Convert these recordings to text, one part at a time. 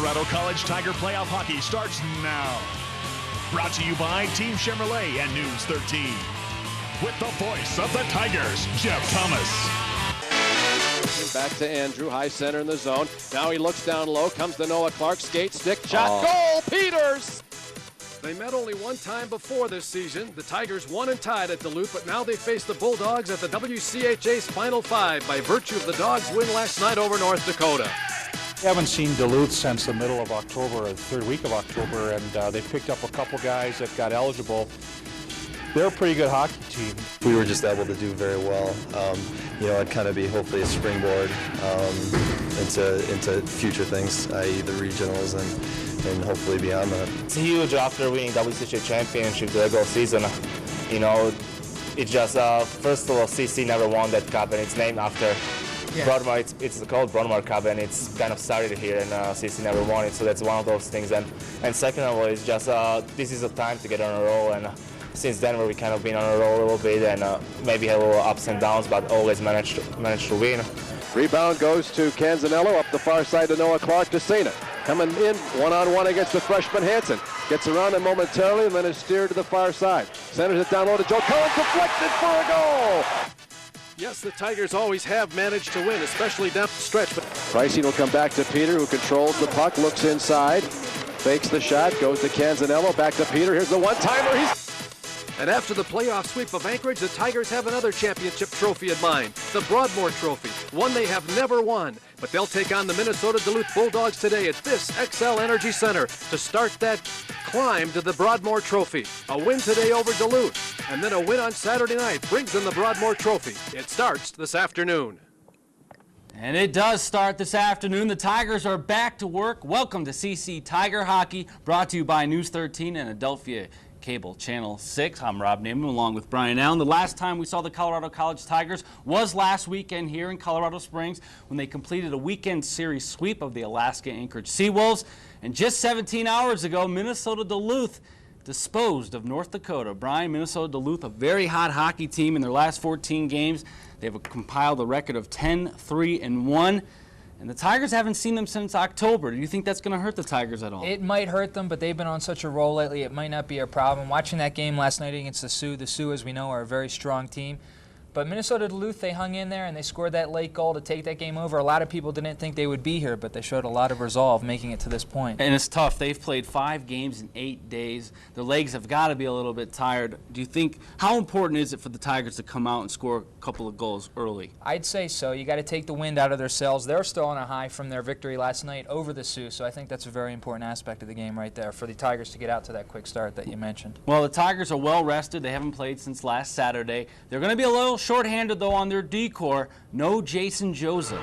Colorado College Tiger Playoff Hockey starts now. Brought to you by Team Chevrolet and News 13. With the voice of the Tigers, Jeff Thomas. Back to Andrew, high center in the zone. Now he looks down low, comes to Noah Clark, skate, stick, shot, goal, Peters! They met only one time before this season. The Tigers won and tied at Duluth, but now they face the Bulldogs at the WCHA's Final Five by virtue of the Dogs' win last night over North Dakota. We haven't seen Duluth since the middle of October, or the third week of October, and they picked up a couple guys that got eligible. They're a pretty good hockey team. We were just able to do very well. It'd kind of be hopefully a springboard into future things, i.e. the regionals and hopefully beyond that. It's huge after winning WCHA championship the regular season. It's just, first of all, CC never won that cup, and it's named after Broadmoor. It's called Broadmoor Cup, and it's kind of started here, and CC never won it, so that's one of those things. And second of all, it's just this is a time to get on a roll, and since Denver we kind of been on a roll a little bit, and maybe had a little ups and downs, but always managed to win. Rebound goes to Canzanello, up the far side to Noah Clark to Cena. Coming in one-on-one against the freshman Hansen. Gets around him momentarily and then is steered to the far side. Centers it down low to Joe Collins, deflected for a goal! Yes, the Tigers always have managed to win, especially down the stretch. But Pricing will come back to Peter, who controls the puck, looks inside, fakes the shot, goes to Canzanello, back to Peter. Here's the one-timer. And after the playoff sweep of Anchorage, the Tigers have another championship trophy in mind, the Broadmoor Trophy, one they have never won. But they'll take on the Minnesota Duluth Bulldogs today at this Xcel Energy Center to start that climb to the Broadmoor Trophy. A win today over Duluth, and then a win on Saturday night brings in the Broadmoor Trophy. It starts this afternoon. And it does start this afternoon. The Tigers are back to work. Welcome to CC Tiger Hockey, brought to you by News 13 and Adelphia Cable Channel 6. I'm Rob Naiman along with Brian Allen. The last time we saw the Colorado College Tigers was last weekend here in Colorado Springs when they completed a weekend series sweep of the Alaska Anchorage Seawolves. And just 17 hours ago, Minnesota Duluth disposed of North Dakota. Brian, Minnesota Duluth, a very hot hockey team in their last 14 games. They've compiled a record of 10-3-1. And the Tigers haven't seen them since October. Do you think that's going to hurt the Tigers at all? It might hurt them, but they've been on such a roll lately, it might not be a problem. Watching that game last night against the Sioux, as we know, are a very strong team. But Minnesota Duluth, they hung in there and they scored that late goal to take that game over. A lot of people didn't think they would be here, but they showed a lot of resolve making it to this point. And it's tough. They've played 5 games in 8 days. Their legs have got to be a little bit tired. Do you think, how important is it for the Tigers to come out and score a couple of goals early? I'd say so. You got to take the wind out of their sails. They're still on a high from their victory last night over the Sioux, so I think that's a very important aspect of the game right there for the Tigers to get out to that quick start that you mentioned. Well, the Tigers are well rested. They haven't played since last Saturday. They're going to be a little shorthanded, though, on their D-core. No Jason Joseph.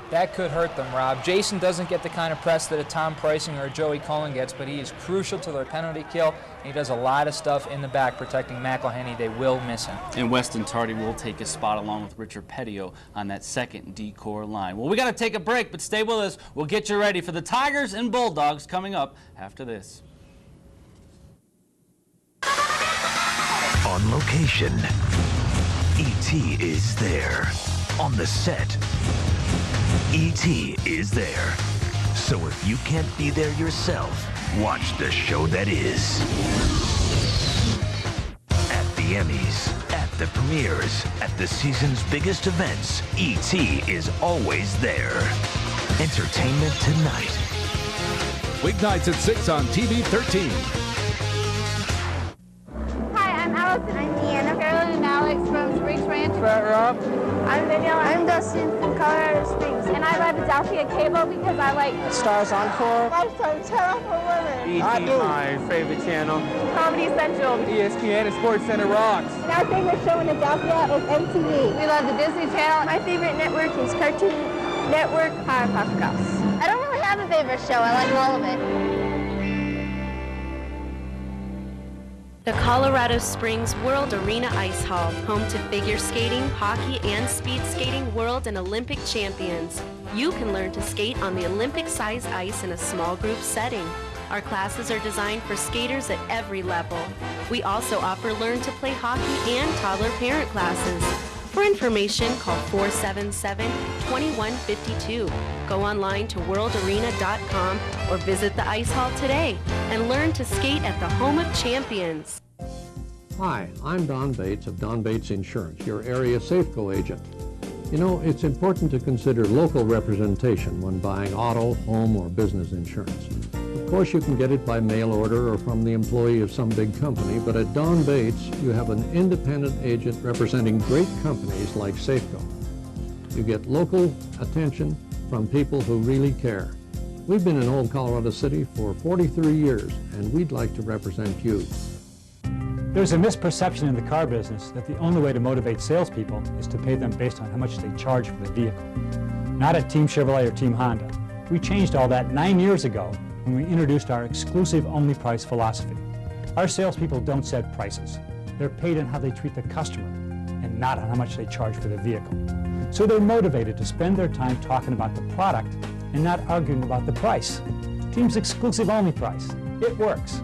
That could hurt them, Rob. Jason doesn't get the kind of press that a Tom Pricing or a Joey Cullen gets, but he is crucial to their penalty kill. He does a lot of stuff in the back protecting McElhenney. They will miss him. And Weston Tardy will take his spot along with Richard Pettio on that second D-core line. Well, we got to take a break, but stay with us. We'll get you ready for the Tigers and Bulldogs coming up after this. On location, E.T. is there. On the set, E.T. is there. So if you can't be there yourself, watch the show that is. At the Emmys, at the premieres, at the season's biggest events, E.T. is always there. Entertainment Tonight. Weeknights at 6 on TV 13. Hi, I'm Allison. I'm Deanna. Carolyn and Alex from Springs Ranch. Fat Rob. I'm Danielle. I'm Dustin from Colorado Springs. And I love Adelphia Cable because I like Stars Encore. Lifetime Channel for Women. I do. My favorite channel. Comedy Central. ESPN and Sports Center rocks. And our favorite show in Adelphia is MTV. We love the Disney Channel. My favorite network is Cartoon Network Powerpuff Girls. I don't really have a favorite show. I like all of it. The Colorado Springs World Arena Ice Hall, home to figure skating, hockey, and speed skating world and Olympic champions. You can learn to skate on the Olympic-sized ice in a small group setting. Our classes are designed for skaters at every level. We also offer learn to play hockey and toddler parent classes. For information, call 477-2152. Go online to worldarena.com or visit the ice hall today and learn to skate at the home of champions. Hi, I'm Don Bates of Don Bates Insurance, your area Safeco agent. You know, it's important to consider local representation when buying auto, home, or business insurance. Of course, you can get it by mail order or from the employee of some big company, but at Don Bates, you have an independent agent representing great companies like Safeco. You get local attention from people who really care. We've been in Old Colorado City for 43 years, and we'd like to represent you. There's a misperception in the car business that the only way to motivate salespeople is to pay them based on how much they charge for the vehicle. Not at Team Chevrolet or Team Honda. We changed all that 9 years ago when we introduced our exclusive only price philosophy. Our salespeople don't set prices. They're paid on how they treat the customer and not on how much they charge for the vehicle. So they're motivated to spend their time talking about the product and not arguing about the price. Team's exclusive only price. It works.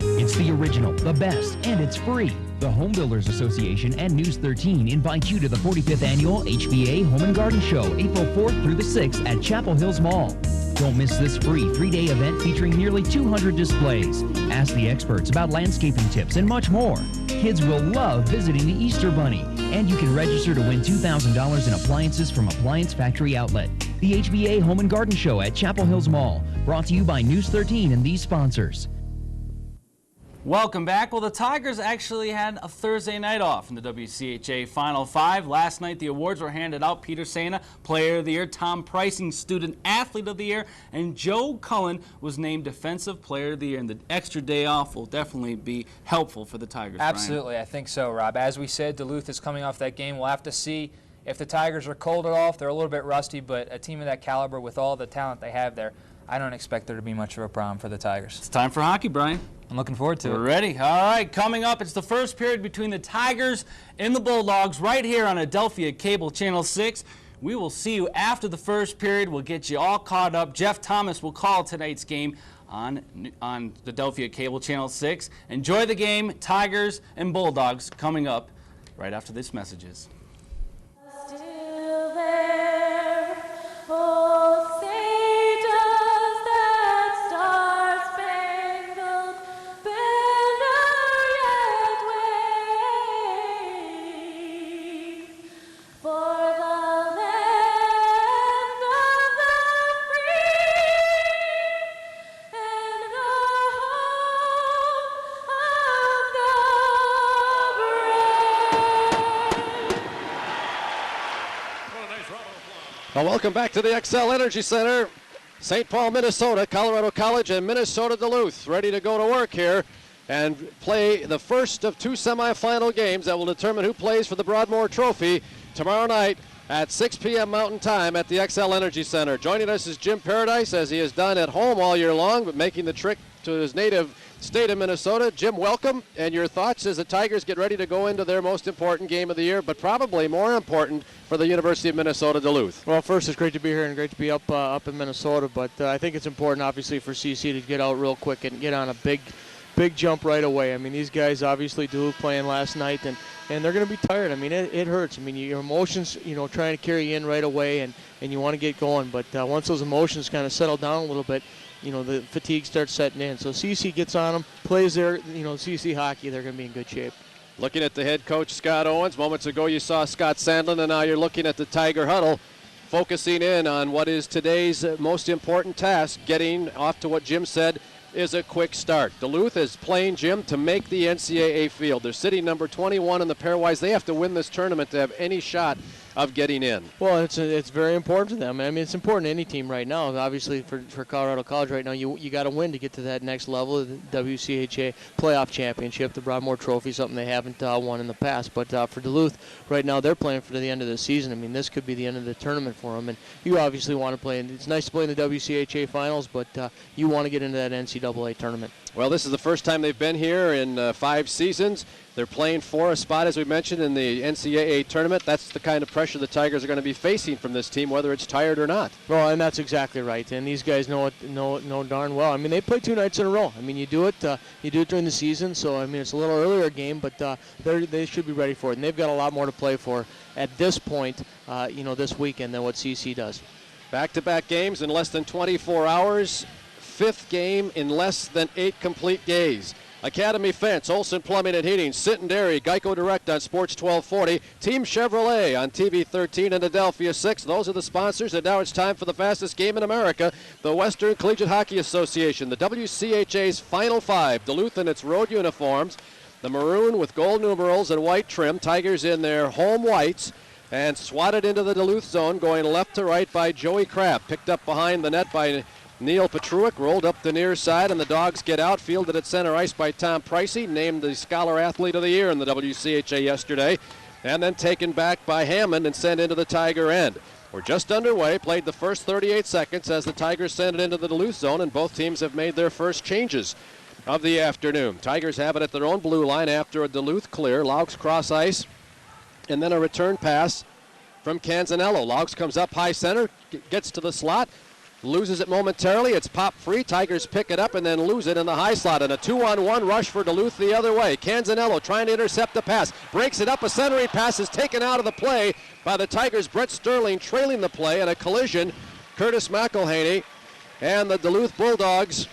It's the original, the best, and it's free. The Home Builders Association and News 13 invite you to the 45th Annual HBA Home and Garden Show, April 4th through the 6th at Chapel Hills Mall. Don't miss this free 3-day event featuring nearly 200 displays. Ask the experts about landscaping tips and much more. Kids will love visiting the Easter Bunny, and you can register to win $2,000 in appliances from Appliance Factory Outlet. The HBA Home and Garden Show at Chapel Hills Mall, brought to you by News 13 and these sponsors. Welcome back. Well, the Tigers actually had a Thursday night off in the WCHA Final Five. Last night, the awards were handed out. Peter Sena, Player of the Year, Tom Pricing, Student Athlete of the Year, and Joe Cullen was named Defensive Player of the Year. And the extra day off will definitely be helpful for the Tigers. Absolutely, I think so, Rob. As we said, Duluth is coming off that game. We'll have to see if the Tigers are cold at all, if they're a little bit rusty, but a team of that caliber with all the talent they have there, I don't expect there to be much of a problem for the Tigers. It's time for hockey, Brian. I'm looking forward to it. We're ready. All right, coming up, it's the first period between the Tigers and the Bulldogs right here on Adelphia Cable Channel 6. We will see you after the first period. We'll get you all caught up. Jeff Thomas will call tonight's game on Adelphia Cable Channel 6. Enjoy the game. Tigers and Bulldogs coming up right after this messages. Still there, oh, say does that star-spangled banner yet wave for the land of the free and the home of the brave? Well, welcome back to the Xcel Energy Center. St. Paul, Minnesota, Colorado College, and Minnesota Duluth ready to go to work here and play the first of two semifinal games that will determine who plays for the Broadmoor Trophy tomorrow night at 6 p.m. Mountain Time at the Xcel Energy Center. Joining us is Jim Paradise, as he has done at home all year long, but making the trip to his native state of Minnesota. Jim, welcome, and your thoughts as the Tigers get ready to go into their most important game of the year, but probably more important for the University of Minnesota Duluth. Well, first, it's great to be here and great to be up in Minnesota, but I think it's important, obviously, for CC to get out real quick and get on a big jump right away. I mean, these guys, obviously, Duluth playing last night, and they're going to be tired. I mean, it hurts. I mean, your emotions, trying to carry you in right away, and you want to get going, but once those emotions kind of settle down a little bit, the fatigue starts setting in. So CC gets on them, plays their, CC hockey, they're going to be in good shape. Looking at the head coach, Scott Owens. Moments ago you saw Scott Sandlin, and now you're looking at the Tiger huddle, focusing in on what is today's most important task, getting off to what Jim said is a quick start. Duluth is playing, Jim, to make the NCAA field. They're sitting number 21 in the pairwise. They have to win this tournament to have any shot of getting in. Well, it's very important to them. I mean, it's important to any team right now. Obviously, for Colorado College right now, you got to win to get to that next level, the WCHA playoff championship, the Broadmoor Trophy, something they haven't won in the past. But for Duluth, right now, they're playing for the end of the season. I mean, this could be the end of the tournament for them. And you obviously want to play. And it's nice to play in the WCHA finals, but you want to get into that NCAA tournament. Well, this is the first time they've been here in 5 seasons. They're playing for a spot, as we mentioned, in the NCAA tournament. That's the kind of pressure the Tigers are going to be facing from this team, whether it's tired or not. Well, and that's exactly right. And these guys know darn well. I mean, they play 2 nights in a row. I mean, you do it during the season. So I mean, it's a little earlier game, but they should be ready for it. And they've got a lot more to play for at this point, this weekend than what CC does. Back-to-back games in less than 24 hours. 5th game in less than 8 complete days. Academy Fence, Olson Plumbing and Heating, Sinton Dairy, Geico Direct on Sports 1240, Team Chevrolet on TV 13 and Adelphia 6. Those are the sponsors, and now it's time for the fastest game in America, the Western Collegiate Hockey Association, the WCHA's Final Five. Duluth in its road uniforms, the maroon with gold numerals and white trim, Tigers in their home whites, and swatted into the Duluth zone, going left to right by Joey Kraft, picked up behind the net by Neil Petruick, rolled up the near side, and the Dogs get out, fielded at center ice by Tom Pricey, named the Scholar Athlete of the Year in the WCHA yesterday, and then taken back by Hammond and sent into the Tiger end. We're just underway, played the first 38 seconds as the Tigers send it into the Duluth zone, and both teams have made their first changes of the afternoon. Tigers have it at their own blue line after a Duluth clear. Laux cross ice, and then a return pass from Canzanello. Laux comes up high center, gets to the slot, loses it momentarily. It's popped free. Tigers pick it up and then lose it in the high slot. And a 2-on-1 rush for Duluth the other way. Canzanello trying to intercept the pass. Breaks it up. A centering pass is taken out of the play by the Tigers. Brett Sterling trailing the play, and a collision. Curtis McElhaney and the Duluth Bulldogs,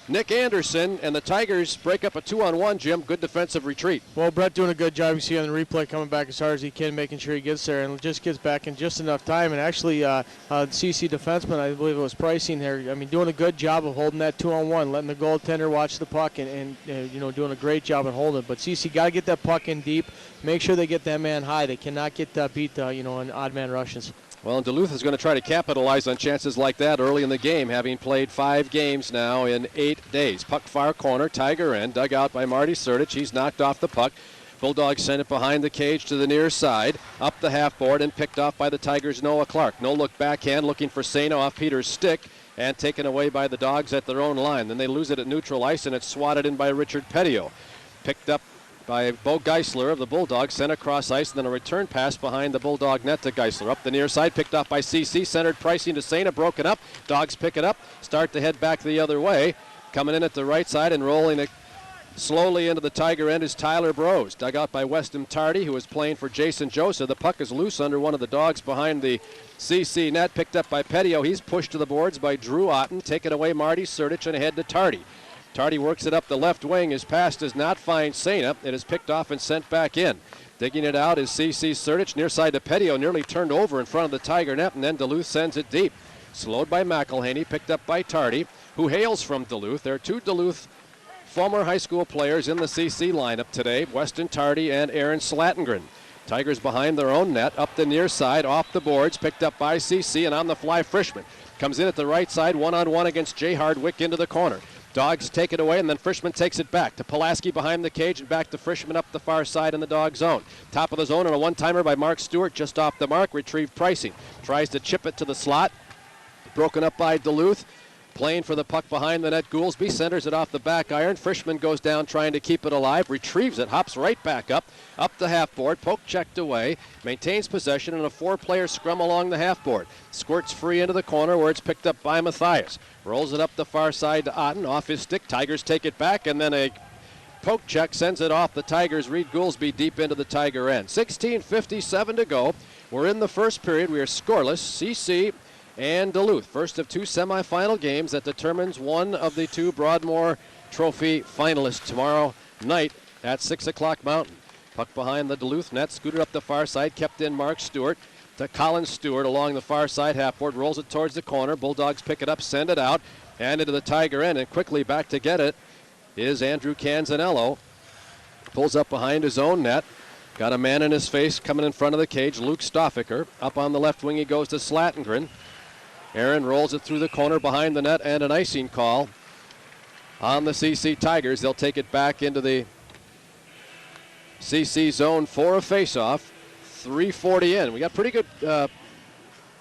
Nick Anderson, and the Tigers break up a 2-on-1, Jim. Good defensive retreat. Well, Brett doing a good job. You see on the replay coming back as hard as he can, making sure he gets there, and just gets back in just enough time. And actually, CC defenseman, I believe it was Pricing there, I mean, doing a good job of holding that 2-on-1, letting the goaltender watch the puck and doing a great job of holding it. But CC got to get that puck in deep, make sure they get that man high. They cannot get beat, in odd man rushes. Well, Duluth is going to try to capitalize on chances like that early in the game, having played 5 games now in 8 days. Puck far corner, Tiger end, dug out by Marty Sertich. He's knocked off the puck. Bulldogs send it behind the cage to the near side, up the half board, and picked off by the Tigers' Noah Clark. No look backhand, looking for Sano off Peter's stick, and taken away by the Dogs at their own line. Then they lose it at neutral ice, and it's swatted in by Richard Petio. Picked up by Bo Geisler of the Bulldogs, sent across ice, and then a return pass behind the Bulldog net to Geisler. Up the near side, picked up by CC, centered pricing to Sena, broken up. Dogs pick it up, start to head back the other way. Coming in at the right side and rolling it slowly into the Tiger end is Tyler Brose. Dug out by Weston Tardy, who is playing for Jason Joseph. The puck is loose under one of the Dogs behind the CC net, picked up by Petio. He's pushed to the boards by Drew Otten, taken away Marty Sertich, and ahead to Tardy. Tardy works it up the left wing. His pass does not find Sena. It is picked off and sent back in. Digging it out is CC Sertich. Near side to Petio, nearly turned over in front of the Tiger net, and then Duluth sends it deep. Slowed by McElhaney, picked up by Tardy, who hails from Duluth. There are 2 Duluth former high school players in the CC lineup today, Weston Tardy and Aaron Slatengren. Tigers behind their own net, up the near side, off the boards, picked up by CC, and on the fly, Frischman. Comes in at the right side, 1-on-1 against Jay Hardwick into the corner. Dogs take it away, and then Frischman takes it back to Pulaski behind the cage and back to Frischman up the far side in the Dog zone. Top of the zone and a one-timer by Mark Stewart just off the mark, retrieved Pricing. Tries to chip it to the slot. Broken up by Duluth. Playing for the puck behind the net, Goolsby centers it off the back iron. Frischman goes down trying to keep it alive, retrieves it, hops right back up the half board, poke checked away, maintains possession in a 4-player scrum along the half board. Squirts free into the corner where it's picked up by Mathias. Rolls it up the far side to Otten, off his stick. Tigers take it back, and then a poke check sends it off the Tigers. Reed Goolsby deep into the Tiger end. 16:57 to go. We're in the first period. We are scoreless. CC and Duluth, first of 2 semifinal games that determines one of the 2 Broadmoor Trophy finalists tomorrow night at 6 o'clock Mountain. Puck behind the Duluth net, scooted up the far side, kept in Mark Stewart to Colin Stewart along the far side half-board, rolls it towards the corner. Bulldogs pick it up, send it out, and into the Tiger end, and quickly back to get it is Andrew Canzanello. Pulls up behind his own net. Got a man in his face coming in front of the cage, Luke Stoffaker. Up on the left wing he goes to Slatengren. Aaron rolls it through the corner behind the net, and an icing call on the CC Tigers. They'll take it back into the CC zone for a face-off. 3:40 in. We got pretty good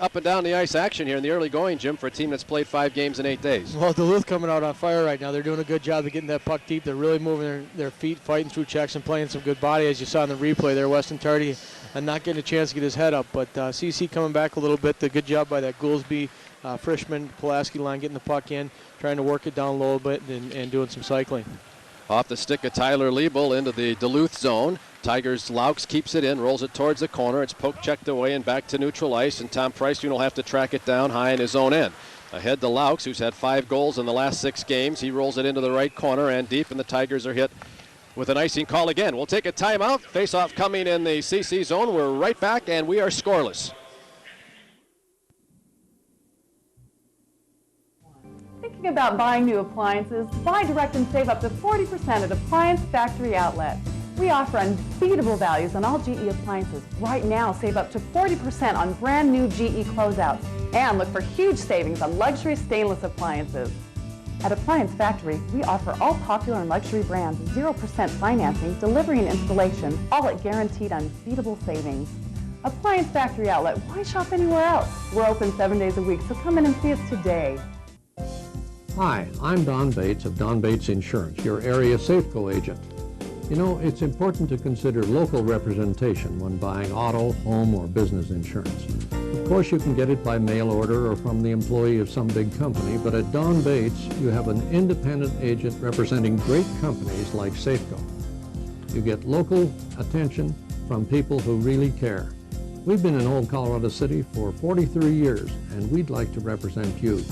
up and down the ice action here in the early going, Jim, for a team that's played 5 games in 8 days. Well, Duluth coming out on fire right now. They're doing a good job of getting that puck deep. They're really moving their feet, fighting through checks and playing some good body, as you saw in the replay there. Weston Tardy not getting a chance to get his head up, but CC coming back a little bit. The good job by that Goolsby Frischman, Pulaski line, getting the puck in, trying to work it down low a bit and doing some cycling. Off the stick of Tyler Liebel into the Duluth zone. Tigers Laux keeps it in, rolls it towards the corner. It's poke checked away and back to neutral ice, and Tom Price will have to track it down high in his own end. Ahead to Laux, who's had 5 goals in the last 6 games. He rolls it into the right corner and deep, and the Tigers are hit with an icing call again. We'll take a timeout. Face-off coming in the CC zone. We're right back, and we are scoreless. Thinking about buying new appliances? Buy direct and save up to 40% at Appliance Factory Outlet. We offer unbeatable values on all GE appliances. Right now, save up to 40% on brand new GE closeouts. And look for huge savings on luxury stainless appliances. At Appliance Factory, we offer all popular and luxury brands, 0% financing, delivery and installation, all at guaranteed unbeatable savings. Appliance Factory Outlet, why shop anywhere else? We're open 7 days a week, so come in and see us today. Hi, I'm Don Bates of Don Bates Insurance, your area Safeco agent. You know, it's important to consider local representation when buying auto, home, or business insurance. Of course, you can get it by mail order or from the employee of some big company, but at Don Bates, you have an independent agent representing great companies like Safeco. You get local attention from people who really care. We've been in Old Colorado City for 43 years, and we'd like to represent you.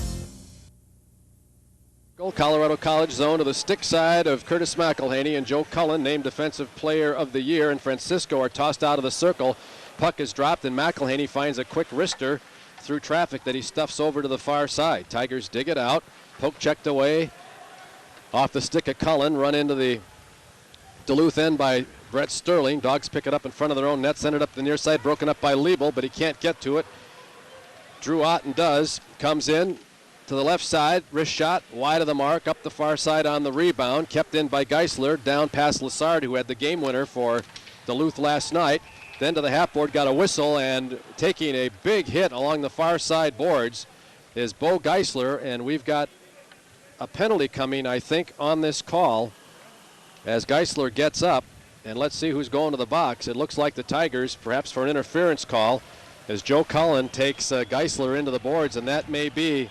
Colorado College zone to the stick side of Curtis McElhaney, and Joe Cullen, named Defensive Player of the Year, and Francisco are tossed out of the circle. Puck is dropped, and McElhaney finds a quick wrister through traffic that he stuffs over to the far side. Tigers dig it out. Poke checked away off the stick of Cullen, run into the Duluth end by Brett Sterling. Dogs pick it up in front of their own net, send it up the near side, broken up by Liebel, but he can't get to it. Drew Otten does, comes in to the left side, wrist shot, wide of the mark, up the far side on the rebound, kept in by Geisler, down past Lassard, who had the game winner for Duluth last night. Then to the half board, got a whistle, and taking a big hit along the far side boards is Bo Geisler, and we've got a penalty coming, I think, on this call as Geisler gets up, and let's see who's going to the box. It looks like the Tigers, perhaps for an interference call, as Joe Cullen takes Geisler into the boards, and that may be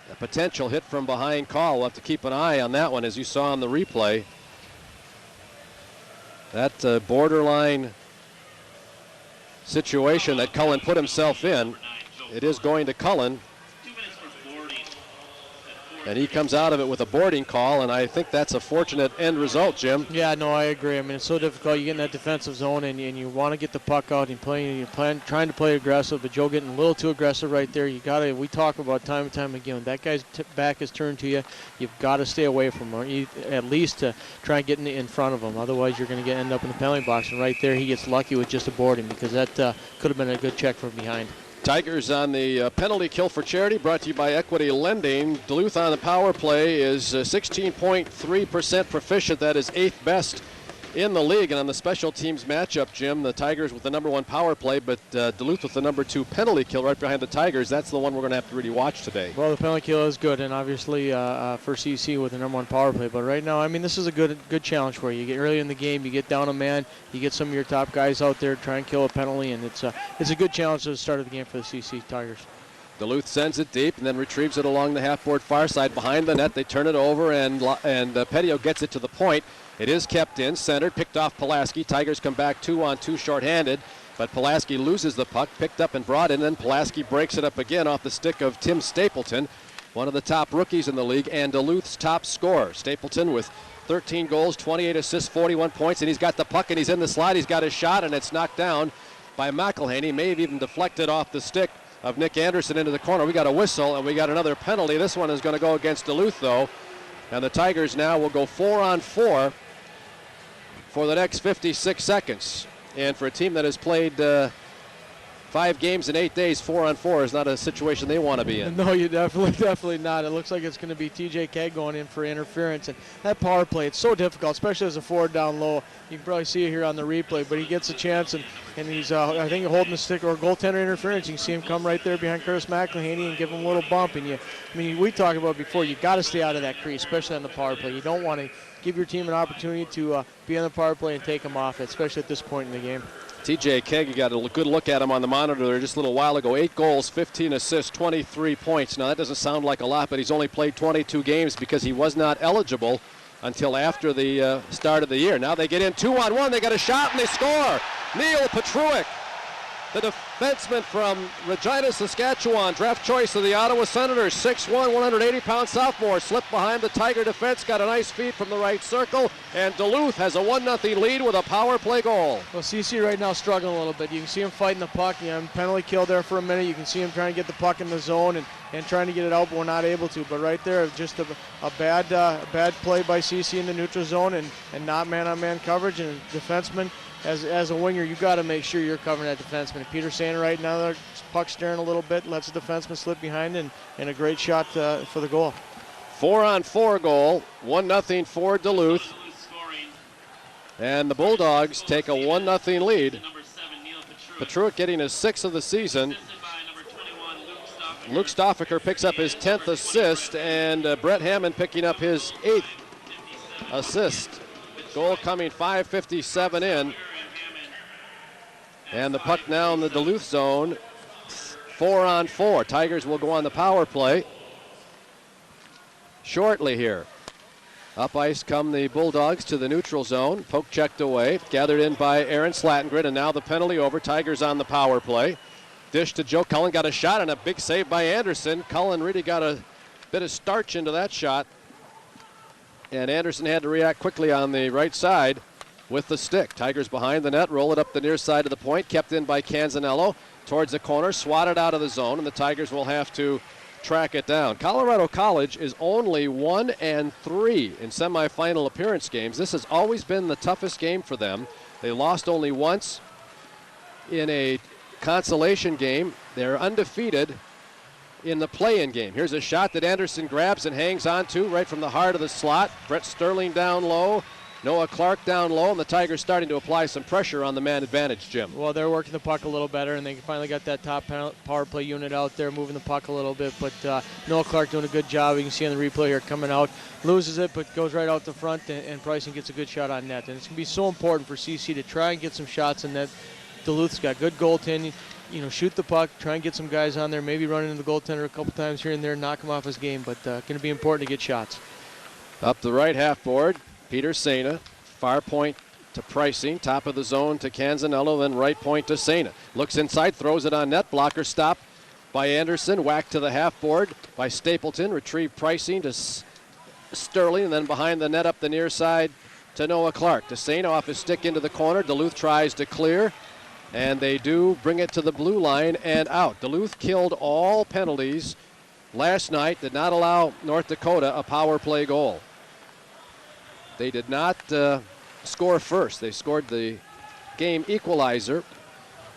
a potential hit from behind call. We'll have to keep an eye on that one, as you saw on the replay. That borderline situation that Cullen put himself in, it is going to Cullen. And he comes out of it with a boarding call, and I think that's a fortunate end result, Jim. Yeah, no, I agree. I mean, it's so difficult. You get in that defensive zone, and you want to get the puck out, and trying to play aggressive, but Joe getting a little too aggressive right there. You got to. We talk about time and time again. When that guy's back is turned to you, you've got to stay away from him, or at least to try and get in front of him. Otherwise, you're going to end up in the penalty box. And right there, he gets lucky with just a boarding, because that could have been a good check from behind. Tigers on the penalty kill for charity, brought to you by Equity Lending. Duluth on the power play is 16.3% proficient. That is 8th best in the league. And on the special teams matchup, Jim, the Tigers with the #1 power play, but Duluth with the #2 penalty kill right behind the Tigers. That's the one we're going to have to really watch today. Well, the penalty kill is good, and obviously for CC with the #1 power play. But right now, I mean, this is a good challenge for you. You get early in the game, you get down a man, you get some of your top guys out there, try and kill a penalty, and it's a good challenge at the start of the game for the CC Tigers. Duluth sends it deep and then retrieves it along the half-board far side behind the net. They turn it over, and Petio gets it to the point. It is kept in, centered, picked off Pulaski. Tigers come back 2-on-2 shorthanded, but Pulaski loses the puck, picked up and brought in, then Pulaski breaks it up again off the stick of Tim Stapleton, one of the top rookies in the league and Duluth's top scorer. Stapleton with 13 goals, 28 assists, 41 points, and he's got the puck and he's in the slot. He's got his shot, and it's knocked down by McElhaney. May have even deflected off the stick of Nick Anderson into the corner. We got a whistle, and we got another penalty. This one is going to go against Duluth, though, and the Tigers now will go 4-on-4 for the next 56 seconds. And for a team that has played 5 games in 8 days, 4-on-4 is not a situation they want to be in. No, you definitely not. It looks like it's going to be TJ Keg going in for interference. And that power play, it's so difficult, especially as a forward down low. You can probably see it here on the replay, but he gets a chance, and he's, I think, holding the stick or goaltender interference. You can see him come right there behind Curtis McElhaney and give him a little bump. And we talked about before, you got to stay out of that crease, especially on the power play. You don't want to give your team an opportunity to be on the power play and take them off, especially at this point in the game. TJ Keg, you got a good look at him on the monitor there just a little while ago. 8 goals, 15 assists, 23 points. Now, that doesn't sound like a lot, but he's only played 22 games because he was not eligible until after the start of the year. Now they get in 2-on-1. They got a shot, and they score. Neil Petruick, the defenseman from Regina, Saskatchewan, draft choice of the Ottawa Senators, 6'1", 180-pound sophomore, slipped behind the Tiger defense, got a nice feed from the right circle, and Duluth has a 1-0 lead with a power play goal. Well, CC right now struggling a little bit. You can see him fighting the puck. Penalty kill there for a minute. You can see him trying to get the puck in the zone and trying to get it out, but we're not able to. But right there, just a bad play by CC in the neutral zone and not man-on-man coverage. And defenseman, as a winger, you got to make sure you're covering that defenseman. Peter Sander right now, they're puck staring a little bit, lets the defenseman slip behind, and a great shot for the goal. 4-on-4 goal, 1-0 for Duluth. And the Bulldogs take a 1-0 lead. Petruick getting his 6th of the season. Luke Stoffaker picks up his 10th assist, and Brett Hammond picking up his 8th assist. Goal coming 5:57 in. And the puck now in the Duluth zone, 4-on-4. Tigers will go on the power play shortly here. Up ice come the Bulldogs to the neutral zone. Poke checked away, gathered in by Aaron Slattengren, and now the penalty over. Tigers on the power play. Dish to Joe Cullen, got a shot and a big save by Anderson. Cullen really got a bit of starch into that shot. And Anderson had to react quickly on the right side with the stick. Tigers behind the net, roll it up the near side of the point, kept in by Canzanello towards the corner, swatted out of the zone, and the Tigers will have to track it down. Colorado College is only 1-3 in semifinal appearance games. This has always been the toughest game for them. They lost only once in a consolation game. They're undefeated in the play-in game. Here's a shot that Anderson grabs and hangs on to right from the heart of the slot. Brett Sterling down low, Noah Clark down low, and the Tigers starting to apply some pressure on the man advantage, Jim. Well, they're working the puck a little better, and they finally got that top power play unit out there moving the puck a little bit, but Noah Clark doing a good job. You can see on the replay here coming out, loses it, but goes right out the front, and Bryson gets a good shot on net. And it's going to be so important for CC to try and get some shots in net. Duluth's got good goaltending. Shoot the puck, try and get some guys on there, maybe run into the goaltender a couple times here and there, knock him off his game, but going to be important to get shots. Up the right half board, Peter Sena, far point to Pricing, top of the zone to Canzanello, then right point to Sena. Looks inside, throws it on net, blocker stop by Anderson, whacked to the half board by Stapleton, retrieved Pricing to Sterling, and then behind the net up the near side to Noah Clark. To Sena off his stick into the corner, Duluth tries to clear. And they do bring it to the blue line and out. Duluth killed all penalties last night, did not allow North Dakota a power play goal. They did not score first. They scored the game equalizer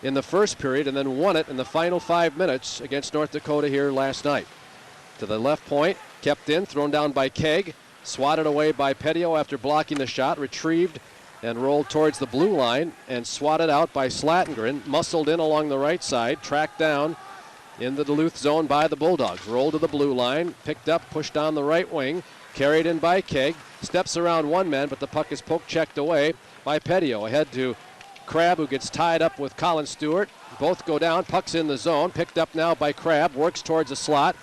in the first period and then won it in the final 5 minutes against North Dakota here last night. To the left point, kept in, thrown down by Keg, swatted away by Petio after blocking the shot, retrieved and rolled towards the blue line and swatted out by Slattengren, muscled in along the right side, tracked down in the Duluth zone by the Bulldogs. Rolled to the blue line, picked up, pushed on the right wing, carried in by Keg, steps around one man, but the puck is poke checked away by Petio. Ahead to Crabb, who gets tied up with Colin Stewart. Both go down, puck's in the zone, picked up now by Crabb, works towards the slot.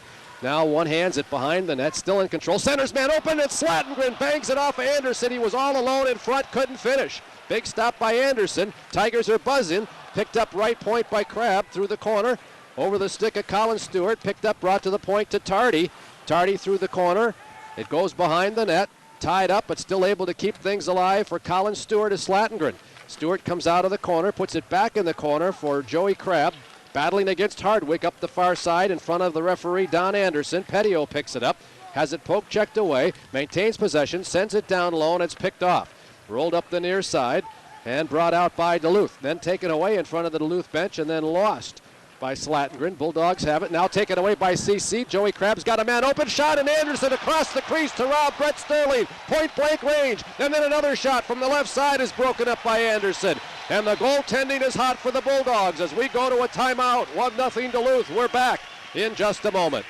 Now one hands it behind the net, still in control. Center's man open, and Slattengren bangs it off Anderson. He was all alone in front, couldn't finish. Big stop by Anderson. Tigers are buzzing. Picked up right point by Crabb through the corner. Over the stick of Colin Stewart. Picked up, brought to the point to Tardy. Tardy through the corner. It goes behind the net. Tied up, but still able to keep things alive for Colin Stewart as Slattengren. Stewart comes out of the corner, puts it back in the corner for Joey Crabb. Battling against Hardwick up the far side in front of the referee, Don Anderson. Petio picks it up, has it poke checked away, maintains possession, sends it down low, and it's picked off. Rolled up the near side, and brought out by Duluth. Then taken away in front of the Duluth bench and then lost by Slattengren. Bulldogs have it. Now taken away by CC. Joey Crabb's got a man open. Shot, and Anderson across the crease to rob Brett Sterling. Point blank range. And then another shot from the left side is broken up by Anderson. And the goaltending is hot for the Bulldogs as we go to a timeout. 1-0 Duluth. We're back in just a moment.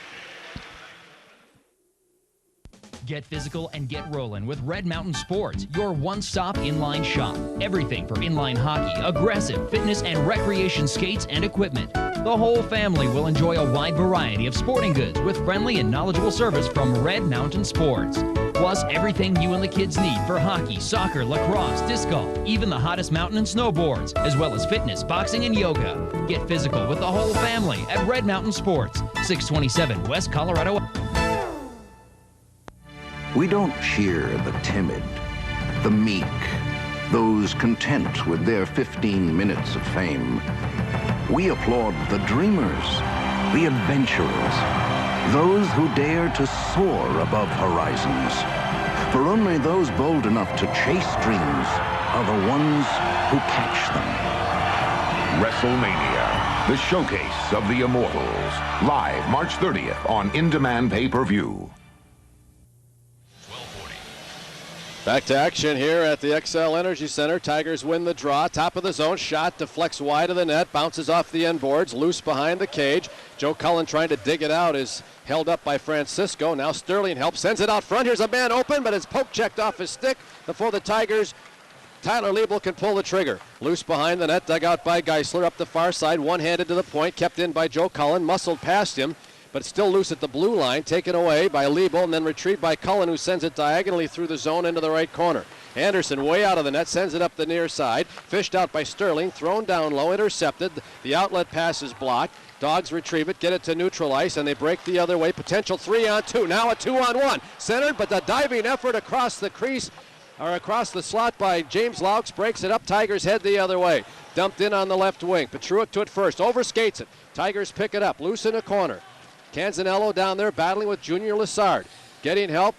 Get physical and get rolling with Red Mountain Sports, your one-stop inline shop. Everything for inline hockey, aggressive, fitness, and recreation skates and equipment. The whole family will enjoy a wide variety of sporting goods with friendly and knowledgeable service from Red Mountain Sports. Plus, everything you and the kids need for hockey, soccer, lacrosse, disc golf, even the hottest mountain and snowboards, as well as fitness, boxing, and yoga. Get physical with the whole family at Red Mountain Sports, 627 West Colorado. We don't cheer the timid, the meek, those content with their 15 minutes of fame. We applaud the dreamers, the adventurers, those who dare to soar above horizons. For only those bold enough to chase dreams are the ones who catch them. WrestleMania, the showcase of the Immortals. Live March 30th on in-demand pay-per-view. Back to action here at the Xcel Energy Center. Tigers win the draw. Top of the zone. Shot deflects wide of the net. Bounces off the end boards. Loose behind the cage. Joe Cullen trying to dig it out is held up by Francisco. Now Sterling helps. Sends it out front. Here's a man open, but it's poke checked off his stick before the Tigers. Tyler Liebel can pull the trigger. Loose behind the net. Dug out by Geisler up the far side. One-handed to the point. Kept in by Joe Cullen. Muscled past him, but still loose at the blue line, taken away by Liebel and then retrieved by Cullen, who sends it diagonally through the zone into the right corner. Anderson way out of the net, sends it up the near side, fished out by Sterling, thrown down low, intercepted. The outlet pass is blocked. Dogs retrieve it, get it to neutral ice, and they break the other way. Potential 3-on-2, now a 2-on-1. Centered, but the diving effort across the crease, or across the slot by James Laux, breaks it up. Tigers head the other way. Dumped in on the left wing. Petruic to it first, overskates it. Tigers pick it up, loose in a corner. Canzanello down there battling with Junior Lassard. Getting help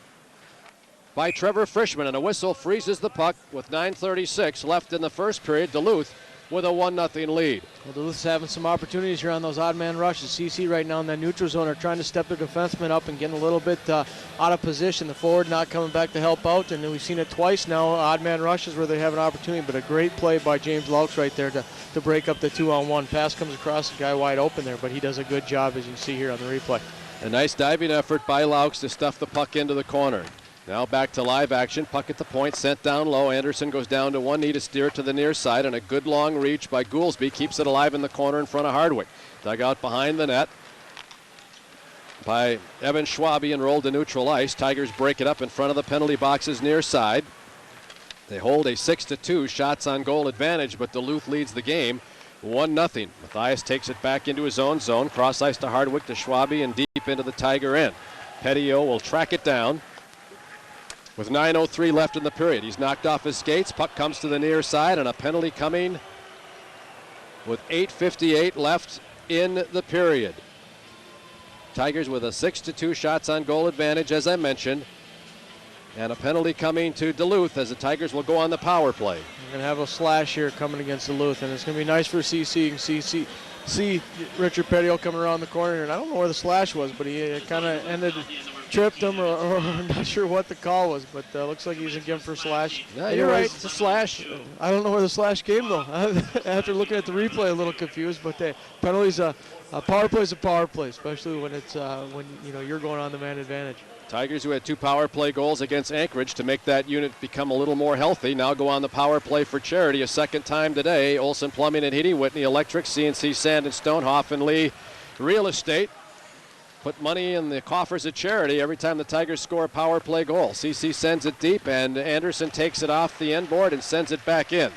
by Trevor Frischman, and a whistle freezes the puck with 9:36 left in the first period. Duluth with a 1-0 lead. Well, Duluth's having some opportunities here on those odd man rushes. CC right now in that neutral zone are trying to step their defensemen up and getting a little bit out of position. The forward not coming back to help out, and we've seen it twice now, odd man rushes where they have an opportunity, but a great play by James Laux right there to break up the 2-on-1. Pass comes across, the guy wide open there, but he does a good job, as you see here on the replay. A nice diving effort by Laux to stuff the puck into the corner. Now back to live action. Puck at the point, sent down low. Anderson goes down to one knee to steer it to the near side, and a good long reach by Goolsby keeps it alive in the corner in front of Hardwick. Dug out behind the net by Evan Schwabe and rolled to neutral ice. Tigers break it up in front of the penalty boxes near side. They hold a 6-2 shots on goal advantage, but Duluth leads the game 1-0. Mathias takes it back into his own zone. Cross ice to Hardwick, to Schwabe, and deep into the Tiger end. Petio will track it down. With 9:03 left in the period, he's knocked off his skates. Puck comes to the near side, and a penalty coming with 8:58 left in the period. Tigers with a 6-2 shots on goal advantage, as I mentioned, and a penalty coming to Duluth as the Tigers will go on the power play. We're going to have a slash here coming against Duluth, and it's going to be nice for CC. You can see Richard Petio coming around the corner, and I don't know where the slash was, but he kind of tripped him, or not sure what the call was, but looks like he's again for a slash. Yeah, you're right, it's a slash. I don't know where the slash came, though. After looking at the replay, a little confused, but the penalty's a power play is a power play, especially when it's when you're going on the man advantage. Tigers, who had 2 power play goals against Anchorage to make that unit become a little more healthy, now go on the power play for charity a second time today. Olson Plumbing and Heating, Whitney Electric, CNC Sand and Stone, Hoff and Lee Real Estate. Put money in the coffers of charity every time the Tigers score a power play goal. CC sends it deep, and Anderson takes it off the end board and sends it back in.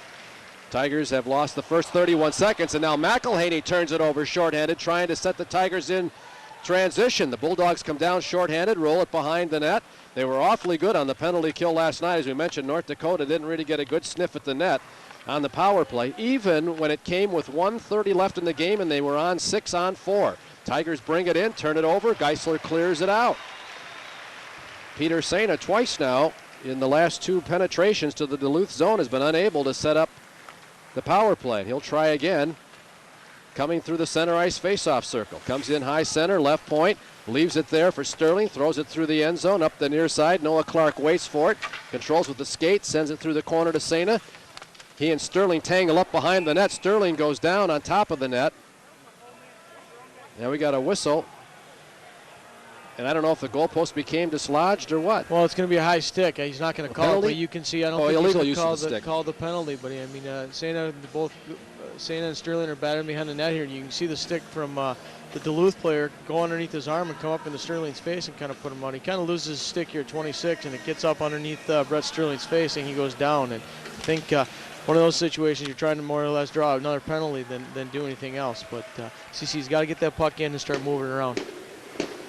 Tigers have lost the first 31 seconds, and now McElhaney turns it over shorthanded, trying to set the Tigers in transition. The Bulldogs come down shorthanded, roll it behind the net. They were awfully good on the penalty kill last night. As we mentioned, North Dakota didn't really get a good sniff at the net on the power play, even when it came with 1:30 left in the game and they were on 6-on-4. Tigers bring it in, turn it over. Geisler clears it out. Peter Sena twice now in the last 2 penetrations to the Duluth zone has been unable to set up the power play. He'll try again. Coming through the center ice faceoff circle. Comes in high center, left point. Leaves it there for Sterling. Throws it through the end zone, up the near side. Noah Clark waits for it. Controls with the skate. Sends it through the corner to Sena. He and Sterling tangle up behind the net. Sterling goes down on top of the net. Now we got a whistle. And I don't know if the goalpost became dislodged or what. Well, it's going to be a high stick. He's not going to call it, but you can see I don't think illegal he's use of the stick. Call the penalty. But I mean, Sena and Sterling are battering behind the net here, and you can see the stick from the Duluth player go underneath his arm and come up into Sterling's face and kind of put him on. He kind of loses his stick here at 26, and it gets up underneath Brett Sterling's face, and he goes down. And I think one of those situations you're trying to more or less draw another penalty than do anything else. But CC's got to get that puck in and start moving around.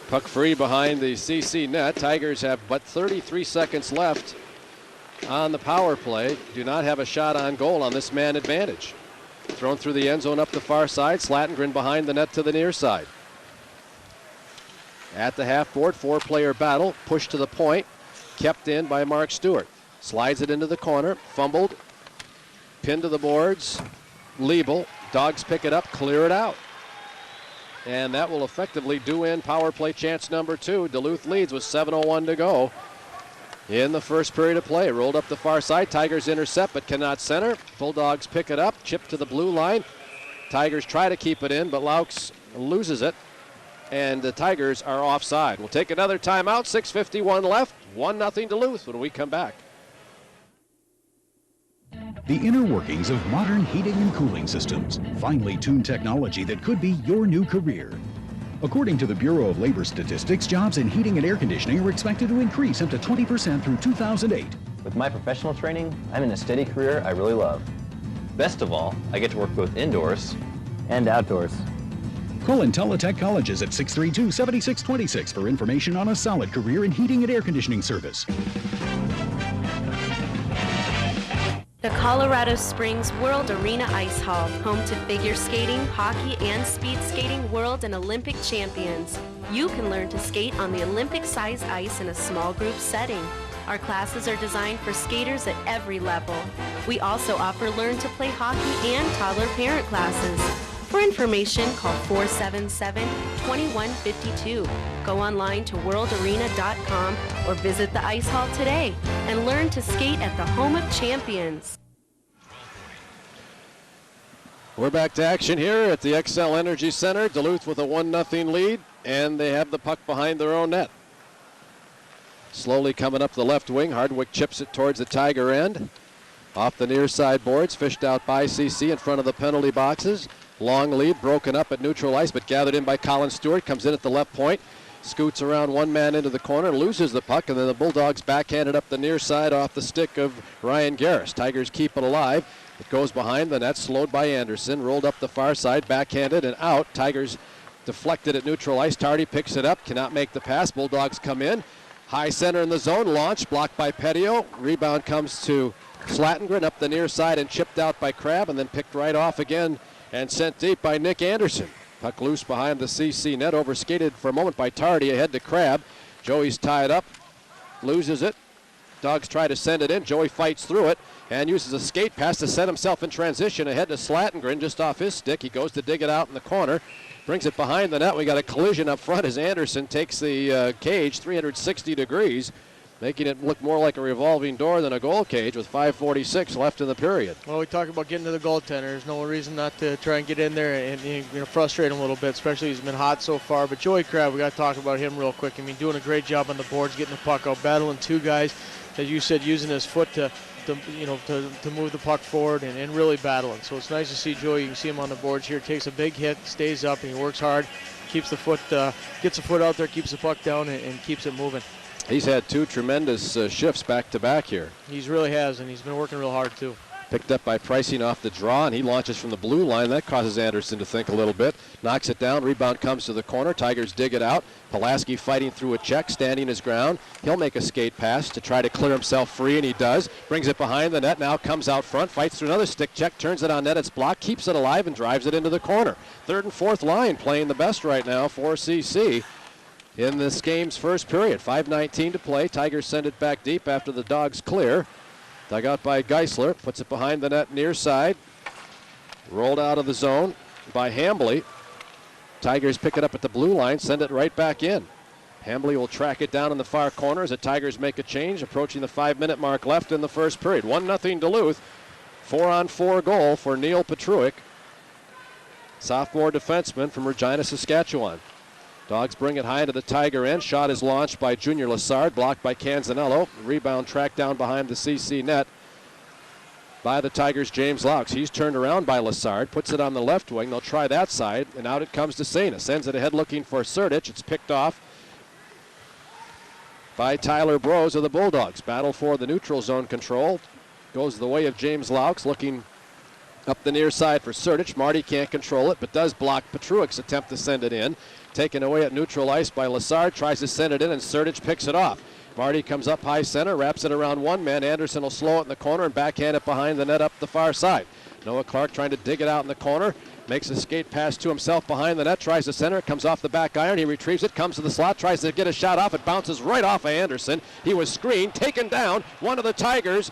Puck free behind the CC net. Tigers have but 33 seconds left on the power play. Do not have a shot on goal on this man advantage. Thrown through the end zone up the far side. Slattengren behind the net to the near side. At the half board, 4-player battle. Pushed to the point. Kept in by Mark Stewart. Slides it into the corner. Fumbled. Pinned to the boards. Liebel. Dogs pick it up. Clear it out. And that will effectively do in power play chance number 2. Duluth leads with 7:01 to go in the first period of play. Rolled up the far side. Tigers intercept but cannot center. Bulldogs pick it up. Chip to the blue line. Tigers try to keep it in, but Laux loses it. And the Tigers are offside. We'll take another timeout. 6:51 left. 1-0 Duluth when we come back. The inner workings of modern heating and cooling systems. Finely tuned technology that could be your new career. According to the Bureau of Labor Statistics, jobs in heating and air conditioning are expected to increase up to 20% through 2008. With my professional training, I'm in a steady career I really love. Best of all, I get to work both indoors and outdoors. Call IntelliTech Colleges at 632-7626 for information on a solid career in heating and air conditioning service. The Colorado Springs World Arena Ice Hall, home to figure skating, hockey, and speed skating world and Olympic champions. You can learn to skate on the Olympic-sized ice in a small group setting. Our classes are designed for skaters at every level. We also offer learn to play hockey and toddler parent classes. For information, call 477-2152. Go online to worldarena.com or visit the ice hall today and learn to skate at the home of champions. We're back to action here at the Xcel Energy Center. Duluth with a 1-0 lead, and they have the puck behind their own net. Slowly coming up the left wing. Hardwick chips it towards the Tiger end. Off the near side boards, fished out by CC in front of the penalty boxes. Long lead broken up at neutral ice, but gathered in by Colin Stewart. Comes in at the left point. Scoots around one man into the corner, loses the puck, and then the Bulldogs backhanded up the near side off the stick of Ryan Garris. Tigers keep it alive. It goes behind the net, slowed by Anderson. Rolled up the far side, backhanded and out. Tigers deflected at neutral ice. Tardy picks it up, cannot make the pass. Bulldogs come in. High center in the zone, launch, blocked by Petio. Rebound comes to Slattengren up the near side and chipped out by Crabb, and then picked right off again and sent deep by Nick Anderson. Puck loose behind the CC net, overskated for a moment by Tardy, ahead to Crabb. Joey's tied up, loses it. Dogs try to send it in. Joey fights through it and uses a skate pass to set himself in transition ahead to Slattengren just off his stick. He goes to dig it out in the corner, brings it behind the net. We got a collision up front as Anderson takes the cage 360 degrees, making it look more like a revolving door than a goal cage with 5:46 left in the period. Well, we talk about getting to the goaltender. There's no reason not to try and get in there and frustrate him a little bit, especially he's been hot so far. But Joey Crabb, we got to talk about him real quick. I mean, doing a great job on the boards, getting the puck out, battling two guys, as you said, using his foot to move the puck forward and really battling. So it's nice to see Joey. You can see him on the boards here. Takes a big hit, stays up, and he works hard. Keeps the foot, gets the foot out there, keeps the puck down, and keeps it moving. He's had two tremendous shifts back-to-back here. He really has, and he's been working real hard, too. Picked up by Pricing off the draw, and he launches from the blue line. That causes Anderson to think a little bit. Knocks it down. Rebound comes to the corner. Tigers dig it out. Pulaski fighting through a check, standing his ground. He'll make a skate pass to try to clear himself free, and he does. Brings it behind the net. Now comes out front. Fights through another stick check. Turns it on net. It's blocked. Keeps it alive and drives it into the corner. Third and fourth line playing the best right now for CC. In this game's first period, 5:19 to play. Tigers send it back deep after the Dogs clear. Dug out by Geisler, puts it behind the net near side. Rolled out of the zone by Hambly. Tigers pick it up at the blue line, send it right back in. Hambly will track it down in the far corner as the Tigers make a change, approaching the 5-minute mark left in the first period. 1-0 Duluth. 4-on-4 goal for Neil Petruick, sophomore defenseman from Regina, Saskatchewan. Dogs bring it high to the Tiger end. Shot is launched by Junior Lassard, blocked by Canzanello. Rebound tracked down behind the CC net by the Tigers' James Laux. He's turned around by Lassard, puts it on the left wing. They'll try that side, and out it comes to Sena. Sends it ahead looking for Serdich. It's picked off by Tyler Brose of the Bulldogs. Battle for the neutral zone control. Goes the way of James Laux, looking up the near side for Serdich. Marty can't control it, but does block Petruick's attempt to send it in. Taken away at neutral ice by Lassard, tries to send it in, and Serdich picks it off. Marty comes up high center, wraps it around one man. Anderson will slow it in the corner and backhand it behind the net up the far side. Noah Clark trying to dig it out in the corner. Makes a skate pass to himself behind the net, tries to center, it comes off the back iron, he retrieves it, comes to the slot, tries to get a shot off, it bounces right off of Anderson. He was screened, taken down, one of the Tigers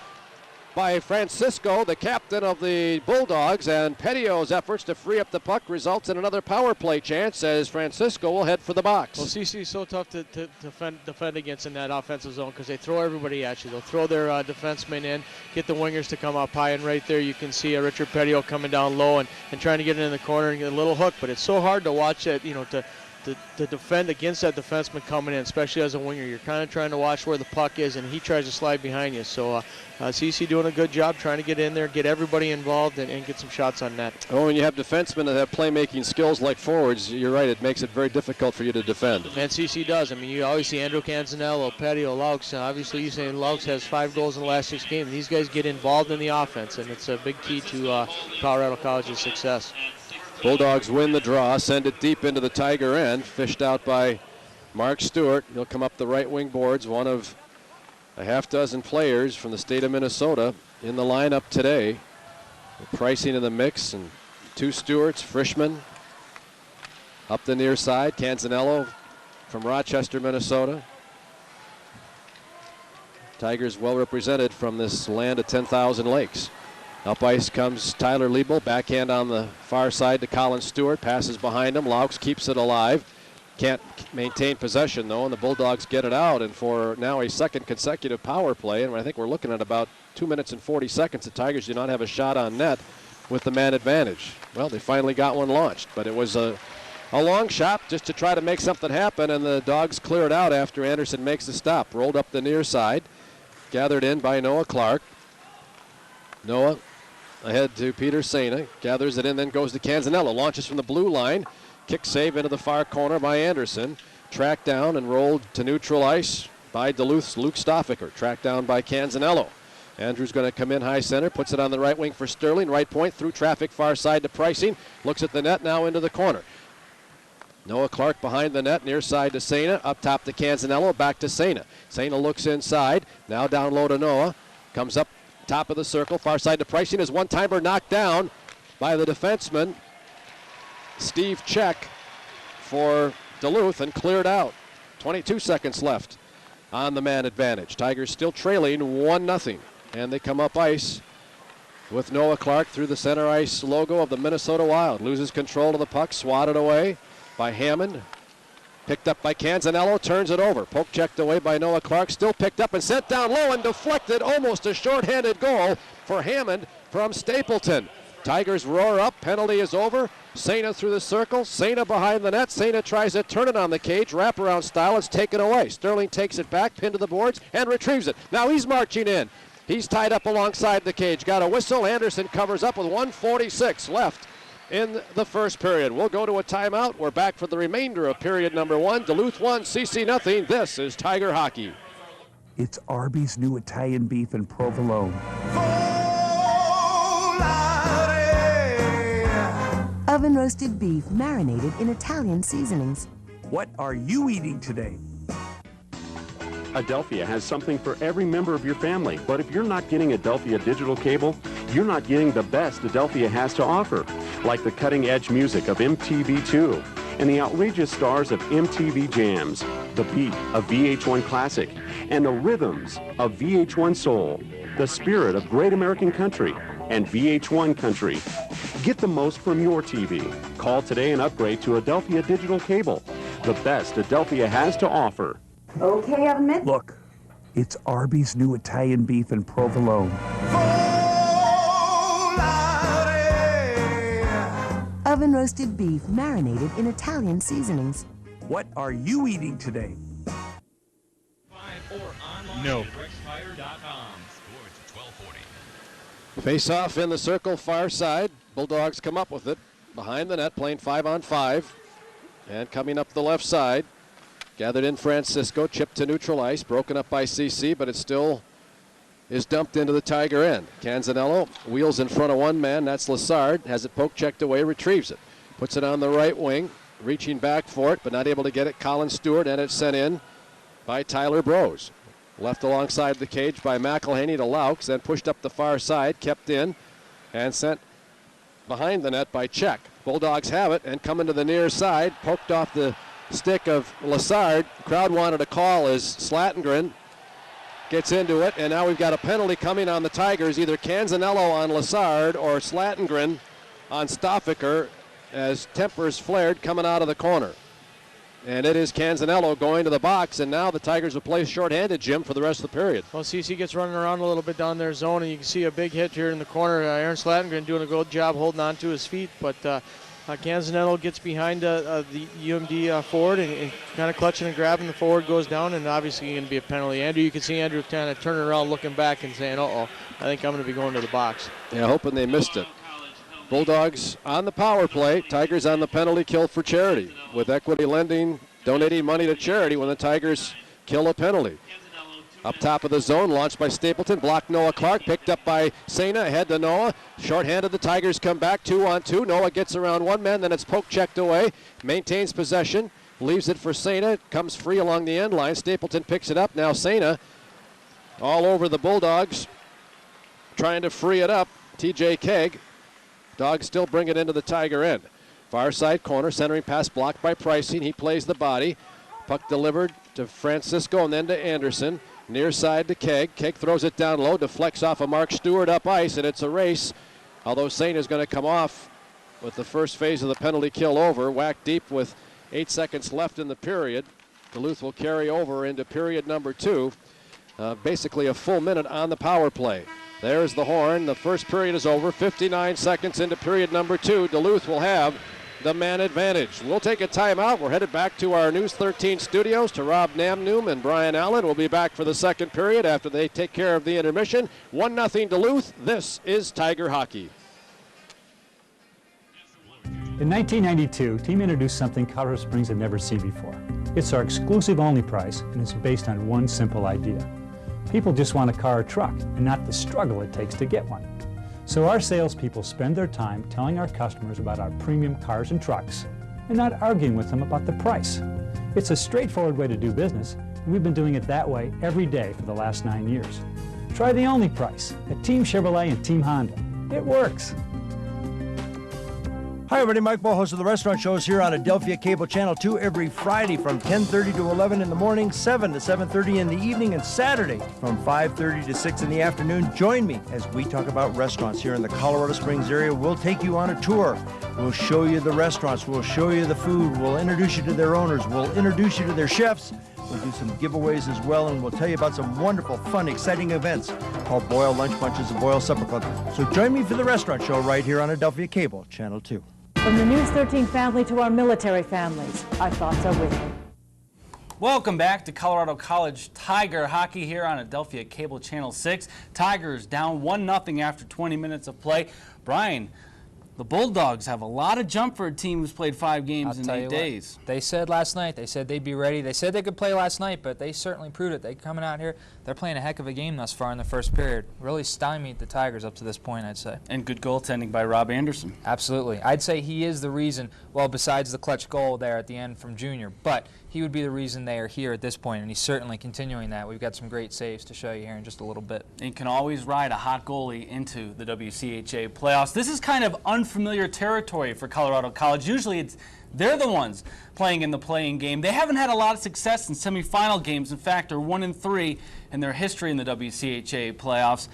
by Francisco, the captain of the Bulldogs, and Petio's efforts to free up the puck results in another power play chance as Francisco will head for the box. Well, CC is so tough to defend against in that offensive zone because they throw everybody at you. They'll throw their defensemen in, get the wingers to come up high, and right there you can see Richard Petio coming down low and trying to get it in the corner and get a little hook, but it's so hard to watch it, to defend against that defenseman coming in, especially as a winger. You're kind of trying to watch where the puck is, and he tries to slide behind you. So CC doing a good job trying to get in there, get everybody involved, and get some shots on net. Oh, when you have defensemen that have playmaking skills like forwards, you're right, it makes it very difficult for you to defend. And CC does. I mean, you always see Andrew Canzanello, Petio, Laux. Obviously, you're saying Laux has 5 goals in the last 6 games. These guys get involved in the offense, and it's a big key to Colorado College's success. Bulldogs win the draw, send it deep into the Tiger end, fished out by Mark Stewart. He'll come up the right wing boards, one of a half dozen players from the state of Minnesota in the lineup today. The pricing in the mix, and 2 Stewarts, Frischman up the near side, Canzanello from Rochester, Minnesota. Tigers well represented from this land of 10,000 lakes. Up ice comes Tyler Liebel, backhand on the far side to Colin Stewart, passes behind him. Laux keeps it alive. Can't maintain possession though, and the Bulldogs get it out, and for now a second consecutive power play, and I think we're looking at about 2 minutes and 40 seconds. The Tigers do not have a shot on net with the man advantage. Well, they finally got one launched, but it was a long shot just to try to make something happen, and the Dogs clear it out after Anderson makes the stop. Rolled up the near side, gathered in by Noah Clark. Noah ahead to Peter Sena, gathers it in, then goes to Canzanello, launches from the blue line, kick save into the far corner by Anderson, tracked down and rolled to neutral ice by Duluth's Luke Stoffaker, tracked down by Canzanello. Andrews going to come in high center, puts it on the right wing for Sterling, right point through traffic, far side to Pricing, looks at the net, now into the corner. Noah Clark behind the net, near side to Sena, up top to Canzanello, back to Sena. Sena looks inside, now down low to Noah, comes up top of the circle, far side to Pricing, is one-timer knocked down by the defenseman, Steve Check, for Duluth, and cleared out. 22 seconds left on the man advantage. Tigers still trailing 1-0, and they come up ice with Noah Clark through the center ice logo of the Minnesota Wild. Loses control of the puck, swatted away by Hammond. Picked up by Canzanello, turns it over. Poke checked away by Noah Clark, still picked up and sent down low and deflected. Almost a shorthanded goal for Hammond from Stapleton. Tigers roar up, penalty is over. Sena through the circle, Sena behind the net. Sena tries to turn it on the cage, wraparound style, it's taken away. Sterling takes it back, pinned to the boards, and retrieves it. Now he's marching in. He's tied up alongside the cage. Got a whistle, Anderson covers up with 1:46 left in the first period. We'll go to a timeout. We're back for the remainder of period number 1. Duluth 1, CC nothing. This is Tiger Hockey. It's Arby's new Italian beef and provolone. Oven roasted beef marinated in Italian seasonings. What are you eating today? Adelphia has something for every member of your family, but if you're not getting Adelphia digital cable, you're not getting the best Adelphia has to offer, like the cutting-edge music of MTV2 and the outrageous stars of MTV Jams, the beat of VH1 Classic, and the rhythms of VH1 Soul, the spirit of great American country and VH1 Country. Get the most from your TV. Call today and upgrade to Adelphia Digital Cable, the best Adelphia has to offer. Okay, oven mitt. Look, it's Arby's new Italian beef and provolone. Oven roasted beef marinated in Italian seasonings. What are you eating today? No. Face off in the circle, far side. Bulldogs come up with it. Behind the net, playing 5-on-5. And coming up the left side. Gathered in Francisco, chipped to neutral ice, broken up by CC, but it still is dumped into the Tiger end. Canzanello wheels in front of one man, that's Lassard, has it poke checked away, retrieves it. Puts it on the right wing, reaching back for it, but not able to get it. Colin Stewart, and it's sent in by Tyler Brose. Left alongside the cage by McElhaney to Laux, then pushed up the far side, kept in, and sent behind the net by Czech. Bulldogs have it, and coming to the near side, poked off the stick of Lassard. Crowd wanted a call as Slatengren gets into it, and now we've got a penalty coming on the Tigers, either Canzanello on Lassard or Slatengren on Stoffaker, as tempers flared coming out of the corner. And it is Canzanello going to the box, and now the Tigers will play shorthanded, Jim, for the rest of the period. Well, CC gets running around a little bit down their zone, and you can see a big hit here in the corner. Aaron Slatengren doing a good job holding on to his feet, but Canzanello gets behind the UMD forward and kind of clutching and grabbing. The forward goes down, and obviously going to be a penalty. Andrew, you can see Andrew kind of turning around, looking back and saying, uh-oh, I think I'm going to be going to the box. Yeah, hoping they missed it. Bulldogs on the power play. Tigers on the penalty kill for charity, with Equity Lending donating money to charity when the Tigers kill a penalty. Up top of the zone, launched by Stapleton, blocked Noah Clark, picked up by Sena, ahead to Noah. Shorthanded, the Tigers come back 2-on-2. Noah gets around one man, then it's poke checked away, maintains possession, leaves it for Sena, comes free along the end line. Stapleton picks it up, now Sena all over the Bulldogs, trying to free it up. TJ Kegg, Dogs still bring it into the Tiger end. Far side corner, centering pass blocked by Pricing, he plays the body. Puck delivered to Francisco and then to Anderson. Near side to Kegg. Kegg throws it down low, deflects off of Mark Stewart up ice, and it's a race. Although Saint is going to come off with the first phase of the penalty kill over. Whacked deep with 8 seconds left in the period. Duluth will carry over into period number 2. Basically a full minute on the power play. There's the horn. The first period is over. 59 seconds into period number 2. Duluth will have the man advantage. We'll take a timeout. We're headed back to our News 13 studios to Rob Namnoom and Brian Allen. We'll be back for the second period after they take care of the intermission. 1-0 Duluth. This is Tiger Hockey. In 1992, Team introduced something Colorado Springs had never seen before. It's our exclusive only price, and it's based on one simple idea. People just want a car or truck, and not the struggle it takes to get one. So our salespeople spend their time telling our customers about our premium cars and trucks, and not arguing with them about the price. It's a straightforward way to do business, and we've been doing it that way every day for the last 9 years. Try the only price at Team Chevrolet and Team Honda. It works. Hi everybody, Mike Bo, host of the Restaurant Shows here on Adelphia Cable Channel 2 every Friday from 10:30 to 11 in the morning, 7 to 7:30 in the evening, and Saturday from 5:30 to 6 in the afternoon. Join me as we talk about restaurants here in the Colorado Springs area. We'll take you on a tour. We'll show you the restaurants. We'll show you the food. We'll introduce you to their owners. We'll introduce you to their chefs. We'll do some giveaways as well, and we'll tell you about some wonderful, fun, exciting events called Boyle Lunch Bunches and Boyle Supper Club. So join me for the Restaurant Show right here on Adelphia Cable Channel 2. From the News 13 family to our military families, our thoughts are with you. Welcome back to Colorado College Tiger Hockey here on Adelphia Cable Channel 6. Tigers down 1-0 after 20 minutes of play. Brian, the Bulldogs have a lot of jump for a team who's played 5 games in 8 days. They said last night, they said they'd be ready. They said they could play last night, but they certainly proved it. They're coming out here, they're playing a heck of a game thus far in the first period. Really stymied the Tigers up to this point, I'd say. And good goaltending by Rob Anderson. Absolutely. I'd say he is the reason, well, besides the clutch goal there at the end from Junior, but he would be the reason they are here at this point, and he's certainly continuing that. We've got some great saves to show you here in just a little bit. And you can always ride a hot goalie into the WCHA playoffs. This is kind of unfamiliar territory for Colorado College. Usually they're the ones playing in the playing game. They haven't had a lot of success in semifinal games. In fact, they're 1-3 in their history in the WCHA playoffs.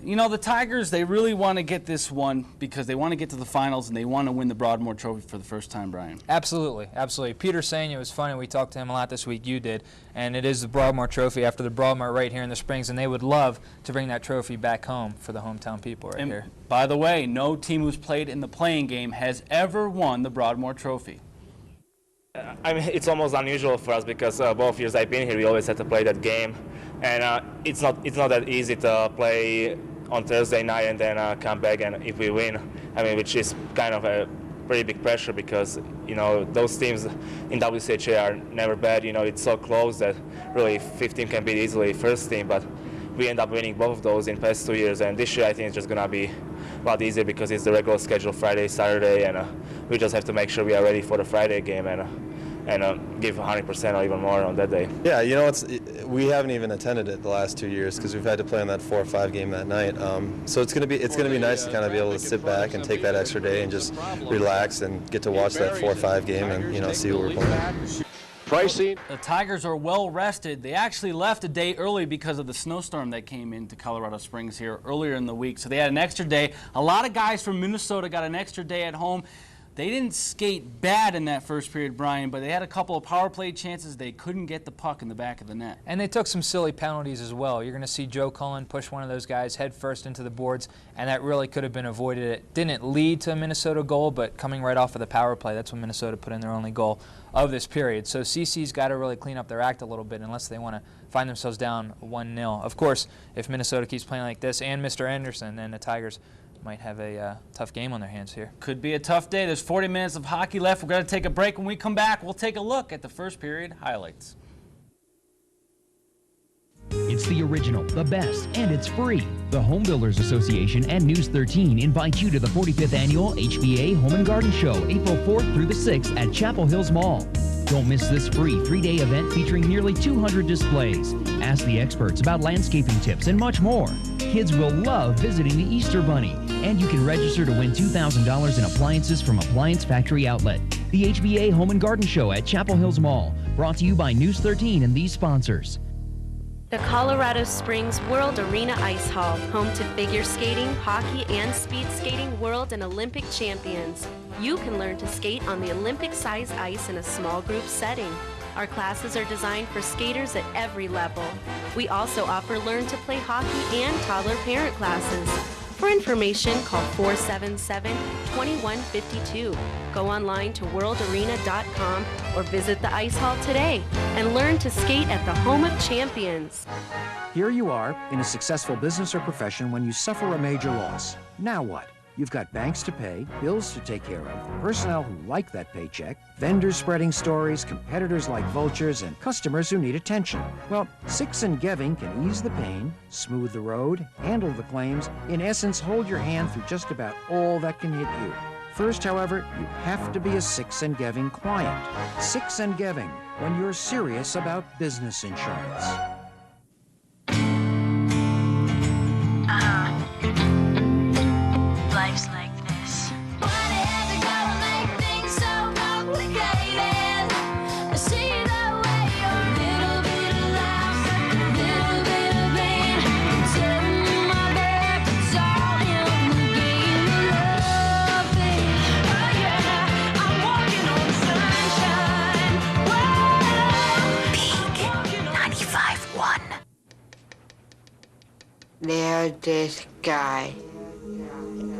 You know, the Tigers, they really want to get this one because they want to get to the finals and they want to win the Broadmoor Trophy for the first time, Brian. Absolutely, absolutely. Peter saying it was funny. We talked to him a lot this week. You did. And it is the Broadmoor Trophy after the Broadmoor right here in the Springs, and they would love to bring that trophy back home for the hometown people right here. By the way, no team who's played in the playing game has ever won the Broadmoor Trophy. I mean, it's almost unusual for us because both years I've been here, we always had to play that game, and it's not that easy to play on Thursday night and then come back and if we win, I mean, which is kind of a pretty big pressure because, you know, those teams in WCHA are never bad. You know, it's so close that really 15 can beat easily first team, but we end up winning both of those in past 2 years, and this year I think it's just gonna be a lot easier because it's the regular schedule Friday, Saturday, and we just have to make sure we are ready for the Friday game and give 100% or even more on that day. Yeah, you know, we haven't even attended it the last 2 years because we've had to play on that 4 or 5 game that night. So it's gonna be nice to kind of be able to sit back and take that extra day and just relax and get to watch that 4 or 5 game and, you know, see who we're playing. Pricing. The Tigers are well rested. They actually left a day early because of the snowstorm that came into Colorado Springs here earlier in the week. So they had an extra day. A lot of guys from Minnesota got an extra day at home. They didn't skate bad in that first period, Brian, but they had a couple of power play chances. They couldn't get the puck in the back of the net. And they took some silly penalties as well. You're going to see Joe Cullen push one of those guys head first into the boards, and that really could have been avoided. It didn't lead to a Minnesota goal, but coming right off of the power play, that's when Minnesota put in their only goal of this period. So CC's got to really clean up their act a little bit unless they want to find themselves down 1-0. Of course, if Minnesota keeps playing like this and Mr. Anderson, then the Tigers might have a tough game on their hands here. Could be a tough day. There's 40 minutes of hockey left. We're going to take a break. When we come back, we'll take a look at the first period highlights. It's the original, the best, and it's free. The Home Builders Association and News 13 invite you to the 45th Annual HBA Home and Garden Show, April 4th through the 6th at Chapel Hills Mall. Don't miss this free 3-day event featuring nearly 200 displays. Ask the experts about landscaping tips and much more. Kids will love visiting the Easter Bunny, and you can register to win $2,000 in appliances from Appliance Factory Outlet. The HBA Home and Garden Show at Chapel Hills Mall, brought to you by News 13 and these sponsors. The Colorado Springs World Arena Ice Hall, home to figure skating, hockey, and speed skating world and Olympic champions. You can learn to skate on the Olympic-sized ice in a small group setting. Our classes are designed for skaters at every level. We also offer Learn to Play Hockey and toddler parent classes. For information, call 477-2152. Go online to worldarena.com or visit the Ice Hall today and learn to skate at the home of champions. Here you are in a successful business or profession when you suffer a major loss. Now what? You've got banks to pay, bills to take care of, personnel who like that paycheck, vendors spreading stories, competitors like vultures, and customers who need attention. Well, Six and Geving can ease the pain, smooth the road, handle the claims, in essence, hold your hand through just about all that can hit you. First, however, you have to be a Six and Geving client. Six and Geving, when you're serious about business insurance. Life's like this. Why the hell they gotta make things so complicated? I see the way your little bit of laugh, little bit of pain, turn my back. It's all in the game of loving. Oh yeah, I'm walking on sunshine. Whoa. Peak 95.1. There's this guy.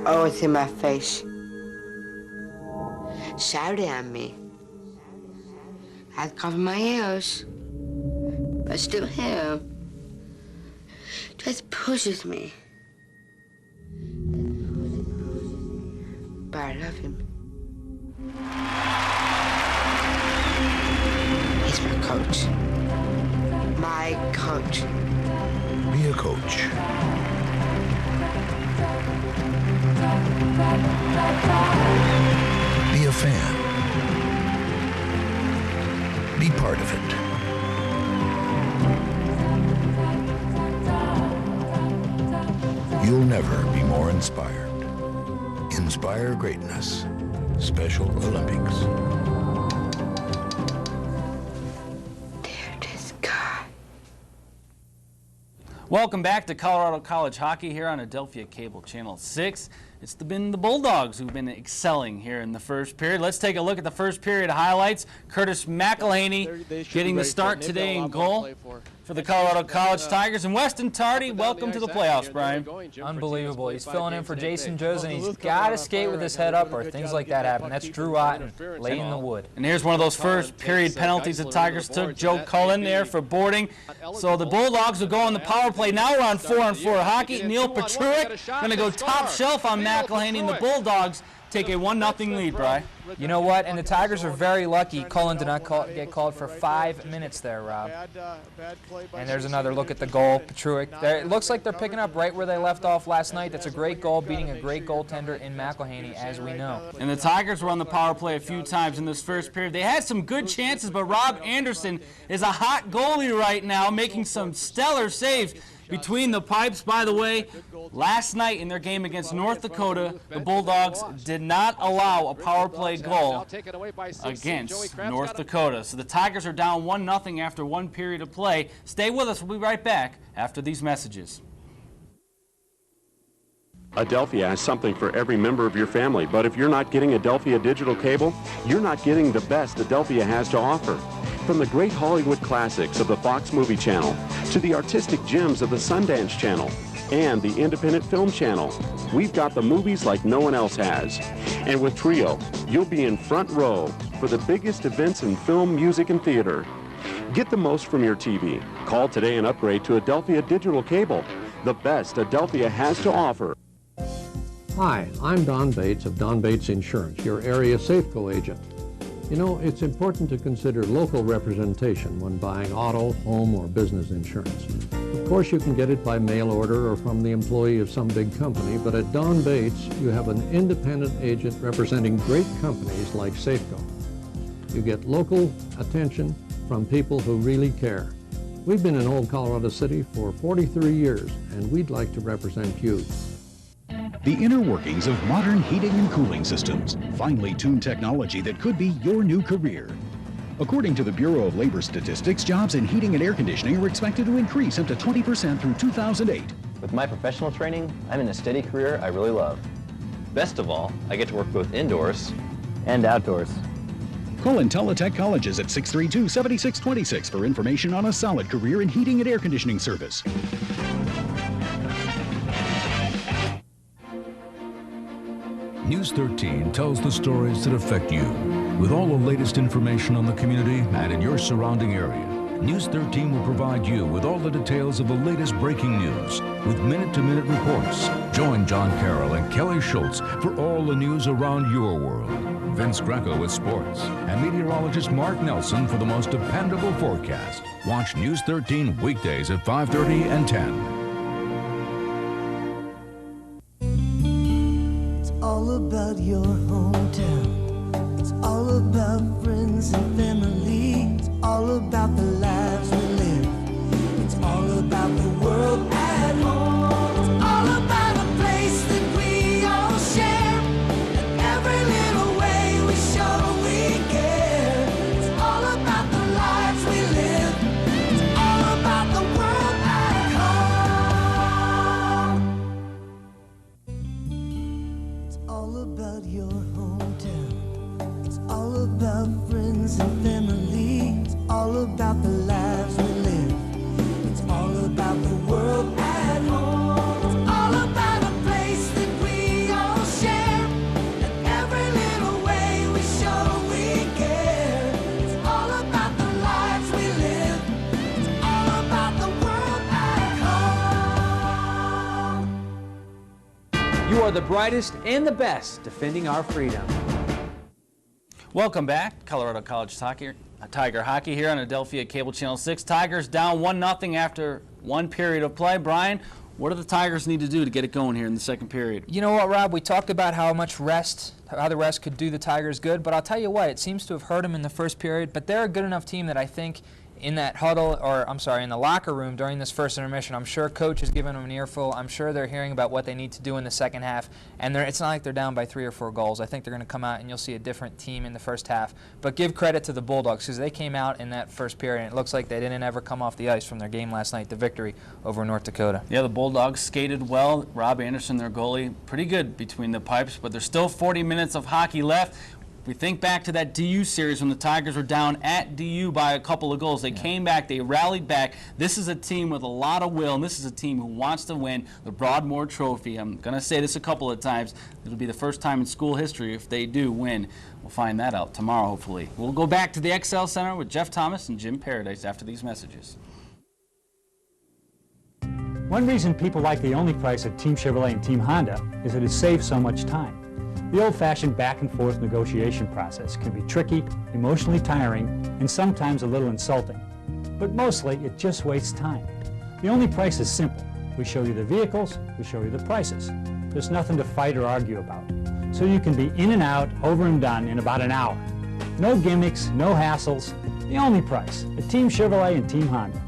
Oh, it's in my face. Shouting at me. I cover my ears, but still him just pushes me. But I love him. He's my coach. My coach. Be a coach. Be a fan. Be part of it. You'll never be more inspired. Inspire greatness. Special Olympics. Welcome back to Colorado College Hockey here on Adelphia Cable Channel 6. It's been the Bulldogs who've been excelling here in the first period. Let's take a look at the first period highlights. Curtis McElhaney getting the start today in goal for the Colorado College Tigers. And Weston Tardy, welcome to the playoffs, Brian. Unbelievable. He's filling in for Jason Joes, and he's got to skate with his head up or things like that happen. That's Drew Otten laying the wood. And here's one of those first period penalties the Tigers took. Joe Cullen there for boarding. So the Bulldogs will go on the power play. Now we're on 4-on-4 hockey. Neil Petruic going to go top shelf on McElhaney, and the Bulldogs take a 1-0 lead, Bri. You know what? And the Tigers are very lucky. Cullen did not get called for 5 minutes there, Rob. And there's another look at the goal. Petruic. It looks like they're picking up right where they left off last night. That's a great goal, beating a great goaltender in McElhaney, as we know. And the Tigers were on the power play a few times in this first period. They had some good chances, but Rob Anderson is a hot goalie right now, making some stellar saves between the pipes. By the way, last night in their game against North Dakota, the Bulldogs did not allow a power play goal against North Dakota. So the Tigers are down 1-0 after one period of play. Stay with us. We'll be right back after these messages. Adelphia has something for every member of your family, but if you're not getting Adelphia digital cable, you're not getting the best Adelphia has to offer. From the great Hollywood classics of the Fox Movie Channel to the artistic gems of the Sundance Channel and the Independent Film Channel, we've got the movies like no one else has. And with Trio, you'll be in front row for the biggest events in film, music, and theater. Get the most from your TV. Call today and upgrade to Adelphia digital cable, the best Adelphia has to offer. Hi, I'm Don Bates of Don Bates Insurance, your area Safeco agent. You know, it's important to consider local representation when buying auto, home, or business insurance. Of course, you can get it by mail order or from the employee of some big company, but at Don Bates, you have an independent agent representing great companies like Safeco. You get local attention from people who really care. We've been in Old Colorado City for 43 years, and we'd like to represent you. The inner workings of modern heating and cooling systems, finely tuned technology that could be your new career. According to the Bureau of Labor Statistics, jobs in heating and air conditioning are expected to increase up to 20% through 2008. With my professional training, I'm in a steady career I really love. Best of all, I get to work both indoors and outdoors. Call IntelliTech Colleges at 632-7626 for information on a solid career in heating and air conditioning service. News 13 tells the stories that affect you. With all the latest information on the community and in your surrounding area, News 13 will provide you with all the details of the latest breaking news with minute-to-minute reports. Join John Carroll and Kelly Schultz for all the news around your world. Vince Greco with sports and meteorologist Mark Nelson for the most dependable forecast. Watch News 13 weekdays at 5:30 and 10. All about your hometown. It's all about friends and family. It's all about the lives we live. It's all about the world at home. It's all about a place that we all share. And every little way we show we care. It's all about the lives we live. It's all about the world at home. It's all about your hometown. It's all about friends and family. It's all about the lives we live. It's all about the world at home. It's all about a place that we all share. And every little way we show we care. It's all about the lives we live. It's all about the world at home. You are the brightest and the best defending our freedom. Welcome back, Colorado College Tiger Hockey here on Adelphia Cable Channel 6. Tigers down 1-0 after one period of play. Brian, what do the Tigers need to do to get it going here in the second period? You know what, Rob? We talked about how the rest could do the Tigers good, but I'll tell you what, it seems to have hurt them in the first period, but they're a good enough team that I think in that huddle, or I'm sorry, in the locker room during this first intermission, I'm sure Coach is giving them an earful. I'm sure they're hearing about what they need to do in the second half. And it's not like they're down by 3 or 4 goals. I think they're going to come out and you'll see a different team in the first half. But give credit to the Bulldogs because they came out in that first period and it looks like they didn't ever come off the ice from their game last night, the victory over North Dakota. Yeah, the Bulldogs skated well. Rob Anderson, their goalie, pretty good between the pipes, but there's still 40 minutes of hockey left. We think back to that DU series when the Tigers were down at DU by a couple of goals. They came back, they rallied back. This is a team with a lot of will, and this is a team who wants to win the Broadmoor Trophy. I'm going to say this a couple of times. It'll be the first time in school history if they do win. We'll find that out tomorrow, hopefully. We'll go back to the Xcel Center with Jeff Thomas and Jim Paradise after these messages. One reason people like the only price at Team Chevrolet and Team Honda is that it saves so much time. The old-fashioned back-and-forth negotiation process can be tricky, emotionally tiring, and sometimes a little insulting. But mostly, it just wastes time. The only price is simple. We show you the vehicles, we show you the prices. There's nothing to fight or argue about. So you can be in and out, over and done in about an hour. No gimmicks, no hassles. The only price at Team Chevrolet and Team Honda.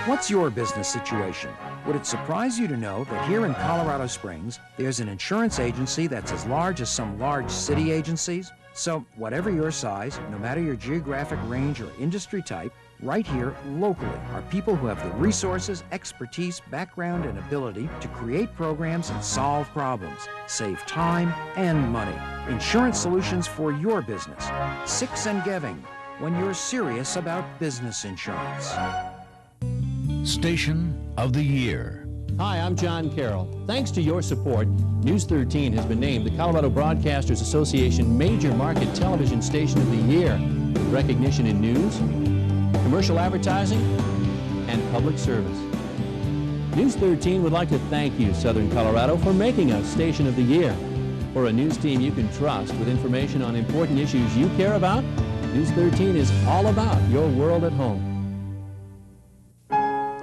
What's your business situation? Would it surprise you to know that here in Colorado Springs, there's an insurance agency that's as large as some large city agencies? So whatever your size, no matter your geographic range or industry type, right here locally are people who have the resources, expertise, background, and ability to create programs and solve problems, save time and money. Insurance solutions for your business. Six and Giving, when you're serious about business insurance. Station of the Year. Hi, I'm John Carroll. Thanks to your support, News 13 has been named the Colorado Broadcasters Association Major Market Television Station of the Year, with recognition in news, commercial advertising, and public service. News 13 would like to thank you, Southern Colorado, for making us Station of the Year. For a news team you can trust with information on important issues you care about, News 13 is all about your world at home.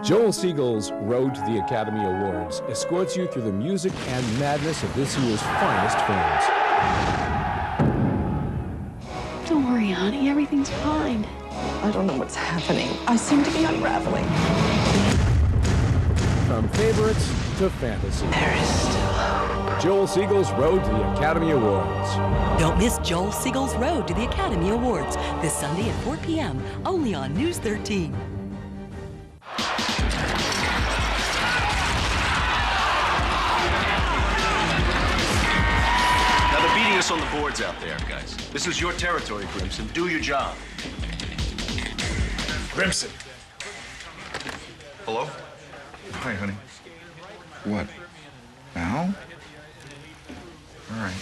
Joel Siegel's Road to the Academy Awards escorts you through the music and madness of this year's finest films. Don't worry, honey. Everything's fine. I don't know what's happening. I seem to be unraveling. From favorites to fantasy. There is still hope. Joel Siegel's Road to the Academy Awards. Don't miss Joel Siegel's Road to the Academy Awards this Sunday at 4 p.m. only on News 13. On the boards out there, guys. This is your territory, Grimson. Do your job. Grimson. Hello? Hi, honey. What? Now? All right.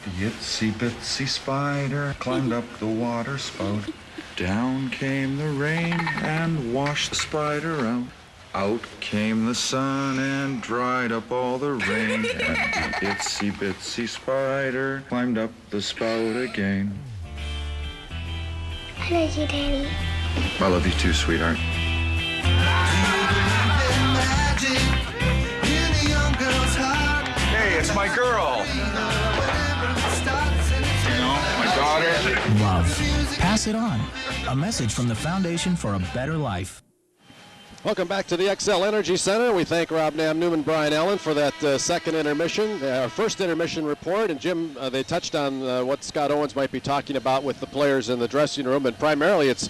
The itsy bitsy spider climbed up the water spout. Down came the rain and washed the spider out. Out came the sun and dried up all the rain, and the itsy bitsy spider climbed up the spout again. I love you, Daddy. I love you too, sweetheart. Hey, it's my girl. You know, my daughter. Love. Pass it on. A message from the Foundation for a Better Life. Welcome back to the Xcel Energy Center. We thank Rob Newman, Brian Allen for that second intermission, our first intermission report. And Jim, they touched on what Scott Owens might be talking about with the players in the dressing room. And primarily it's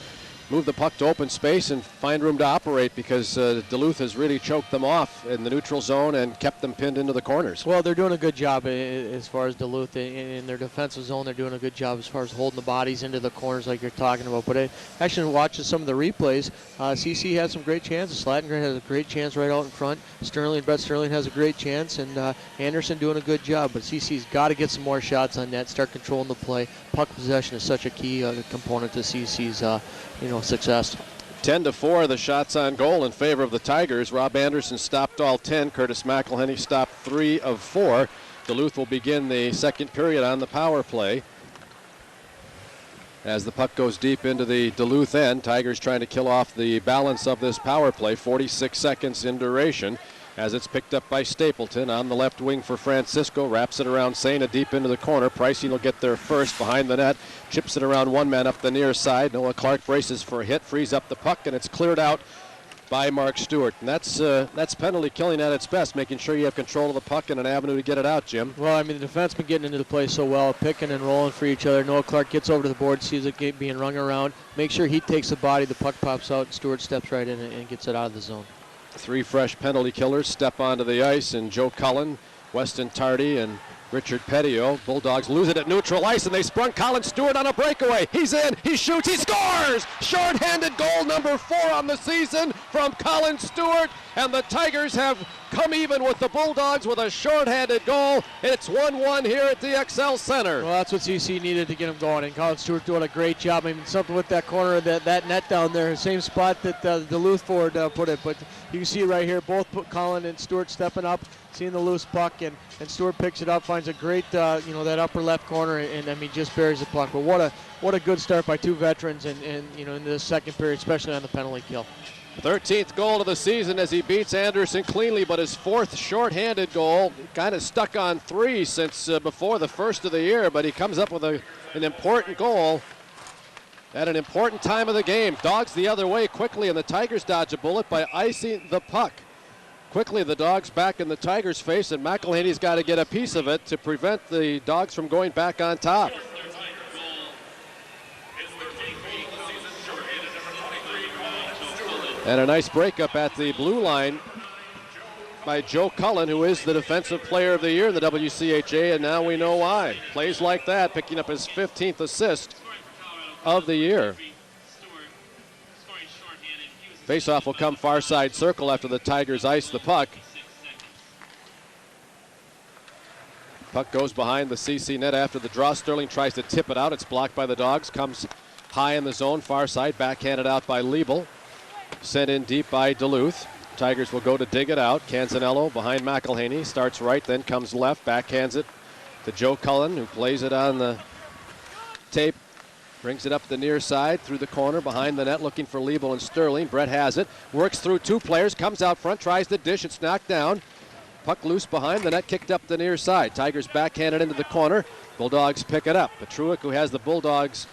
move the puck to open space and find room to operate because Duluth has really choked them off in the neutral zone and kept them pinned into the corners. Well, they're doing a good job as far as Duluth in their defensive zone. They're doing a good job as far as holding the bodies into the corners like you're talking about. But actually, watching some of the replays, CC had some great chances. Slattenger has a great chance right out in front. Brett Sterling has a great chance, and Anderson doing a good job. But CC's got to get some more shots on net, start controlling the play. Puck possession is such a key component to CC's success. 10-4, the shots on goal in favor of the Tigers. Rob Anderson stopped all 10. Curtis McElhenney stopped 3 of 4. Duluth will begin the second period on the power play. As the puck goes deep into the Duluth end, Tigers trying to kill off the balance of this power play. 46 seconds in duration. as it's picked up by Stapleton on the left wing for Francisco. Wraps it around Sena deep into the corner. Pricey will get there first behind the net. Chips it around one man up the near side. Noah Clark braces for a hit, frees up the puck, and it's cleared out by Mark Stewart. And that's penalty killing at its best, making sure you have control of the puck and an avenue to get it out, Jim. Well, I mean, the defensemen getting into the play so well, picking and rolling for each other. Noah Clark gets over to the board, sees it being rung around, makes sure he takes the body, the puck pops out, and Stewart steps right in and gets it out of the zone. 3 fresh penalty killers step onto the ice, and Joe Cullen, Weston Tardy, and Richard Petio. Bulldogs lose it at neutral ice, and they sprung Colin Stewart on a breakaway. He's in, he shoots, he scores! Short-handed goal number 4 on the season from Colin Stewart, and the Tigers have come even with the Bulldogs with a short-handed goal. It's 1-1 here at the Xcel Center. Well, that's what CC needed to get him going, and Colin Stewart doing a great job. I mean, something with that corner, that net down there, same spot that the Duluth forward put it, but you can see right here, both Colin and Stewart stepping up, seeing the loose puck, and Stewart picks it up, finds a great, that upper left corner, and I mean, just buries the puck. But what a good start by 2 veterans, and in the second period, especially on the penalty kill. 13th goal of the season as he beats Anderson cleanly, but his 4th shorthanded goal. Kind of stuck on 3 since before the first of the year, but he comes up with an important goal at an important time of the game. Dogs the other way quickly, and the Tigers dodge a bullet by icing the puck. Quickly, the Dogs back in the Tigers' face, and McElhaney's got to get a piece of it to prevent the Dogs from going back on top. And a nice breakup at the blue line by Joe Cullen, who is the Defensive Player of the Year in the WCHA, and now we know why. Plays like that, picking up his 15th assist of the year. Faceoff will come far side circle after the Tigers ice the puck. Puck goes behind the CC net after the draw. Sterling tries to tip it out. It's blocked by the Dogs. Comes high in the zone, far side, backhanded out by Liebel. Sent in deep by Duluth. Tigers will go to dig it out. Canzanello behind McElhaney. Starts right, then comes left. Backhands it to Joe Cullen, who plays it on the tape. Brings it up the near side through the corner behind the net, looking for Liebel and Sterling. Brett has it. Works through 2 players. Comes out front. Tries to dish. It's knocked down. Puck loose behind the net. Kicked up the near side. Tigers backhanded into the corner. Bulldogs pick it up. Petruic, who has the Bulldogs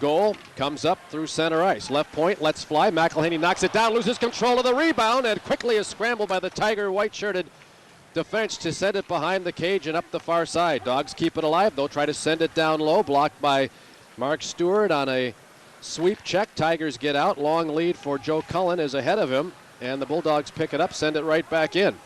goal, comes up through center ice. Left point, lets fly. McElhaney knocks it down, loses control of the rebound, and quickly is scrambled by the Tiger white-shirted defense to send it behind the cage and up the far side. Dogs keep it alive. They'll try to send it down low, blocked by Mark Stewart on a sweep check. Tigers get out. Long lead for Joe Cullen is ahead of him, and the Bulldogs pick it up, send it right back in.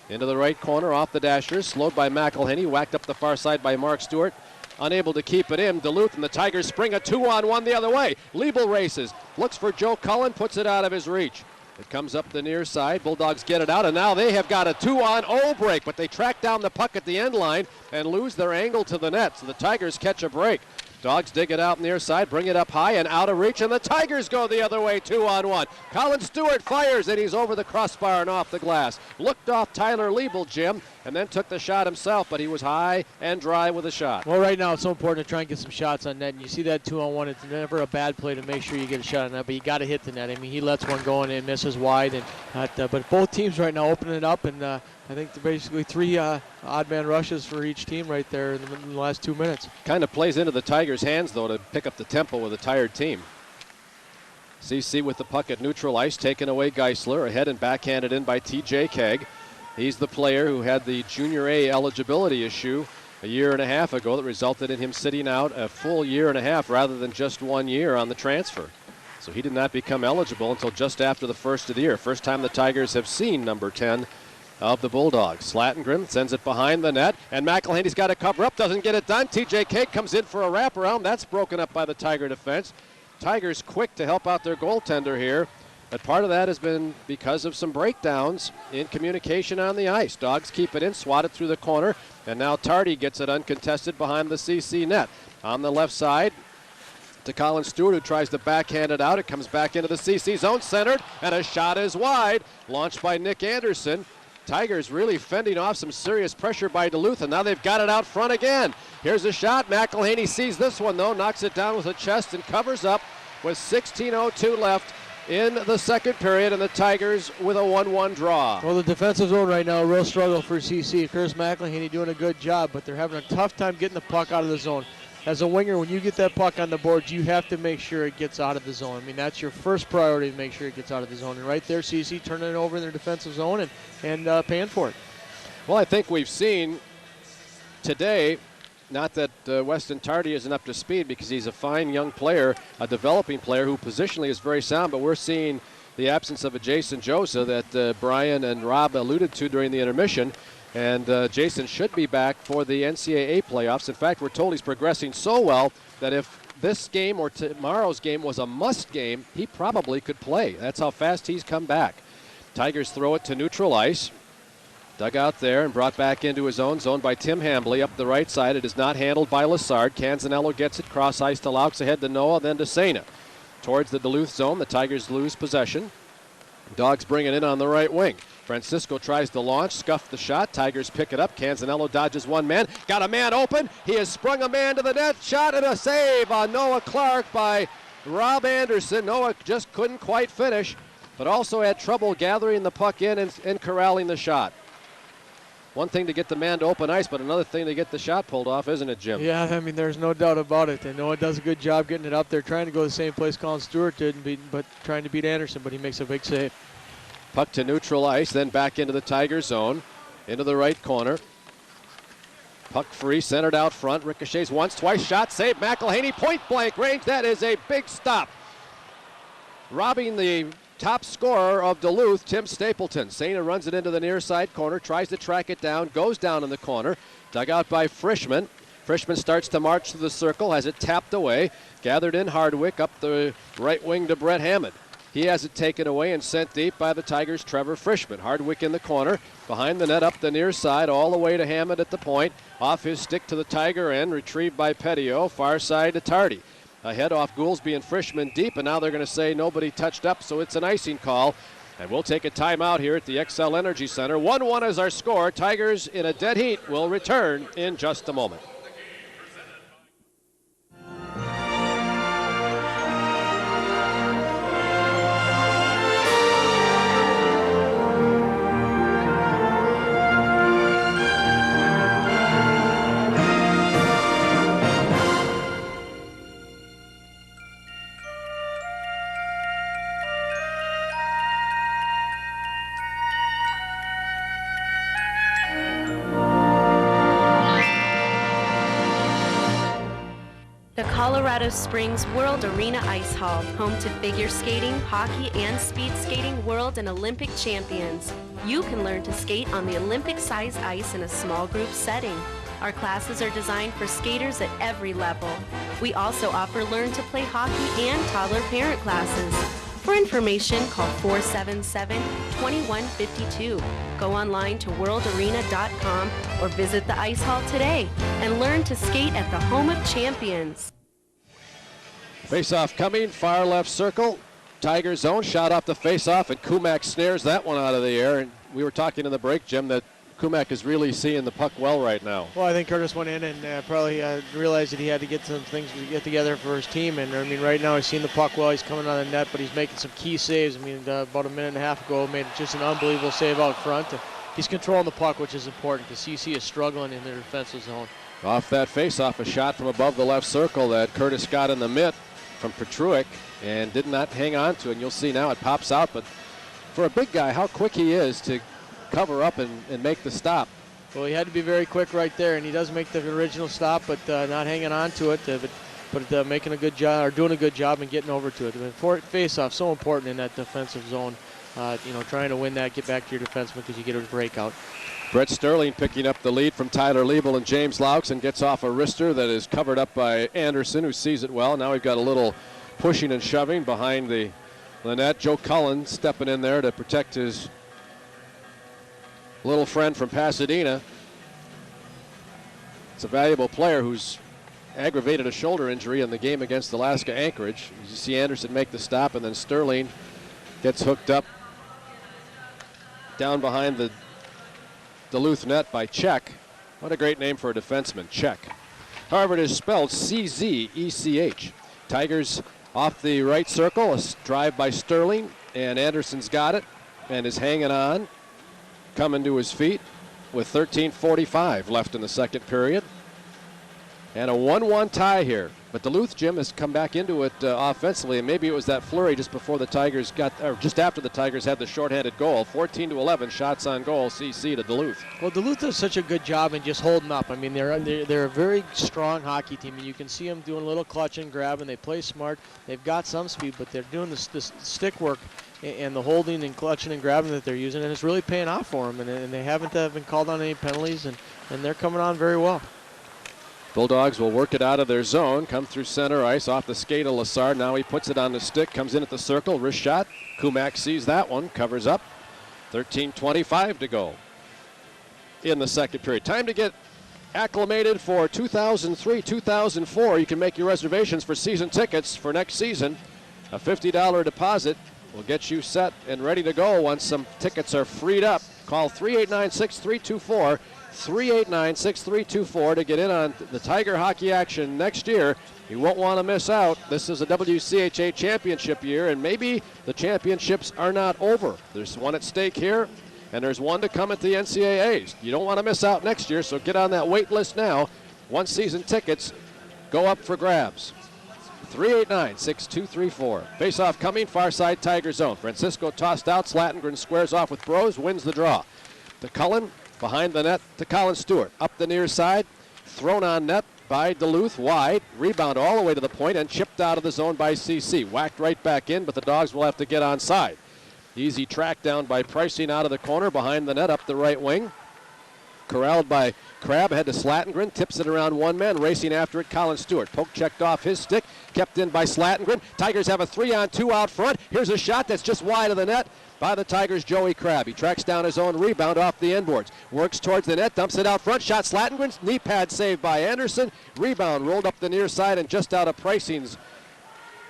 Into the right corner, off the dashers, slowed by McElhaney, whacked up the far side by Mark Stewart. Unable to keep it in. Duluth and the Tigers spring a 2-on-1 the other way. Liebel races, looks for Joe Cullen, puts it out of his reach. It comes up the near side. Bulldogs get it out, and now they have got a 2-on-0 break, but they track down the puck at the end line and lose their angle to the net, so the Tigers catch a break. Dogs dig it out near side, bring it up high and out of reach, and the Tigers go the other way, 2-on-1. Colin Stewart fires, and he's over the crossbar and off the glass. Looked off Tyler Liebel, Jim, and then took the shot himself, but he was high and dry with a shot. Well, right now it's so important to try and get some shots on net, and you see that 2-on-1. It's never a bad play to make sure you get a shot on net, but you got to hit the net. I mean, he lets one go and misses wide, but both teams right now opening it up, and I think basically 3 odd man rushes for each team right there in the last 2 minutes. Kind of plays into the Tigers' hands, though, to pick up the tempo with a tired team. CC with the puck at neutral ice, taken away Geisler, ahead and backhanded in by TJ Kegg. He's the player who had the Junior A eligibility issue a year and a half ago that resulted in him sitting out a full year and a half rather than just 1 year on the transfer. So he did not become eligible until just after the first of the year. First time the Tigers have seen number 10 of the Bulldogs. Slatengrim sends it behind the net, and McElhaney's got to cover up, doesn't get it done. TJ Kegg comes in for a wraparound. That's broken up by the Tiger defense. Tigers quick to help out their goaltender here, but part of that has been because of some breakdowns in communication on the ice. Dogs keep it in, swat it through the corner, and now Tardy gets it uncontested behind the CC net. On the left side to Colin Stewart, who tries to backhand it out. It comes back into the CC zone, centered, and a shot is wide, launched by Nick Anderson. Tigers really fending off some serious pressure by Duluth, and now they've got it out front again. Here's a shot. McElhaney sees this one, though, knocks it down with a chest and covers up with 16:02 left in the second period, and the Tigers with a 1-1 draw. Well, the defensive zone right now, a real struggle for CC. Curtis McElhaney doing a good job, but they're having a tough time getting the puck out of the zone. As a winger, when you get that puck on the board, you have to make sure it gets out of the zone. I mean, that's your first priority, to make sure it gets out of the zone. And right there, CC turning it over in their defensive zone and paying for it. Well, I think we've seen today, not that Weston Tardy isn't up to speed, because he's a fine young player, a developing player who positionally is very sound, but we're seeing the absence of a Jason Josa that Brian and Rob alluded to during the intermission. And Jason should be back for the NCAA playoffs. In fact, we're told he's progressing so well that if this game or tomorrow's game was a must game, he probably could play. That's how fast he's come back. Tigers throw it to neutral ice. Dug out there and brought back into his own zone by Tim Hambley up the right side. It is not handled by Lassard. Canzanello gets it cross ice to Laux, ahead to Noah, then to Sena. Towards the Duluth zone, the Tigers lose possession. Dogs bring it in on the right wing. Francisco tries to launch, scuffed the shot. Tigers pick it up. Canzanello dodges one man. Got a man open. He has sprung a man to the net. Shot and a save on Noah Clark by Rob Anderson. Noah just couldn't quite finish, but also had trouble gathering the puck in and corralling the shot. One thing to get the man to open ice, but another thing to get the shot pulled off, isn't it, Jim? Yeah, I mean, there's no doubt about it. And Noah does a good job getting it up there, trying to go the same place Colin Stewart did, but trying to beat Anderson, but he makes a big save. Puck to neutral ice, then back into the Tiger zone, into the right corner. Puck free, centered out front. Ricochets once, twice, shot, save. McElhaney, point blank range. That is a big stop. Robbing the top scorer of Duluth, Tim Stapleton. Sena runs it into the near side corner, tries to track it down, goes down in the corner. Dug out by Frischman. Frischman starts to march through the circle, has it tapped away. Gathered in Hardwick up the right wing to Brett Hammond. He has it taken away and sent deep by the Tigers' Trevor Frischman. Hardwick in the corner, behind the net up the near side, all the way to Hammond at the point. Off his stick to the Tiger end, retrieved by Petio, far side to Tardy. Ahead off Goolsby and Frischman deep, and now they're going to say nobody touched up, so it's an icing call. And we'll take a timeout here at the Xcel Energy Center. 1-1 is our score. Tigers in a dead heat will return in just a moment. Colorado Springs World Arena Ice Hall, home to figure skating, hockey, and speed skating world and Olympic champions. You can learn to skate on the Olympic-sized ice in a small group setting. Our classes are designed for skaters at every level. We also offer learn to play hockey and toddler parent classes. For information, call 477-2152. Go online to worldarena.com or visit the ice hall today and learn to skate at the home of champions. Face-off coming, far left circle. Tiger zone, shot off the face-off, and Kumak snares that one out of the air. And we were talking in the break, Jim, that Kumak is really seeing the puck well right now. Well, I think Curtis went in and probably realized that he had to get some things to get together for his team. And, I mean, right now he's seeing the puck well. He's coming on the net, but he's making some key saves. I mean, about a minute and a half ago, made just an unbelievable save out front. He's controlling the puck, which is important because CC is struggling in their defensive zone. Off that face-off, a shot from above the left circle that Curtis got in the mitt from Petruic and did not hang on to it. And you'll see now it pops out. But for a big guy, how quick he is to cover up and make the stop. Well, he had to be very quick right there, and he does make the original stop, but not hanging on to it, but making a good job, or doing a good job and getting over to it. But face-off, so important in that defensive zone. Trying to win that, get back to your defenseman because you get a breakout. Brett Sterling picking up the lead from Tyler Liebel and James Laux and gets off a wrister that is covered up by Anderson, who sees it well. Now we've got a little pushing and shoving behind the net. Joe Cullen stepping in there to protect his little friend from Pasadena. It's a valuable player who's aggravated a shoulder injury in the game against Alaska Anchorage. You see Anderson make the stop, and then Sterling gets hooked up down behind the Duluth net by Czech. What a great name for a defenseman, Czech. However, it is spelled C-Z-E-C-H. Tigers Off the right circle, a drive by Sterling, and Anderson's got it and is hanging on, coming to his feet with 13:45 left in the second period. And a 1-1 tie here. But Duluth, Jim, has come back into it offensively, and maybe it was that flurry just before the Tigers got, or just after the Tigers had the shorthanded goal. 14-11 shots on goal, CC to Duluth. Well, Duluth does such a good job in just holding up. I mean, they're a very strong hockey team, and you can see them doing a little clutch and grab, and they play smart. They've got some speed, but they're doing this stick work and the holding and clutching and grabbing that they're using, and it's really paying off for them. And they haven't been called on any penalties, and they're coming on very well. Bulldogs will work it out of their zone, come through center ice, off the skate of Lassard. Now he puts it on the stick, comes in at the circle, wrist shot. Kumak sees that one, covers up. 13:25 to go in the second period. Time to get acclimated for 2003-2004. You can make your reservations for season tickets for next season. A $50 deposit will get you set and ready to go once some tickets are freed up. Call 389-6324. 389-6324 to get in on the Tiger hockey action next year. You won't want to miss out. This is a WCHA championship year, and maybe the championships are not over. There's one at stake here, and there's one to come at the NCAAs. You don't want to miss out next year, so get on that wait list now. One season tickets go up for grabs. 389-6234. Face-off coming, far side Tiger zone. Francisco tossed out. Slatengren squares off with Brose, wins the draw. To Cullen. Behind the net to Colin Stewart. Up the near side. Thrown on net by Duluth. Wide. Rebound all the way to the point and chipped out of the zone by CC. Whacked right back in, but the Dogs will have to get onside. Easy track down by Pricing out of the corner. Behind the net up the right wing. Corralled by Crabb. Ahead to Slatengren. Tips it around one man. Racing after it, Colin Stewart. Poke checked off his stick. Kept in by Slatengren. Tigers have a 3-on-2 out front. Here's a shot that's just wide of the net by the Tigers' Joey Crabb. He tracks down his own rebound off the inboards. Works towards the net, dumps it out front. Shot Slatengren's knee pad saved by Anderson. Rebound rolled up the near side and just out of Pricing's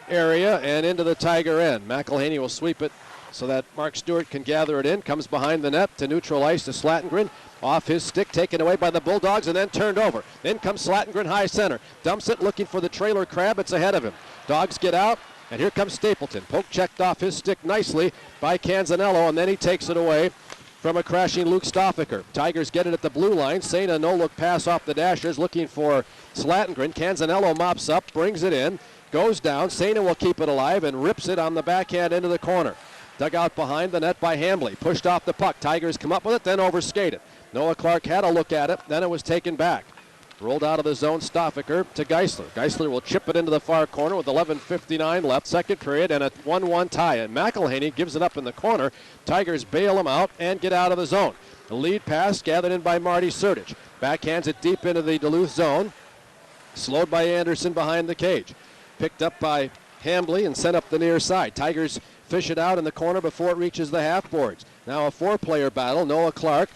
area and into the Tiger end. McElhaney will sweep it so that Mark Stewart can gather it in. Comes behind the net to neutral ice to Slatengren. Off his stick, taken away by the Bulldogs and then turned over. Then comes Slatengren high center. Dumps it, looking for the trailer Crabb. It's ahead of him. Dogs get out. And here comes Stapleton. Poke checked off his stick nicely by Canzanello, and then he takes it away from a crashing Luke Stoffaker. Tigers get it at the blue line. Sena no-look pass off the dashers, looking for Slatengren. Canzanello mops up, brings it in, goes down. Sena will keep it alive and rips it on the backhand into the corner. Dug out behind the net by Hambley. Pushed off the puck. Tigers come up with it, then overskate it. Noah Clark had a look at it, then it was taken back. Rolled out of the zone, Stoffaker to Geisler. Geisler will chip it into the far corner with 11:59 left, second period, and a 1-1 tie. And McElhaney gives it up in the corner. Tigers bail him out and get out of the zone. The lead pass gathered in by Marty Sertich. Backhands it deep into the Duluth zone. Slowed by Anderson behind the cage. Picked up by Hambley and sent up the near side. Tigers fish it out in the corner before it reaches the half boards. Now a four-player battle. Noah Clark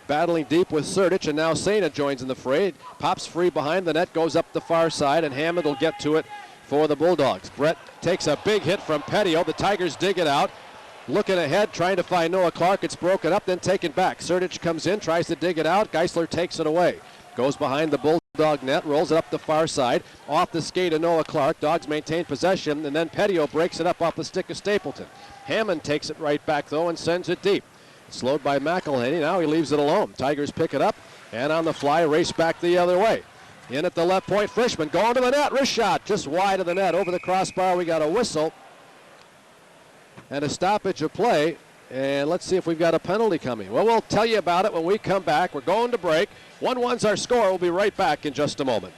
battling deep with Sertich, and now Sena joins in the fray. Pops free behind the net, goes up the far side, and Hammond will get to it for the Bulldogs. Brett takes a big hit from Petio. The Tigers dig it out. Looking ahead, trying to find Noah Clark. It's broken up, then taken back. Sertich comes in, tries to dig it out. Geisler takes it away. Goes behind the Bulldog net, rolls it up the far side. Off the skate of Noah Clark. Dogs maintain possession, and then Petio breaks it up off the stick of Stapleton. Hammond takes it right back, though, and sends it deep. Slowed by McElhaney. Now he leaves it alone. Tigers pick it up, and on the fly, race back the other way. In at the left point, Frischman going to the net. Wrist shot just wide of the net. Over the crossbar, we got a whistle and a stoppage of play. And let's see if we've got a penalty coming. Well, we'll tell you about it when we come back. We're going to break. 1-1's our score. We'll be right back in just a moment.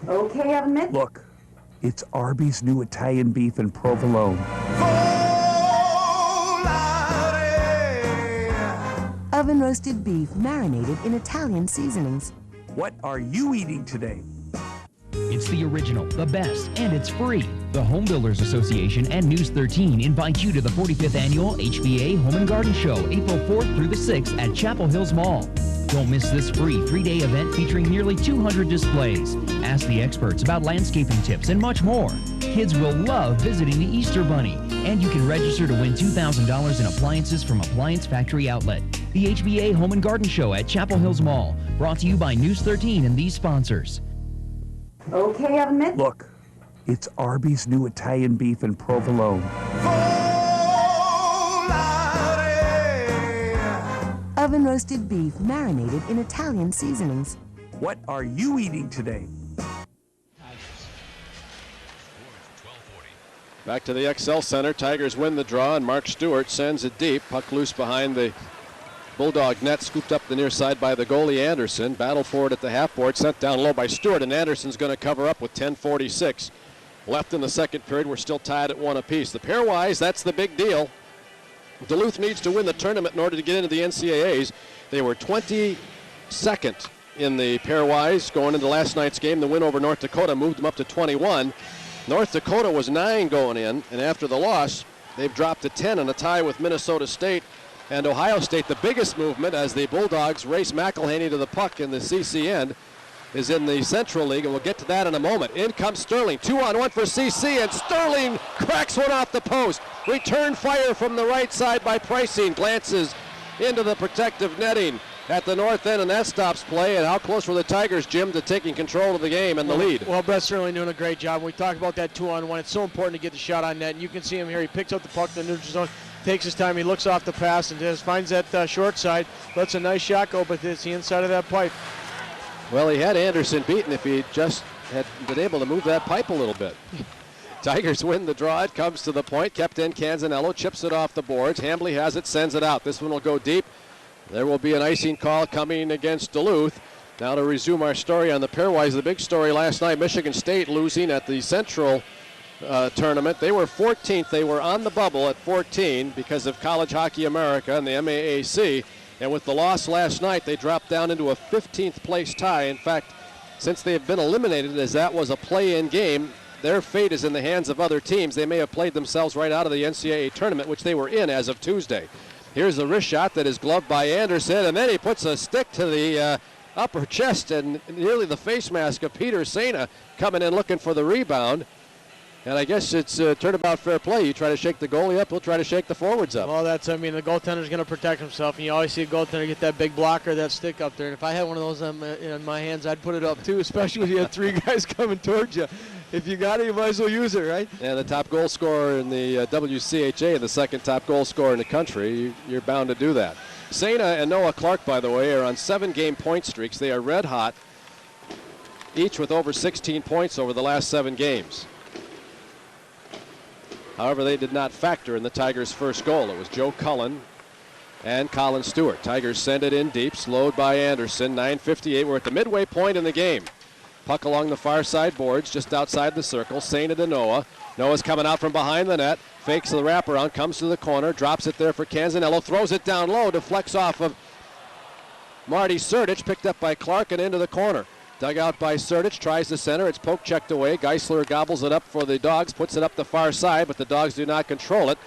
Okay, Evan Mitch. Look, it's Arby's new Italian beef and provolone. Oven roasted beef marinated in Italian seasonings. What are you eating today? It's the original, the best, and it's free. The Home Builders Association and News 13 invite you to the 45th Annual HBA Home and Garden Show, April 4th through the 6th at Chapel Hills Mall. Don't miss this free 3-day event featuring nearly 200 displays. Ask the experts about landscaping tips and much more. Kids will love visiting the Easter Bunny, and you can register to win $2,000 in appliances from Appliance Factory Outlet. The HBA Home and Garden Show at Chapel Hills Mall, brought to you by News 13 and these sponsors. Okay, Evan Mitch. Look, It's Arby's new Italian beef and provolone. Oven roasted beef marinated in Italian seasonings. What are you eating today? Back to the Xcel Center. Tigers win the draw, and Mark Stewart sends it deep. Puck loose behind the Bulldog net, scooped up the near side by the goalie Anderson. Battle for it at the half board, sent down low by Stewart, and Anderson's going to cover up with 10:46 left in the second period. We're still tied at 1 apiece. The pairwise, that's the big deal. Duluth needs to win the tournament in order to get into the NCAAs. They were 22nd in the pairwise going into last night's game. The win over North Dakota moved them up to 21. North Dakota was 9 going in, and after the loss, they've dropped to 10 in a tie with Minnesota State and Ohio State. The biggest movement as the Bulldogs race McElhaney to the puck in the CC end is in the Central League, and we'll get to that in a moment. In comes Sterling, 2-on-1 for CC, and Sterling cracks one off the post. Return fire from the right side by Pricing, glances into the protective netting at the north end, and that stops play. And how close were the Tigers, Jim, to taking control of the game and the lead? Well, Brett Sterling doing a great job. We talked about that 2-on-1. It's so important to get the shot on net, and you can see him here. He picks up the puck in the neutral zone, takes his time, he looks off the pass, and just finds that short side, lets a nice shot go, but it's the inside of that pipe. Well, he had Anderson beaten if he just had been able to move that pipe a little bit. Tigers win the draw. It comes to the point. Kept in Canzanello, chips it off the boards. Hambly has it, sends it out. This one will go deep. There will be an icing call coming against Duluth. Now to resume our story on the pairwise, the big story last night, Michigan State losing at the Central tournament. They were 14th. They were on the bubble at 14 because of College Hockey America and the MAAC. And with the loss last night, they dropped down into a 15th place tie. In fact, since they have been eliminated, as that was a play-in game, their fate is in the hands of other teams. They may have played themselves right out of the NCAA tournament, which they were in as of Tuesday. Here's a wrist shot that is gloved by Anderson, and then he puts a stick to the upper chest and nearly the face mask of Peter Sena coming in looking for the rebound. And I guess it's turnabout fair play. You try to shake the goalie up, he'll try to shake the forwards up. Well, the goaltender's going to protect himself, and you always see a goaltender get that big blocker, that stick up there. And if I had one of those in my hands, I'd put it up too, especially when you had 3 guys coming towards you. If you got it, you might as well use it, right? And the top goal scorer in the WCHA, and the second top goal scorer in the country, you're bound to do that. Sena and Noah Clark, by the way, are on 7-game point streaks. They are red hot, each with over 16 points over the last 7 games. However, they did not factor in the Tigers' first goal. It was Joe Cullen and Colin Stewart. Tigers send it in deep, slowed by Anderson. 9:58. We're at the midway point in the game. Puck along the far side boards, just outside the circle. Sena to Noah. Noah's coming out from behind the net. Fakes the wraparound, comes to the corner, drops it there for Canzanello, throws it down low, deflects off of Marty Surdich, picked up by Clark and into the corner. Dug out by Surdich, tries the center. It's poke checked away. Geisler gobbles it up for the Dogs, puts it up the far side, but the Dogs do not control it.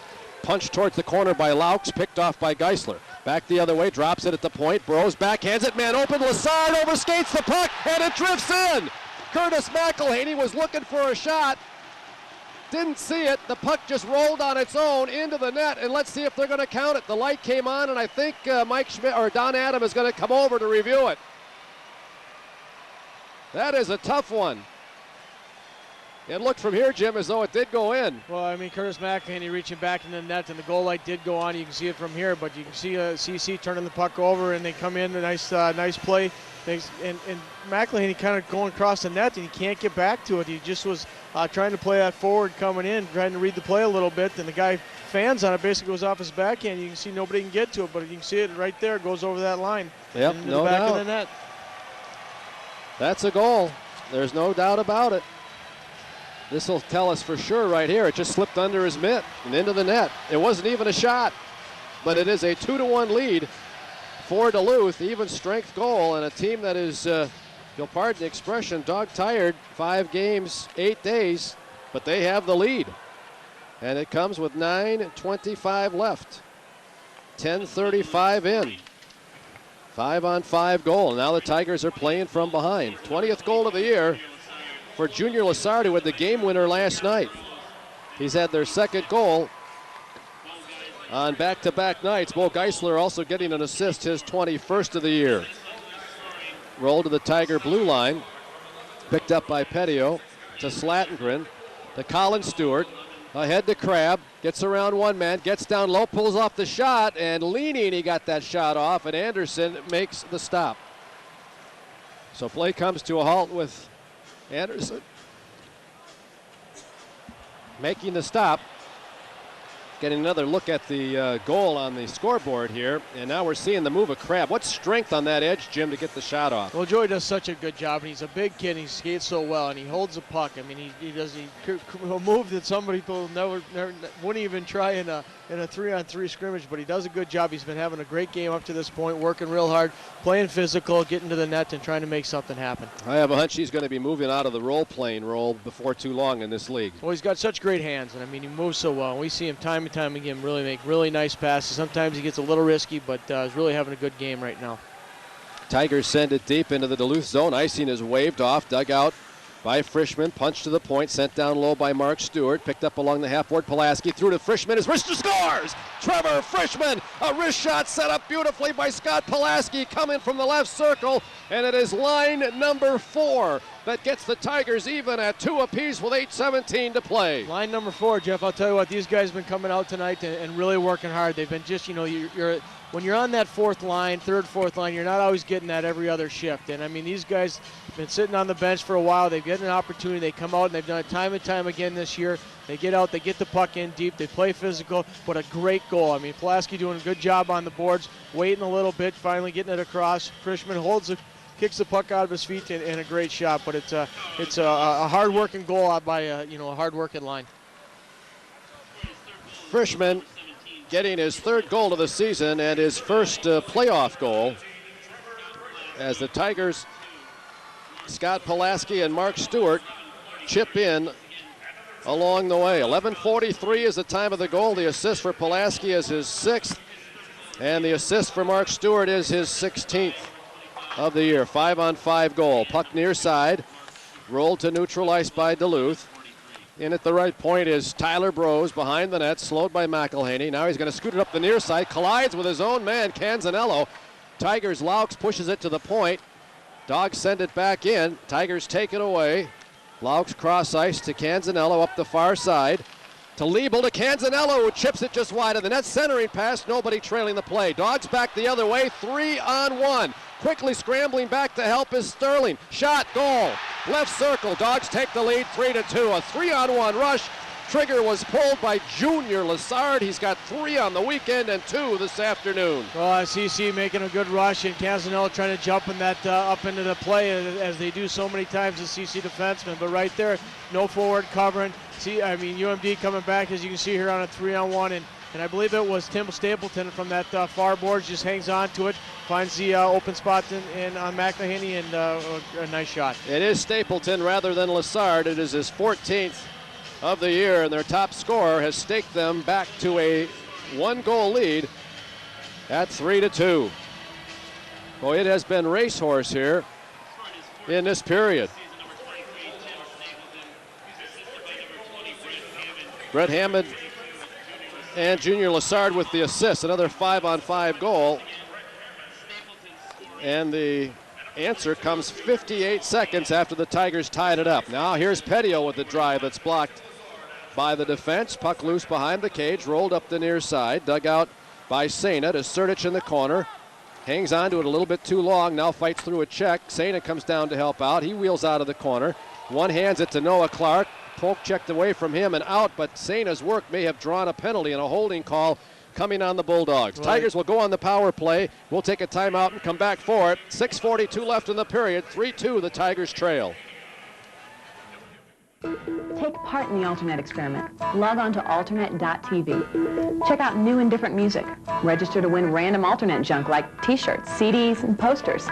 Punched towards the corner by Laux, picked off by Geisler. Back the other way, drops it at the point. Burrows backhands it, man open. Lassard overskates the puck, and it drifts in. Curtis McElhaney was looking for a shot. Didn't see it. The puck just rolled on its own into the net, and let's see if they're going to count it. The light came on, and I think Mike Schmidt or Don Adam is going to come over to review it. That is a tough one. It looked from here, Jim, as though it did go in. Well, I mean, Curtis McElhaney reaching back in the net, and the goal light did go on. You can see it from here, but you can see CC turning the puck over, and they come in, a nice play. And McElhaney kind of going across the net, and he can't get back to it. He just was trying to play that forward coming in, trying to read the play a little bit, and the guy fans on it, basically goes off his backhand. You can see nobody can get to it, but you can see it right there. It goes over that line. Yep, into no the back doubt. of the net. That's a goal. There's no doubt about it. This will tell us for sure right here. It just slipped under his mitt and into the net. It wasn't even a shot, but it is a 2-1 lead for Duluth. Even strength goal, and a team that is, you'll pardon the expression, dog-tired. 5 games, 8 days, but they have the lead. And it comes with 9:25 left. 10:35 in. 5-on-5 goal. Now the Tigers are playing from behind. 20th goal of the year for Junior Lassard, who had the game winner last night. He's had their second goal on back-to-back nights. Bo Geisler also getting an assist, his 21st of the year. Roll to the Tiger blue line. Picked up by Petio to Slatengren. to Colin Stewart. Ahead to Crabb, gets around one man, gets down low, pulls off the shot, and leaning, he got that shot off, and Anderson makes the stop. So play comes to a halt with Anderson making the stop. Getting another look at the goal on the scoreboard here, and now we're seeing the move of Crabb. What strength on that edge, Jim, to get the shot off? Well, Joey does such a good job, and he's a big kid, and he skates so well, and he holds the puck. I mean, he does a move that somebody never wouldn't even try in a 3-on-3 scrimmage, but he does a good job. He's been having a great game up to this point, working real hard, playing physical, getting to the net, and trying to make something happen. I have a hunch he's going to be moving out of the role-playing role before too long in this league. Well, he's got such great hands, and I mean, he moves so well. We see him time and time again really make really nice passes. Sometimes he gets a little risky, but he's really having a good game right now. Tigers send it deep into the Duluth zone. Icing is waved off, dug out by Frischman, punched to the point, sent down low by Mark Stewart, picked up along the half-board. Pulaski through to Frischman, his wrist scores! Trevor Frischman, a wrist shot set up beautifully by Scott Pulaski, coming from the left circle, and it is line number 4 that gets the Tigers even at 2 apiece with 8:17 to play. Line number 4, Jeff, I'll tell you what, these guys have been coming out tonight and really working hard. They've been just, when you're on that fourth line, fourth line, you're not always getting that every other shift. And I mean, these guys have been sitting on the bench for a while. They've gotten an opportunity. They come out, and they've done it time and time again this year. They get out, they get the puck in deep, they play physical, but a great goal. I mean, Pulaski doing a good job on the boards, waiting a little bit, finally getting it across. Frischman kicks the puck out of his feet, and a great shot. But it's a hard-working goal out by a hard-working line. Frischman getting his 3rd goal of the season and his first playoff goal as the Tigers, Scott Pulaski and Mark Stewart, chip in along the way. 11:43 is the time of the goal. The assist for Pulaski is his 6th, and the assist for Mark Stewart is his 16th of the year. 5-on-5 goal. Puck near side, rolled to neutral ice by Duluth. In at the right point is Tyler Brose behind the net, slowed by McElhaney. Now he's going to scoot it up the near side, collides with his own man, Canzanello. Tigers, Laux pushes it to the point. Dogs send it back in. Tigers take it away. Laux cross ice to Canzanello up the far side. To Liebel, to Canzanello, who chips it just wide of the net. Centering pass, nobody trailing the play. Dogs back the other way, 3-on-1. Quickly scrambling back to help is Sterling. Shot, goal. Left circle, Dogs take the lead, 3-2. A 3-on-1 rush. Trigger was pulled by Junior Lassard. He's got 3 on the weekend and 2 this afternoon. Well, CC making a good rush, and Canzanello trying to jump in that up into the play as they do so many times as CC defensemen. But right there, no forward covering. UMD coming back, as you can see here, on a 3-on-1, and I believe it was Tim Stapleton from that far board, just hangs on to it, finds the open spot on McElhaney, and a nice shot. It is Stapleton rather than Lassard. It is his 14th of the year, and their top scorer has staked them back to a 1-goal lead at 3-2. Boy, it has been racehorse here in this period. Brett Hammond and Junior Lassard with the assist, another 5-on-5 goal. And the answer comes 58 seconds after the Tigers tied it up. Now here's Petio with the drive that's blocked by the defense. Puck loose behind the cage, rolled up the near side, dug out by Sena to Sertic in the corner. Hangs on to it a little bit too long, now fights through a check. Sena comes down to help out. He wheels out of the corner. One hands it to Noah Clark. Polk checked away from him and out, but Sena's work may have drawn a penalty and a holding call coming on the Bulldogs. Right. Tigers will go on the power play. We'll take a timeout and come back for it. 6:42 left in the period. 3-2, the Tigers trail. Take part in the Alternate experiment. Log on to alternate.tv. Check out new and different music. Register to win random Alternate junk like t-shirts, CDs, and posters.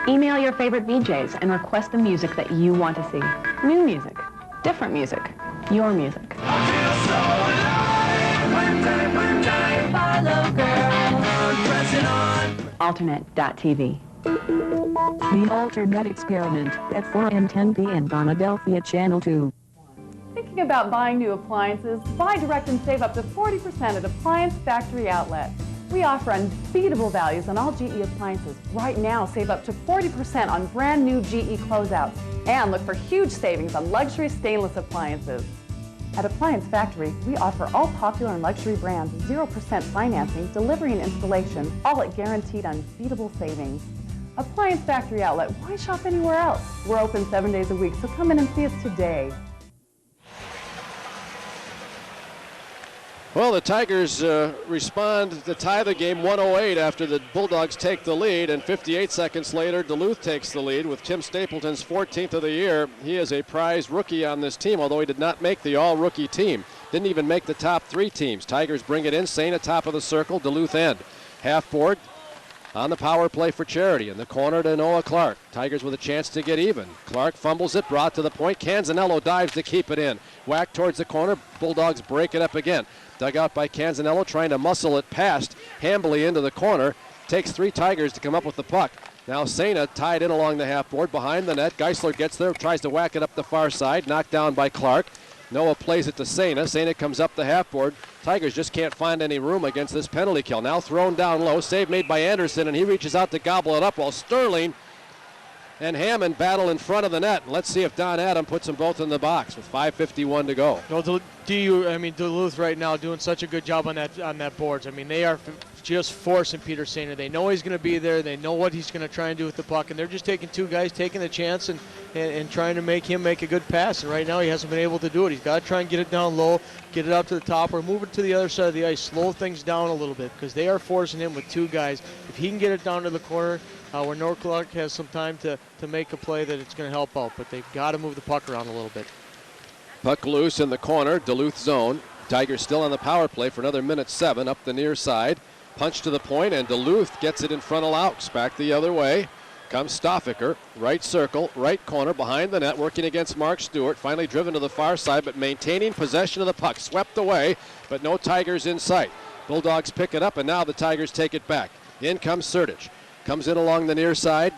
Email your favorite VJs and request the music that you want to see. New music, different music, your music. Alternate.tv. The Alternate experiment at 4 and 10 p.m. on Adelphia Channel 2. Thinking about buying new appliances? Buy direct and save up to 40% at Appliance Factory Outlet. We offer unbeatable values on all GE appliances. Right now, save up to 40% on brand new GE closeouts. And look for huge savings on luxury stainless appliances. At Appliance Factory, we offer all popular and luxury brands, 0% financing, delivery and installation, all at guaranteed unbeatable savings. Appliance Factory Outlet, why shop anywhere else? We're open 7 days a week, so come in and see us today. Well, the Tigers respond to tie the game 108 after the Bulldogs take the lead, and 58 seconds later, Duluth takes the lead with Tim Stapleton's 14th of the year. He is a prize rookie on this team, although he did not make the all-rookie team. Didn't even make the top 3 teams. Tigers bring it in, Sana top of the circle, Duluth end. Half board on the power play for Charity. In the corner to Noah Clark. Tigers with a chance to get even. Clark fumbles it, brought to the point. Canzanello dives to keep it in. Whack towards the corner. Bulldogs break it up again. Dug out by Canzanello, trying to muscle it past Hambly into the corner. Takes 3 Tigers to come up with the puck. Now Sana tied in along the half board behind the net. Geisler gets there, tries to whack it up the far side. Knocked down by Clark. Noah plays it to Sana. Sana comes up the half board. Tigers just can't find any room against this penalty kill. Now thrown down low. Save made by Anderson, and he reaches out to gobble it up while Sterling and Hammond battle in front of the net. Let's see if Don Adam puts them both in the box with 5:51 to go. Well, Duluth right now doing such a good job on that boards. I mean, they are just forcing Peter Sainer. They know he's going to be there. They know what he's going to try and do with the puck, and they're just taking 2 guys, taking the chance and trying to make him make a good pass. And right now he hasn't been able to do it. He's got to try and get it down low, get it up to the top, or move it to the other side of the ice. Slow things down a little bit because they are forcing him with 2 guys. If he can get it down to the corner, where Noah Clark has some time to make a play, that it's going to help out. But they've got to move the puck around a little bit. Puck loose in the corner, Duluth zone. Tigers still on the power play for another minute 7 up the near side. Punch to the point, and Duluth gets it in front of Laux. Back the other way comes Stoffaker. Right circle, right corner, behind the net, working against Mark Stewart. Finally driven to the far side, but maintaining possession of the puck. Swept away, but no Tigers in sight. Bulldogs pick it up, and now the Tigers take it back. In comes Sertich. Comes in along the near side.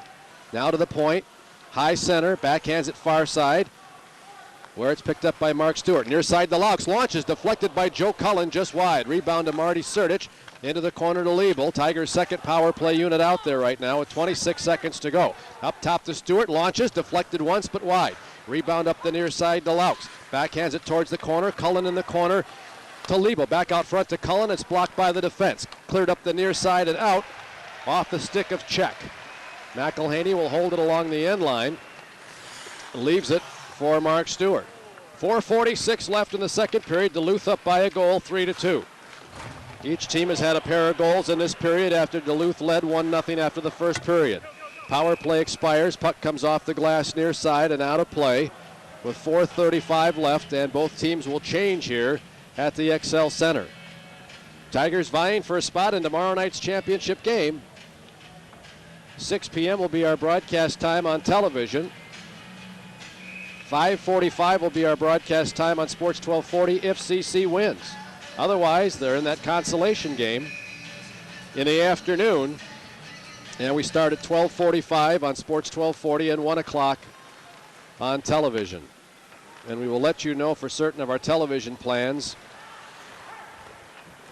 Now to the point. High center, backhands it far side, where it's picked up by Mark Stewart. Near side to Laux. Launches deflected by Joe Cullen just wide. Rebound to Marty Sertich. Into the corner to Liebel. Tigers' second power play unit out there right now with 26 seconds to go. Up top to Stewart. Launches. Deflected once but wide. Rebound up the near side to Laux. Backhands it towards the corner. Cullen in the corner to Liebel. Back out front to Cullen. It's blocked by the defense. Cleared up the near side and out. Off the stick of Czech. McElhaney will hold it along the end line. Leaves it for Mark Stewart. 4:46 left in the second period. Duluth up by a goal, 3-2. Each team has had a pair of goals in this period after Duluth led 1-0 after the first period. Power play expires. Puck comes off the glass near side and out of play with 4:35 left, and both teams will change here at the Xcel Center. Tigers vying for a spot in tomorrow night's championship game. 6 p.m. will be our broadcast time on television. 5:45 will be our broadcast time on Sports 1240 if CC wins. Otherwise, they're in that consolation game in the afternoon. And we start at 12:45 on Sports 1240 and 1 o'clock on television. And we will let you know for certain of our television plans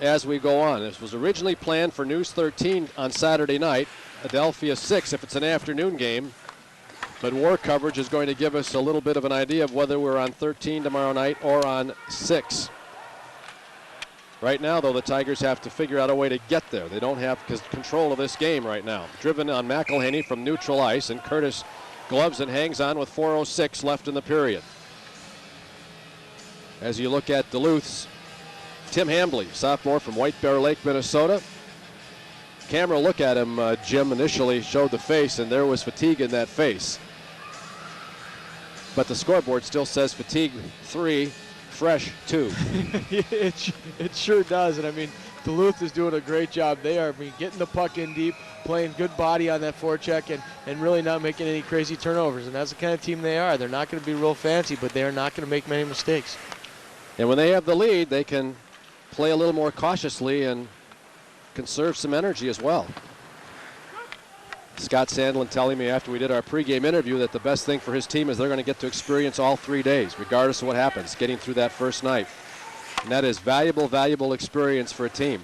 as we go on. This was originally planned for News 13 on Saturday night, Adelphia 6 if it's an afternoon game. But war coverage is going to give us a little bit of an idea of whether we're on 13 tomorrow night or on 6. Right now, though, the Tigers have to figure out a way to get there. They don't have control of this game right now. Driven on McElhaney from neutral ice, and Curtis gloves and hangs on with 4:06 left in the period. As you look at Duluth's Tim Hambly, sophomore from White Bear Lake, Minnesota. Camera look at him, Jim, initially showed the face, and there was fatigue in that face. But the scoreboard still says fatigue 3, fresh 2. It sure does, and I mean, Duluth is doing a great job. They are getting the puck in deep, playing good body on that forecheck, and really not making any crazy turnovers, and that's the kind of team they are. They're not going to be real fancy, but they are not going to make many mistakes. And when they have the lead, they can play a little more cautiously and conserve some energy as well. Scott Sandlin telling me after we did our pregame interview that the best thing for his team is they're going to get to experience all 3 days, regardless of what happens, getting through that first night. And that is valuable experience for a team.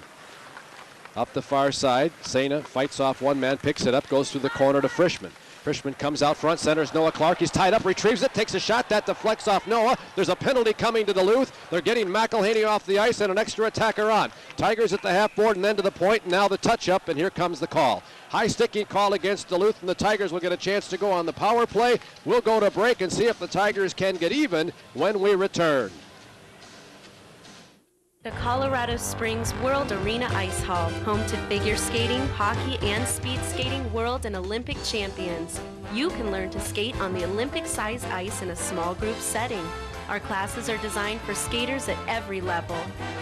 Up the far side, Sana fights off one man, picks it up, goes through the corner to Frischman. Frischman comes out front, centers Noah Clark. He's tied up, retrieves it, takes a shot. That deflects off Noah. There's a penalty coming to Duluth. They're getting McElhaney off the ice and an extra attacker on. Tigers at the half board and then to the point, and now the touch-up, and here comes the call. High sticking call against Duluth, and the Tigers will get a chance to go on the power play. We'll go to break and see if the Tigers can get even when we return. The Colorado Springs World Arena Ice Hall, home to figure skating, hockey, and speed skating world and Olympic champions. You can learn to skate on the Olympic-sized ice in a small group setting. Our classes are designed for skaters at every level.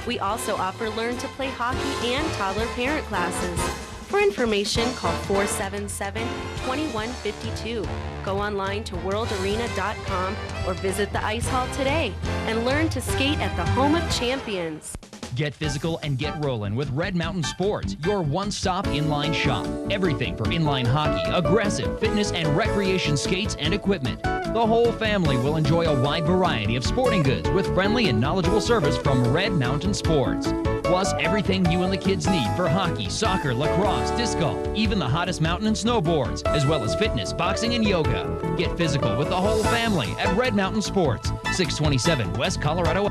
We also offer learn to play hockey and toddler parent classes. For information, call 477-2152. Go online to worldarena.com or visit the Ice Hall today and learn to skate at the home of champions. Get physical and get rolling with Red Mountain Sports, your one-stop inline shop. Everything for inline hockey, aggressive, fitness, and recreation skates and equipment. The whole family will enjoy a wide variety of sporting goods with friendly and knowledgeable service from Red Mountain Sports. Plus, everything you and the kids need for hockey, soccer, lacrosse, disc golf, even the hottest mountain and snowboards, as well as fitness, boxing, and yoga. Get physical with the whole family at Red Mountain Sports, 627 West Colorado.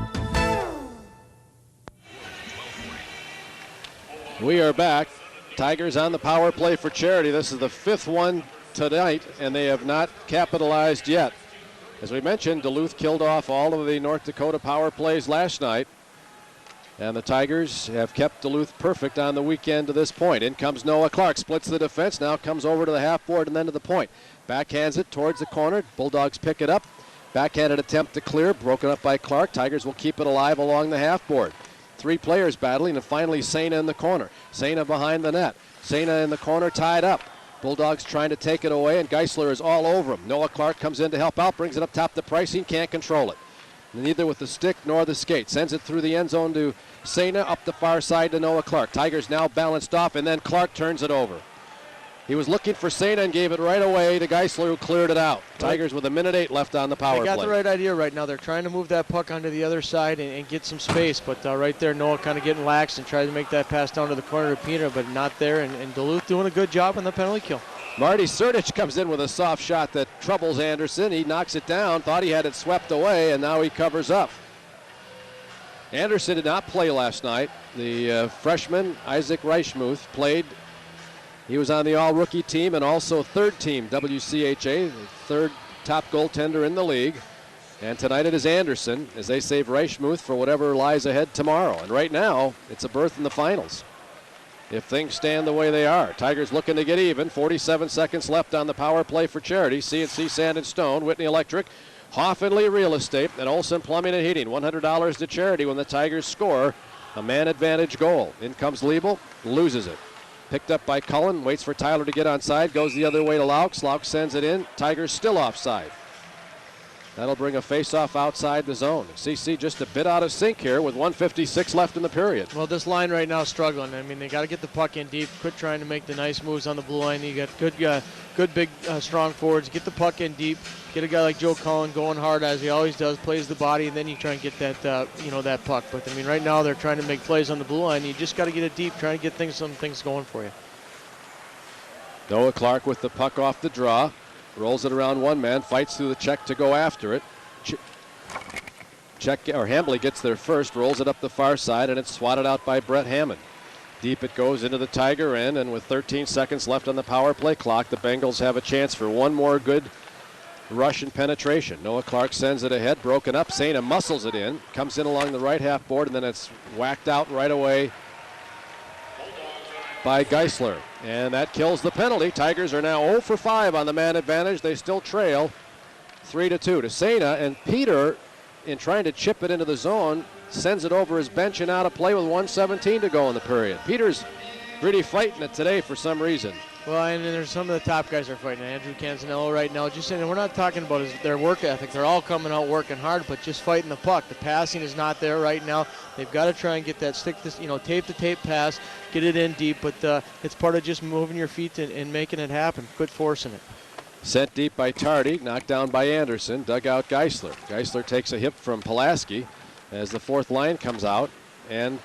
We are back. Tigers on the power play for charity. This is the 5th one tonight, and they have not capitalized yet. As we mentioned, Duluth killed off all of the North Dakota power plays last night, and the Tigers have kept Duluth perfect on the weekend to this point. In comes Noah Clark, splits the defense, now comes over to the half board and then to the point. Backhands it towards the corner. Bulldogs pick it up. Backhanded attempt to clear, broken up by Clark. Tigers will keep it alive along the half board. 3 players battling, and finally Sena in the corner. Sena behind the net. Sena in the corner, tied up. Bulldogs trying to take it away, and Geisler is all over him. Noah Clark comes in to help out, brings it up top to Pricing, can't control it. Neither with the stick nor the skate. Sends it through the end zone to Sena, up the far side to Noah Clark. Tigers now balanced off, and then Clark turns it over. He was looking for Sena and gave it right away to Geisler, who cleared it out. Tigers with 1:08 left on the power play. They got the right idea right now. They're trying to move that puck onto the other side and get some space. But right there, Noah kind of getting lax and tries to make that pass down to the corner to Peter, but not there. And Duluth doing a good job on the penalty kill. Marty Surdich comes in with a soft shot that troubles Anderson. He knocks it down, thought he had it swept away, and now he covers up. Anderson did not play last night. The freshman, Isaac Reichmuth, played. He was on the all-rookie team and also third team WCHA, the third top goaltender in the league. And tonight it is Anderson as they save Reichmuth for whatever lies ahead tomorrow. And right now, it's a berth in the finals if things stand the way they are. Tigers looking to get even. 47 seconds left on the power play for charity. C&C Sand and Stone, Whitney Electric, Hoff and Lee Real Estate, and Olson Plumbing and Heating. $100 to charity when the Tigers score a man advantage goal. In comes Liebel, loses it. Picked up by Cullen, waits for Tyler to get onside, goes the other way to Laux. Laux sends it in. Tigers still offside. That'll bring a face-off outside the zone. CC just a bit out of sync here with 1:56 left in the period. Well, this line right now is struggling. I mean, they got to get the puck in deep. Quit trying to make the nice moves on the blue line. You got good big, strong forwards. Get the puck in deep. Get a guy like Joe Cullen going hard as he always does, plays the body, and then you try and get that, that puck. But I mean, right now they're trying to make plays on the blue line. You just got to get it deep, trying to get some things going for you. Noah Clark with the puck off the draw. Rolls it around one man, fights through the check to go after it. Hambley gets there first, rolls it up the far side, and it's swatted out by Brett Hammond. Deep it goes into the Tiger end, and with 13 seconds left on the power play clock, the Bengals have a chance for one more good rush and penetration. Noah Clark sends it ahead, broken up. Sena muscles it in, comes in along the right half board, and then it's whacked out right away by Geisler. And that kills the penalty. Tigers are now 0 for 5 on the man advantage. They still trail 3-2 to Sena, and Peter, in trying to chip it into the zone, sends it over his bench and out of play with 1:17 to go in the period. Peter's really fighting it today for some reason. Well, and there's some of the top guys are fighting. Andrew Canzanello right now, just saying, we're not talking about their work ethic. They're all coming out working hard, but just fighting the puck. The passing is not there right now. They've got to try and get that tape-to-tape pass, get it in deep, but it's part of just moving your feet and making it happen. Quit forcing it. Sent deep by Tardy, knocked down by Anderson, dug out Geisler. Geisler takes a hit from Pulaski as the fourth line comes out and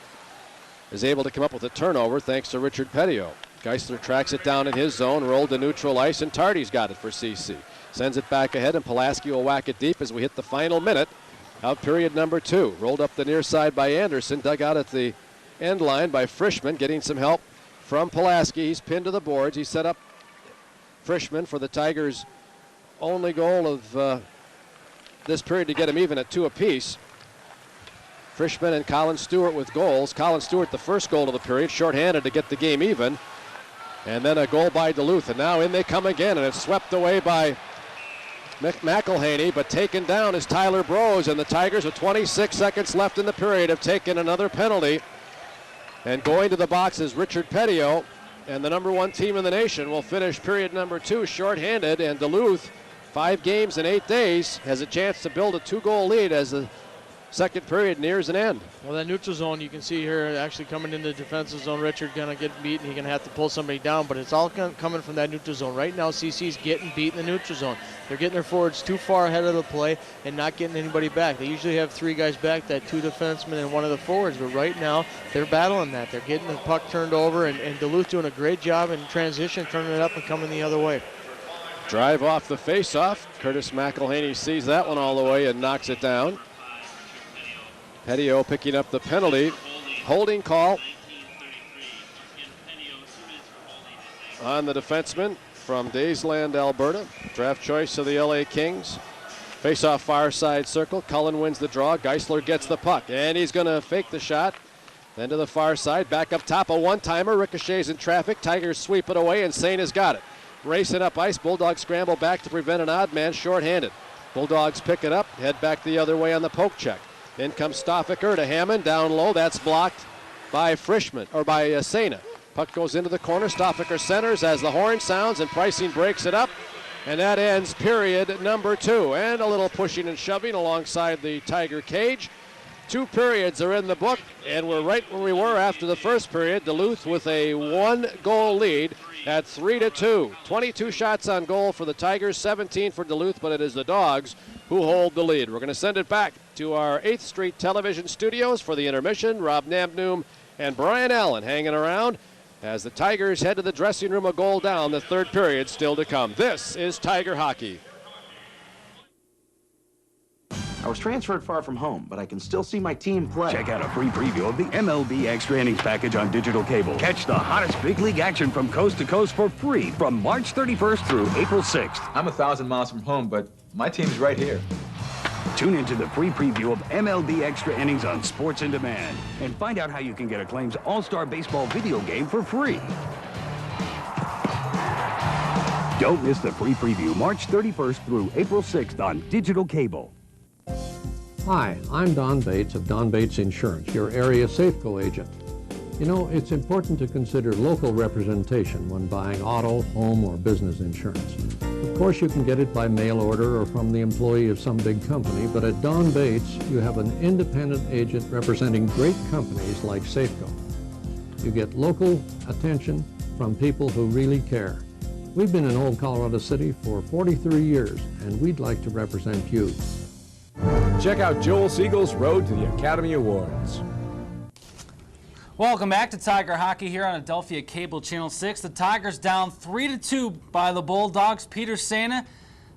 is able to come up with a turnover thanks to Richard Petio. Geisler tracks it down in his zone, rolled to neutral ice, and Tardy's got it for CC. Sends it back ahead, and Pulaski will whack it deep as we hit the final minute of period number 2. Rolled up the near side by Anderson, dug out at the end line by Frischman, getting some help from Pulaski. He's pinned to the boards. He set up Frischman for the Tigers' only goal of this period to get him even at 2 apiece. Frischman and Colin Stewart with goals. Colin Stewart, the first goal of the period, shorthanded to get the game even. And then a goal by Duluth. And now in they come again, and it's swept away by McElhaney, but taken down is Tyler Brose. And the Tigers, with 26 seconds left in the period, have taken another penalty. And going to the box is Richard Petio. And the #1 team in the nation will finish period number 2 shorthanded. And Duluth, 5 games in 8 days, has a chance to build a 2-goal lead as the second period nears an end. Well, that neutral zone, you can see here actually coming into the defensive zone. Richard going to get beaten. He's going to have to pull somebody down, but it's all coming from that neutral zone. Right now, CC's getting beat in the neutral zone. They're getting their forwards too far ahead of the play and not getting anybody back. They usually have 3 guys back, that 2 defensemen and 1 of the forwards, but right now they're battling that. They're getting the puck turned over, and Duluth doing a great job in transition, turning it up and coming the other way. Drive off the face-off. Curtis McElhaney sees that one all the way and knocks it down. Petio picking up the penalty. Holding call on the defenseman from Daysland, Alberta. Draft choice of the LA Kings. Face-off far side circle. Cullen wins the draw. Geisler gets the puck, and he's going to fake the shot. Then to the far side. Back up top, a one-timer. Ricochets in traffic. Tigers sweep it away, and Sain has got it. Racing up ice. Bulldogs scramble back to prevent an odd man shorthanded. Bulldogs pick it up, head back the other way on the poke check. In comes Stoffaker to Hammond, down low. That's blocked by Frischman, or by Sena. Puck goes into the corner. Stoffaker centers as the horn sounds, and Pricing breaks it up. And that ends period number 2. And a little pushing and shoving alongside the Tiger cage. 2 periods are in the book, and we're right where we were after the first period. Duluth with a 1-goal lead at 3-2. 22 shots on goal for the Tigers, 17 for Duluth, but it is the Dogs who hold the lead. We're going to send it back to our 8th Street television studios for the intermission. Rob Nabnoom and Brian Allen hanging around as the Tigers head to the dressing room, a goal down. The third period still to come. This is Tiger Hockey. I was transferred far from home, but I can still see my team play. Check out a free preview of the MLB Extra Innings package on digital cable. Catch the hottest big league action from coast to coast for free from March 31st through April 6th. I'm 1,000 miles from home, but my team's right here. Tune into the free preview of MLB Extra Innings on Sports on Demand and find out how you can get Acclaim's All-Star Baseball video game for free. Don't miss the free preview March 31st through April 6th on digital cable. Hi, I'm Don Bates of Don Bates Insurance, your area Safeco agent. You know, it's important to consider local representation when buying auto, home, or business insurance. Of course, you can get it by mail order or from the employee of some big company, but at Don Bates, you have an independent agent representing great companies like Safeco. You get local attention from people who really care. We've been in Old Colorado City for 43 years, and we'd like to represent you. Check out Joel Siegel's Road to the Academy Awards. Welcome back to Tiger Hockey here on Adelphia Cable Channel 6. The Tigers down 3-2 by the Bulldogs. Peter Sena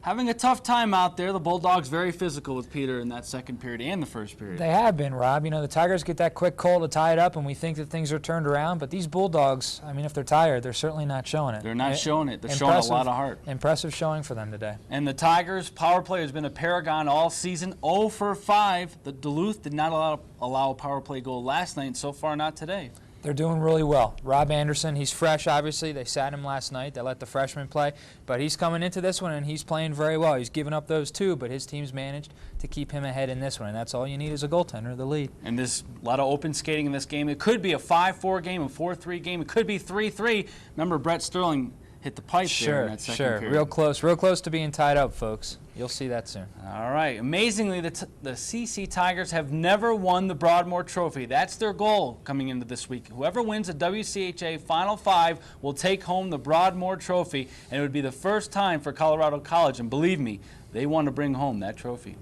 having a tough time out there. The Bulldogs very physical with Peter in that second period and the first period. They have been, Rob. You know, the Tigers get that quick goal to tie it up, and we think that things are turned around. But these Bulldogs, I mean, if they're tired, they're certainly not showing it. They're not showing it. They're showing a lot of heart. Impressive showing for them today. And the Tigers' power play has been a paragon all season. 0 for 5. The Duluth did not allow a power play goal last night, and so far not today. They're doing really well. Rob Anderson, he's fresh, obviously. They sat him last night. They let the freshman play. But he's coming into this one, and he's playing very well. He's given up those 2, but his team's managed to keep him ahead in this one. And that's all you need as a goaltender, the lead. And there's a lot of open skating in this game. It could be a 5-4 game, a 4-3 game. It could be 3-3. Remember, Brett Sterling hit the pipe there in that second period. Real close to being tied up, folks. You'll see that soon. All right. Amazingly, the CC Tigers have never won the Broadmoor Trophy. That's their goal coming into this week. Whoever wins the WCHA Final Five will take home the Broadmoor Trophy, and it would be the first time for Colorado College. And believe me, they want to bring home that trophy.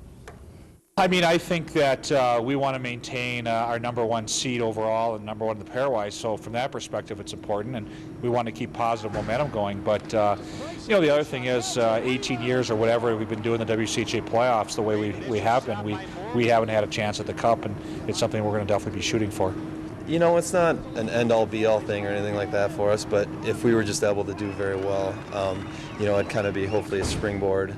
I mean, I think that we want to maintain our #1 seed overall and #1 in the pairwise. So from that perspective, it's important, and we want to keep positive momentum going. But you know, the other thing is, 18 years or whatever we've been doing the WCHA playoffs the way we have been. We haven't had a chance at the Cup, and it's something we're going to definitely be shooting for. You know, it's not an end-all, be-all thing or anything like that for us, but if we were just able to do very well, you know, it'd kind of be hopefully a springboard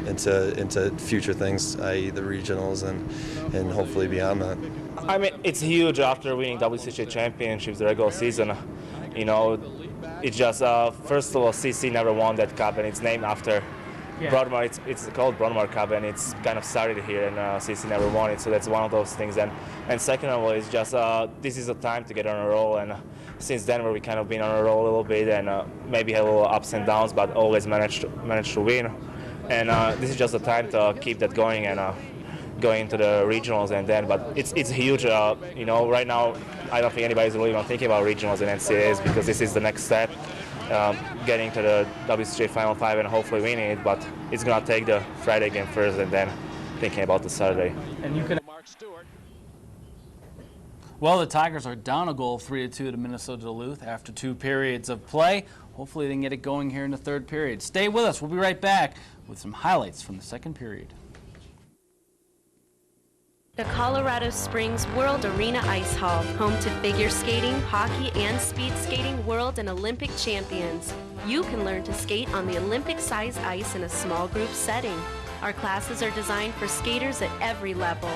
into future things, i.e. the regionals and hopefully beyond that. I mean, it's huge after winning WCHA championships the regular season. You know, it's just, first of all, CC never won that cup, and it's named after Broadmoor. It's called Broadmoor Cup, and it's kind of started here, and CC never won it, so that's one of those things. And second of all, it's just this is a time to get on a roll, and since Denver we kind of been on a roll a little bit, and maybe had a little ups and downs, but always managed to win. And this is just a time to keep that going and going into the regionals, and then. But it's huge. You know, right now I don't think anybody's really even thinking about regionals and NCAAs because this is the next step. Getting to the WCHA Final Five and hopefully winning it, but it's going to take the Friday game first and then thinking about the Saturday. And you can. Well, the Tigers are down a goal 3-2 to Minnesota Duluth after 2 periods of play. Hopefully they can get it going here in the 3rd period. Stay with us. We'll be right back with some highlights from the 2nd period. The Colorado Springs World Arena Ice Hall, home to figure skating, hockey, and speed skating world and Olympic champions. You can learn to skate on the Olympic-sized ice in a small group setting. Our classes are designed for skaters at every level.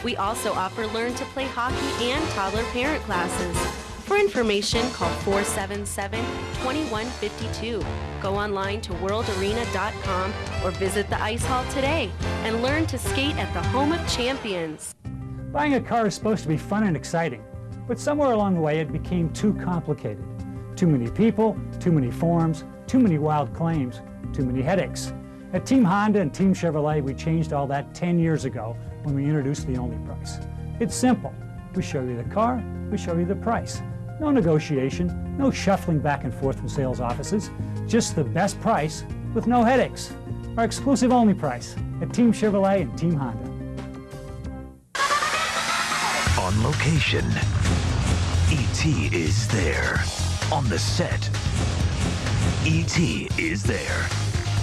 We also offer Learn to Play Hockey and toddler parent classes. For information, call 477-2152. Go online to worldarena.com or visit the ice hall today and learn to skate at the home of champions. Buying a car is supposed to be fun and exciting, but somewhere along the way it became too complicated. Too many people, too many forms, too many wild claims, too many headaches. At Team Honda and Team Chevrolet, we changed all that 10 years ago when we introduced the Only Price. It's simple. We show you the car, we show you the price. No negotiation, no shuffling back and forth from sales offices, just the best price with no headaches. Our exclusive Only Price at Team Chevrolet and Team Honda. On location, E.T. is there. On the set, E.T. is there.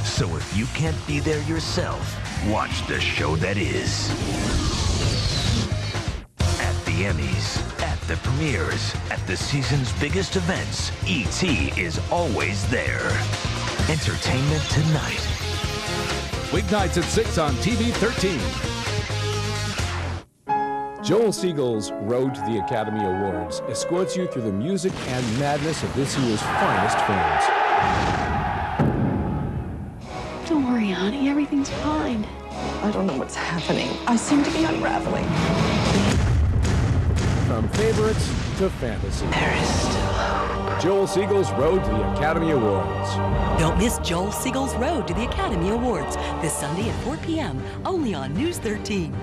So if you can't be there yourself, watch the show that is. At the Emmys, at the premieres, at the season's biggest events, E.T. is always there. Entertainment Tonight. Weeknights at 6 on TV 13. Joel Siegel's Road to the Academy Awards escorts you through the music and madness of this year's finest films. Don't worry, honey. Everything's fine. I don't know what's happening. I seem to be unraveling. From favorites to fantasy. There is still hope. Joel Siegel's Road to the Academy Awards. Don't miss Joel Siegel's Road to the Academy Awards this Sunday at 4 p.m. only on News 13.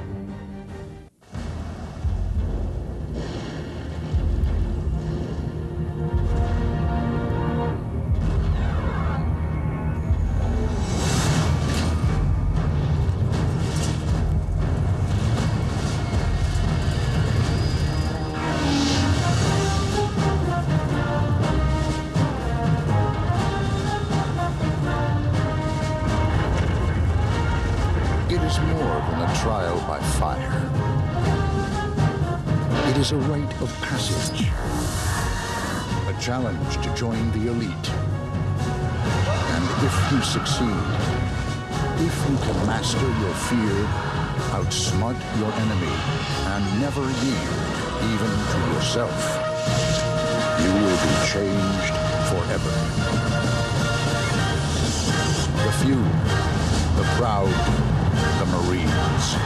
A rite of passage, a challenge to join the elite. And if you succeed, if you can master your fear, outsmart your enemy, and never yield even to yourself, you will be changed forever. The few, the proud, the Marines.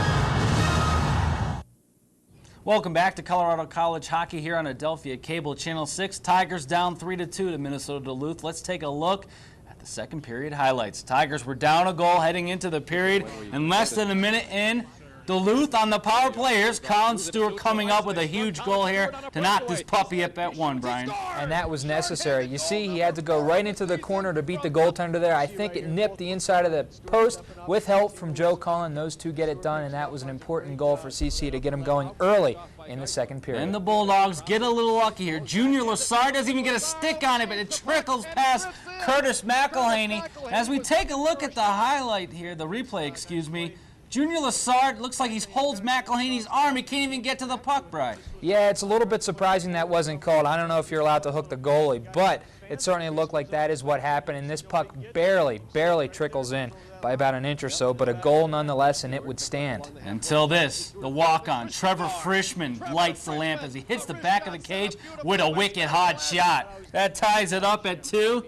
Welcome back to Colorado College Hockey here on Adelphia Cable Channel 6. Tigers down 3-2 to Minnesota Duluth. Let's take a look at the 2nd period highlights. Tigers were down a goal heading into the period, and less than a minute in, Duluth on the power play. Here's Colin Stewart coming up with a huge goal here to knock this puppy up at one, Brian. And that was necessary. You see, he had to go right into the corner to beat the goaltender there. I think it nipped the inside of the post with help from Joe Cullen. Those two get it done, and that was an important goal for CC to get him going early in the second period. And the Bulldogs get a little lucky here. Junior Lassard doesn't even get a stick on it, but it trickles past Curtis McElhaney. As we take a look at the highlight here, the replay, excuse me, Junior Lassard looks like he holds McElhaney's arm. He can't even get to the puck, Brian. Yeah, it's a little bit surprising that wasn't called. I don't know if you're allowed to hook the goalie, but it certainly looked like that is what happened, and this puck barely trickles in by about an inch or so, but a goal nonetheless, and it would stand. Until this, the walk-on, Trevor Frischman lights the lamp as he hits the back of the cage with a wicked hot shot. That ties it up at 2.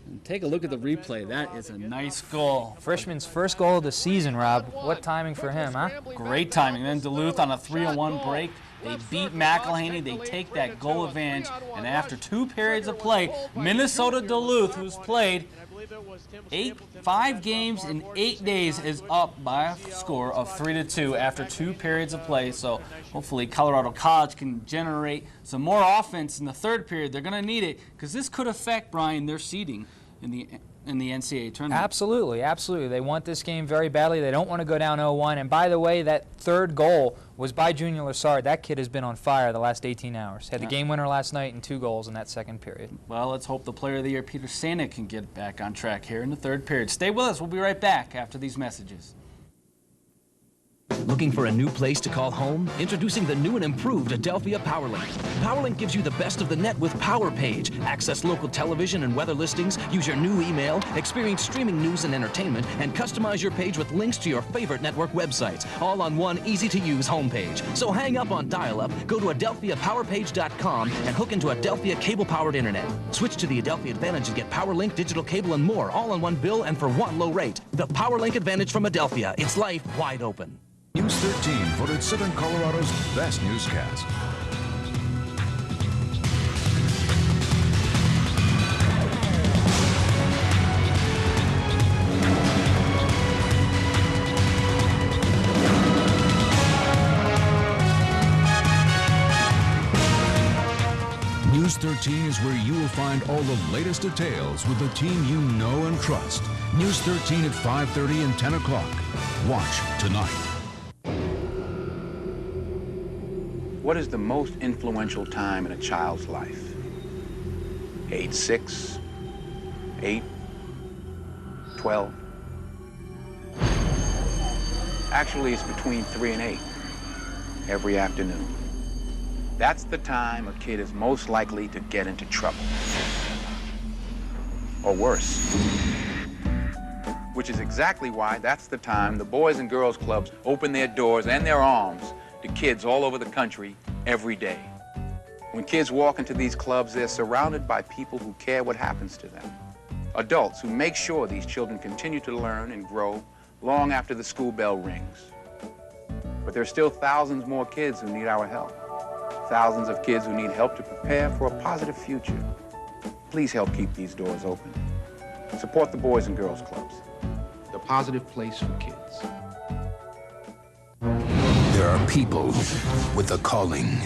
And take a look at the replay. That is a nice goal. Frischman's first goal of the season, Rob. What timing for him, huh? Great timing. Then Duluth on a 3-on-1 break. They beat McElhaney. They take that goal advantage. And after 2 periods of play, Minnesota Duluth, who's played 5 games in 8 days, is up by a score of 3-2 after 2 periods of play. So hopefully Colorado College can generate some more offense in the third period. They're going to need it because this could affect, Brian, their seeding in the NCAA tournament. Absolutely, absolutely. They want this game very badly. They don't want to go down 0-1. And by the way, that third goal was by Junior Lassard. That kid has been on fire the last 18 hours. Had the game winner last night and 2 goals in that second period. Well, let's hope the Player of the Year, Peter Sanic, can get back on track here in the third period. Stay with us. We'll be right back after these messages. Looking for a new place to call home? Introducing the new and improved Adelphia PowerLink. PowerLink gives you the best of the net with PowerPage. Access local television and weather listings, use your new email, experience streaming news and entertainment, and customize your page with links to your favorite network websites, all on one easy-to-use homepage. So hang up on dial-up, go to AdelphiaPowerPage.com, and hook into Adelphia cable-powered internet. Switch to the Adelphia Advantage and get PowerLink, digital cable, and more, all on one bill and for one low rate. The PowerLink Advantage from Adelphia. It's life wide open. News 13 voted Southern Colorado's best newscast. News 13 is where you will find all the latest details with the team you know and trust. News 13 at 5:30 and 10 o'clock. Watch tonight. What is the most influential time in a child's life? Age 6, 8, 12? Actually, it's between 3 and 8 every afternoon. That's the time a kid is most likely to get into trouble. Or worse. Which is exactly why that's the time the Boys and Girls Clubs open their doors and their arms to kids all over the country every day. When kids walk into these clubs, they're surrounded by people who care what happens to them. Adults who make sure these children continue to learn and grow long after the school bell rings. But there's still thousands more kids who need our help. Thousands of kids who need help to prepare for a positive future. Please help keep these doors open. Support the Boys and Girls Clubs, the positive place for kids. There are people with a calling.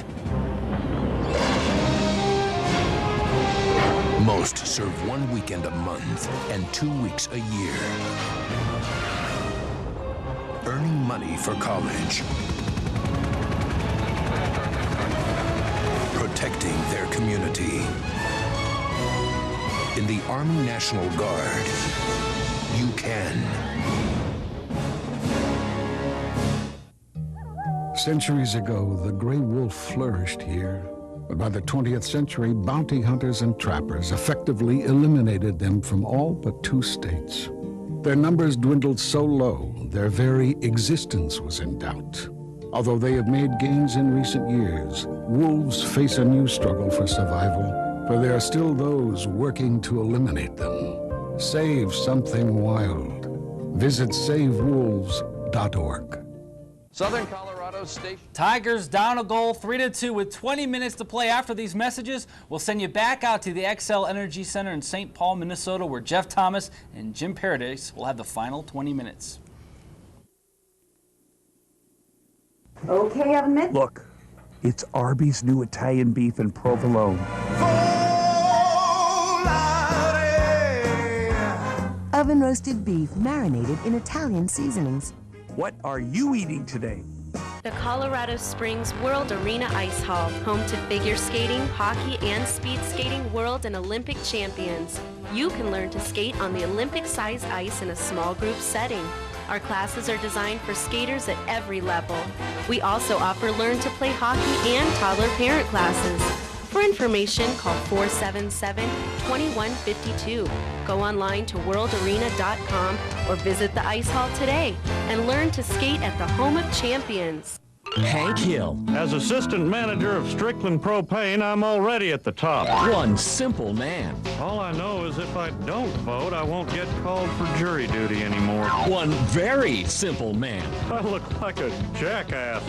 Most serve 1 weekend a month and 2 weeks a year. Earning money for college. Protecting their community. In the Army National Guard, you can. Centuries ago, the gray wolf flourished here. But by the 20th century, bounty hunters and trappers effectively eliminated them from all but 2 states. Their numbers dwindled so low, their very existence was in doubt. Although they have made gains in recent years, wolves face a new struggle for survival, for there are still those working to eliminate them. Save something wild. Visit SaveWolves.org. Southern Colorado State. Tigers down a goal, 3-2 with 20 minutes to play. After these messages, we'll send you back out to the Xcel Energy Center in St. Paul, Minnesota, where Jeff Thomas and Jim Paradise will have the final 20 minutes. Okay, Oven Mitt. Look, it's Arby's new Italian beef and provolone. Oven roasted beef marinated in Italian seasonings. What are you eating today? The Colorado Springs World Arena Ice Hall, home to figure skating, hockey, and speed skating world and Olympic champions. You can learn to skate on the Olympic-sized ice in a small group setting. Our classes are designed for skaters at every level. We also offer Learn to Play Hockey and toddler parent classes. For information, call 477-2152. Go online to worldarena.com or visit the Ice Hall today and learn to skate at the home of champions. Hank Hill. As assistant manager of Strickland Propane, I'm already at the top. One simple man. All I know is if I don't vote, I won't get called for jury duty anymore. One very simple man. I look like a jackass.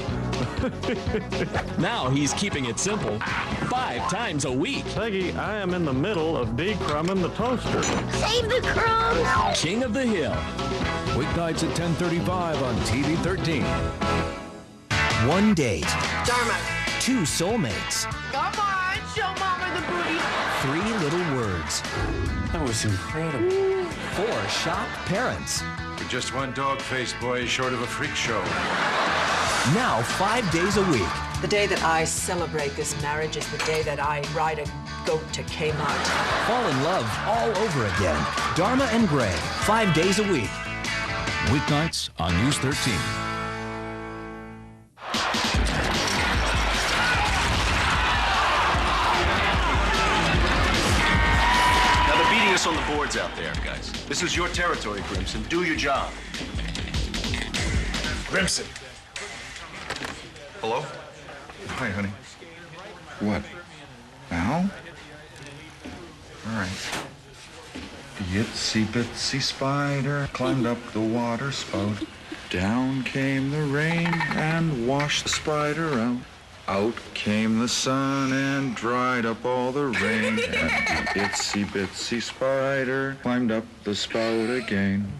Now he's keeping it simple 5 times a week. Peggy, I am in the middle of decrumbing the toaster. Save the crumbs! King of the Hill. Weeknights at 10:35 on TV 13. One date. Dharma. 2 soulmates. Come on, show Mama the booty. 3 little words. That was incredible. 4 shocked parents. You're just one dog-faced boy short of a freak show. Now 5 days a week. The day that I celebrate this marriage is the day that I ride a goat to Kmart. Fall in love all over again. Dharma and Gray, 5 days a week. Weeknights on News 13. On the boards out there, guys. This is your territory, Grimson. Do your job. Grimson. Hello? Hi, honey. What? Now? All right. The itsy bitsy spider climbed up the water spout. Down came the rain and washed the spider out. Out came the sun and dried up all the rain, and the itsy bitsy spider climbed up the spout again.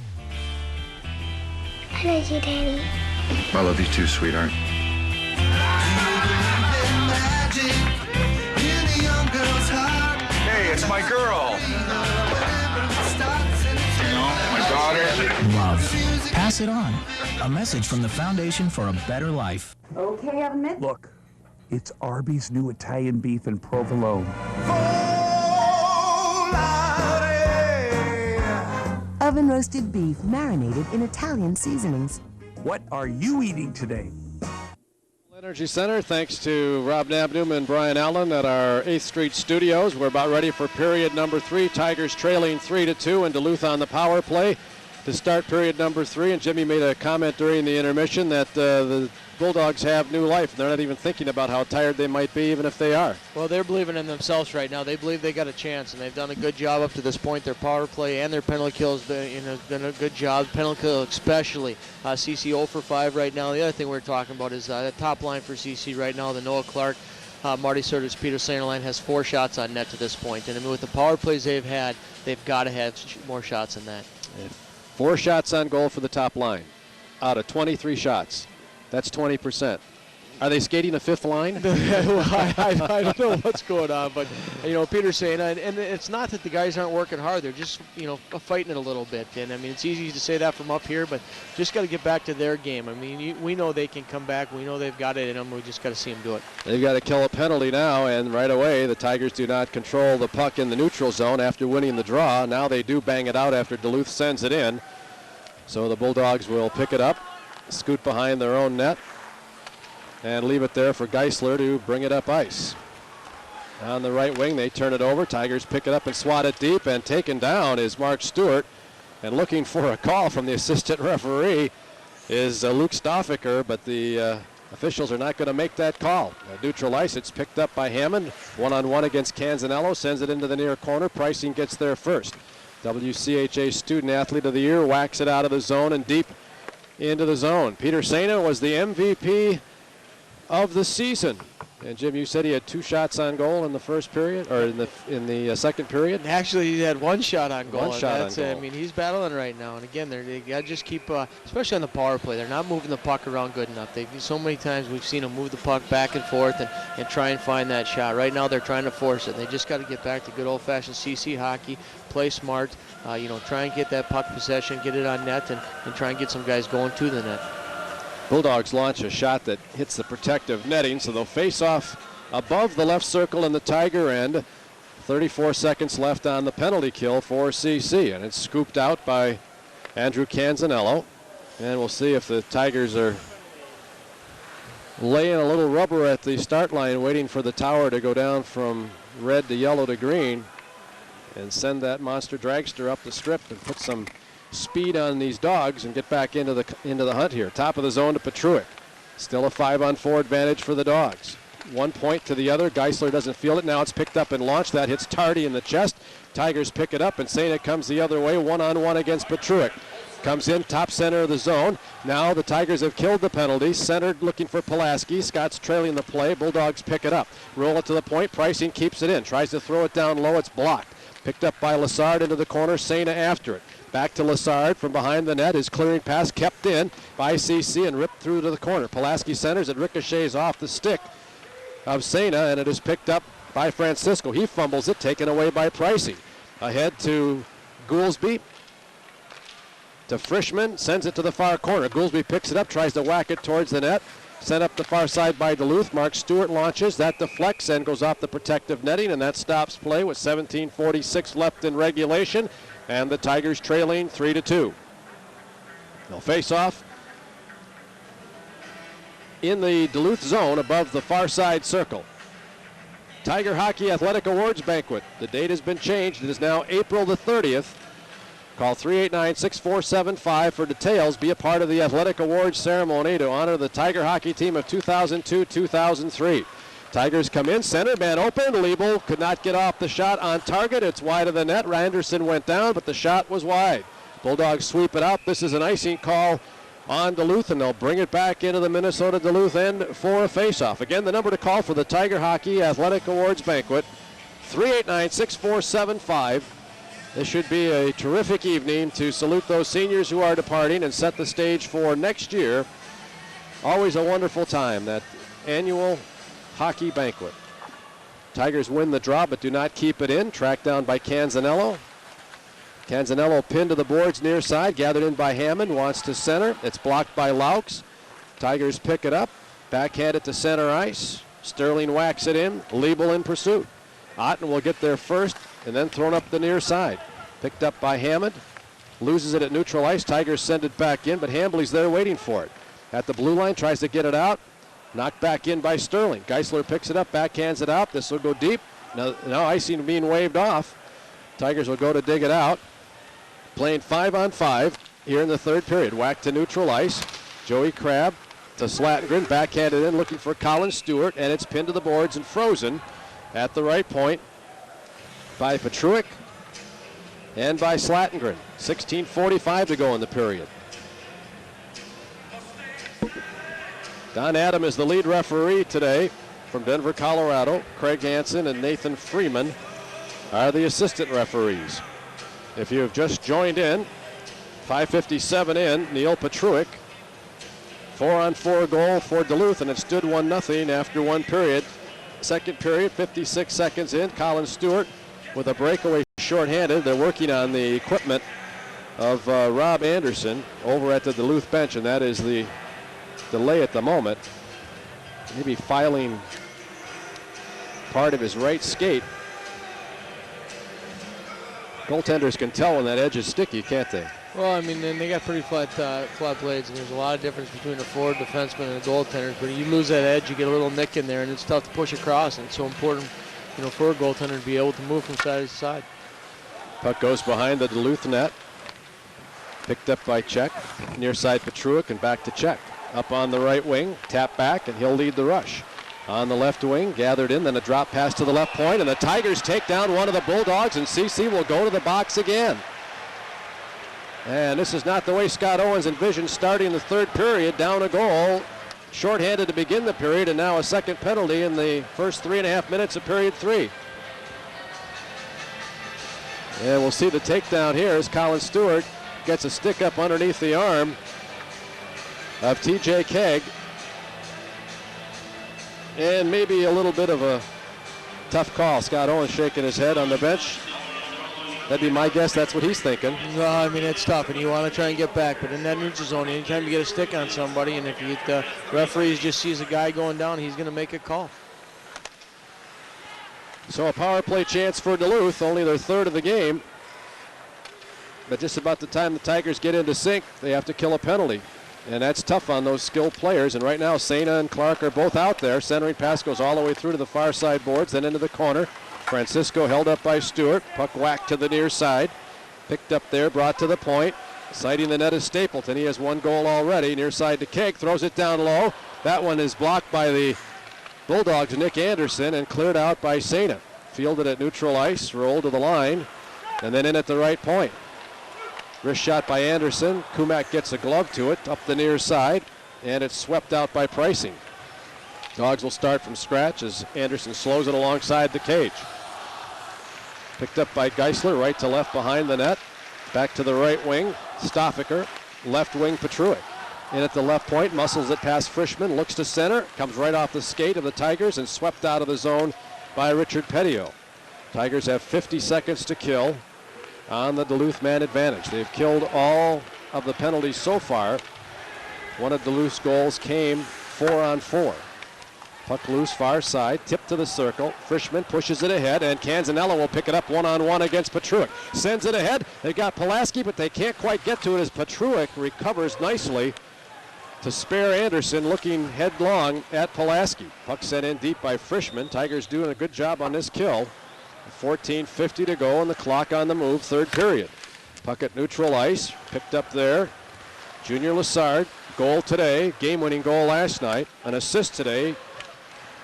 I love you, Daddy. I love you too, sweetheart. Hey, it's my girl. You know, my daughter. Love. Pass it on. A message from the Foundation for a Better Life. Okay, Oven Mitt. Look, it's Arby's new Italian beef and provolone. Oven roasted beef marinated in Italian seasonings. What are you eating today? Energy Center, thanks to Rob Nabnum and Brian Allen at our 8th Street studios. We're about ready for period number 3. Tigers trailing 3-2 and Duluth on the power play to start period number 3. And Jimmy made a comment during the intermission that the Bulldogs have new life. They're not even thinking about how tired they might be, even if they are. Well, they're believing in themselves right now. They believe they got a chance, and they've done a good job up to this point. Their power play and their penalty kill has been a good job. Penalty kill especially. CC 0 for 5 right now. The other thing we're talking about is the top line for CC right now, the Noah Clark, Marty Sertis, Peter Sainer line has 4 shots on net to this point. And I mean, with the power plays they've had, they've got to have more shots than that. 4 shots on goal for the top line out of 23 shots. That's 20%. Are they skating a 5th line? I don't know what's going on, but you know, Peter's saying, and it's not that the guys aren't working hard; they're just fighting it a little bit. And I mean, it's easy to say that from up here, but just got to get back to their game. I mean, we know they can come back. We know they've got it in them. We just got to see them do it. They've got to kill a penalty now, and right away the Tigers do not control the puck in the neutral zone after winning the draw. Now they do bang it out after Duluth sends it in. So the Bulldogs will pick it up, scoot behind their own net, and leave it there for Geisler to bring it up ice. On the right wing, they turn it over. Tigers pick it up and swat it deep, and taken down is Mark Stewart. And looking for a call from the assistant referee is Luke Stoffaker, but the officials are not going to make that call. Neutral ice, it's picked up by Hammond. One-on-one against Canzanello, sends it into the near corner. Pricing gets there first. WCHA Student Athlete of the Year whacks it out of the zone and deep into the zone. Peter Sainer was the MVP of the season And Jim, you said he had 2 shots on goal in the first period, or in the second period? Actually, he had 1 shot on goal. One shot on goal. I mean, he's battling right now. And again, they got to just keep, especially on the power play, they're not moving the puck around good enough. So many times we've seen them move the puck back and forth and try and find that shot. Right now, they're trying to force it. They just got to get back to good old-fashioned CC hockey, play smart, try and get that puck possession, get it on net, and try and get some guys going to the net. Bulldogs launch a shot that hits the protective netting, so they'll face off above the left circle in the Tiger end. 34 seconds left on the penalty kill for CC, and it's scooped out by Andrew Canzanello. And we'll see if the Tigers are laying a little rubber at the start line, waiting for the tower to go down from red to yellow to green and send that monster dragster up the strip and put some speed on these dogs and get back into the hunt here. Top of the zone to Petruic. Still a 5-on-4 advantage for the Dogs. 1 point to the other. Geisler doesn't feel it. Now it's picked up and launched. That hits Tardy in the chest. Tigers pick it up, and Sena comes the other way, 1-on-1 against Petruic. Comes in top center of the zone. Now the Tigers have killed the penalty. Centered looking for Pulaski. Scott's trailing the play. Bulldogs pick it up. Roll it to the point. Pricing keeps it in. Tries to throw it down low. It's blocked. Picked up by Lassard into the corner. Sena after it. Back to Lassard from behind the net. His clearing pass kept in by CC and ripped through to the corner. Pulaski centers. It ricochets off the stick of Sena, and it is picked up by Francisco. He fumbles it, taken away by Pricey. Ahead to Goolsby. To Frischman, sends it to the far corner. Goolsby picks it up, tries to whack it towards the net. Sent up the far side by Duluth. Mark Stewart launches. That deflects and goes off the protective netting, and that stops play with 17:46 left in regulation. And the Tigers trailing 3-2. They'll face off in the Duluth zone above the far side circle. Tiger Hockey Athletic Awards Banquet. The date has been changed. It is now April the 30th. Call 389-6475 for details. Be a part of the Athletic Awards ceremony to honor the Tiger Hockey team of 2002-2003. Tigers come in, center man open. Liebel could not get off the shot on target. It's wide of the net. Randerson went down, but the shot was wide. Bulldogs sweep it out. This is an icing call on Duluth, and they'll bring it back into the Minnesota Duluth end for a faceoff. Again, the number to call for the Tiger Hockey Athletic Awards Banquet, 389-6475. This should be a terrific evening to salute those seniors who are departing and set the stage for next year. Always a wonderful time, that annual hockey banquet. Tigers win the draw but do not keep it in. Tracked down by Canzanello. Canzanello pinned to the boards near side, gathered in by Hammond, wants to center. It's blocked by Laux. Tigers pick it up, backhand it to center ice. Sterling whacks it in, Liebel in pursuit. Otten will get there first and then thrown up the near side. Picked up by Hammond, loses it at neutral ice. Tigers send it back in, but Hambley's there waiting for it. At the blue line, tries to get it out. Knocked back in by Sterling. Geisler picks it up, backhands it out. This will go deep. Now icing being waved off. Tigers will go to dig it out. Playing 5-on-5 here in the third period. Whack to neutral ice. Joey Crabb to Slatengren. Backhanded in, looking for Colin Stewart, and it's pinned to the boards and frozen at the right point by Petruic and by Slatengren. 16:45 to go in the period. Don Adam is the lead referee today from Denver, Colorado. Craig Hansen and Nathan Freeman are the assistant referees. If you have just joined in, 5:57 in, Neil Petruic. 4-on-4 goal for Duluth, and it stood 1-0 after one period. Second period, 56 seconds in. Colin Stewart with a breakaway shorthanded. They're working on the equipment of Rob Anderson over at the Duluth bench, and that is the delay at the moment. Maybe filing part of his right skate. Goaltenders can tell when that edge is sticky, can't they? Well, I mean, and they got pretty flat blades, and there's a lot of difference between a forward defenseman and a goaltender. But you lose that edge, you get a little nick in there, and it's tough to push across. And it's so important, for a goaltender to be able to move from side to side. Puck goes behind the Duluth net. Picked up by Czech. Near side Petruic and back to Czech. Up on the right wing, tap back, and he'll lead the rush. On the left wing, gathered in, then a drop pass to the left point, and the Tigers take down one of the Bulldogs, and CC will go to the box again. And this is not the way Scott Owens envisioned starting the third period. Down a goal shorthanded to begin the period, and now a second penalty in the first 3.5 minutes of period 3. And we'll see the takedown here as Colin Stewart gets a stick up underneath the arm of TJ Kegg. And maybe a little bit of a tough call. Scott Owen shaking his head on the bench. That'd be my guess. That's what he's thinking. No, I mean, it's tough, and you want to try and get back. But in that neutral zone, anytime you get a stick on somebody, and if you get the referee just sees a guy going down, he's going to make a call. So a power play chance for Duluth, only their third of the game. But just about the time the Tigers get into sync, they have to kill a penalty. And that's tough on those skilled players. And right now, Sena and Clark are both out there. Centering pass goes all the way through to the far side boards, then into the corner. Francisco held up by Stewart. Puck whacked to the near side. Picked up there, brought to the point. Sighting the net is Stapleton. He has one goal already. Near side to Kegg, throws it down low. That one is blocked by the Bulldogs, Nick Anderson, and cleared out by Sena. Fielded at neutral ice, rolled to the line, and then in at the right point. Wrist shot by Anderson. Kumak gets a glove to it, up the near side, and it's swept out by Pricing. Dogs will start from scratch as Anderson slows it alongside the cage. Picked up by Geisler, right to left behind the net. Back to the right wing, Stoffaker. Left wing, Petruic. In at the left point, muscles it past Frischman, looks to center, comes right off the skate of the Tigers and swept out of the zone by Richard Petio. Tigers have 50 seconds to kill on the Duluth man advantage. They've killed all of the penalties so far. One of Duluth's goals came 4-on-4. Puck loose, far side, tipped to the circle. Frischman pushes it ahead, and Canzanella will pick it up one-on-one against Petruic. Sends it ahead. They got Pulaski, but they can't quite get to it as Petruic recovers nicely to spare Anderson, looking headlong at Pulaski. Puck sent in deep by Frischman. Tigers doing a good job on this kill. 14:50 to go, and the clock on the move, third period. Puck at neutral ice, picked up there. Junior Lassard, goal today, game-winning goal last night, an assist today,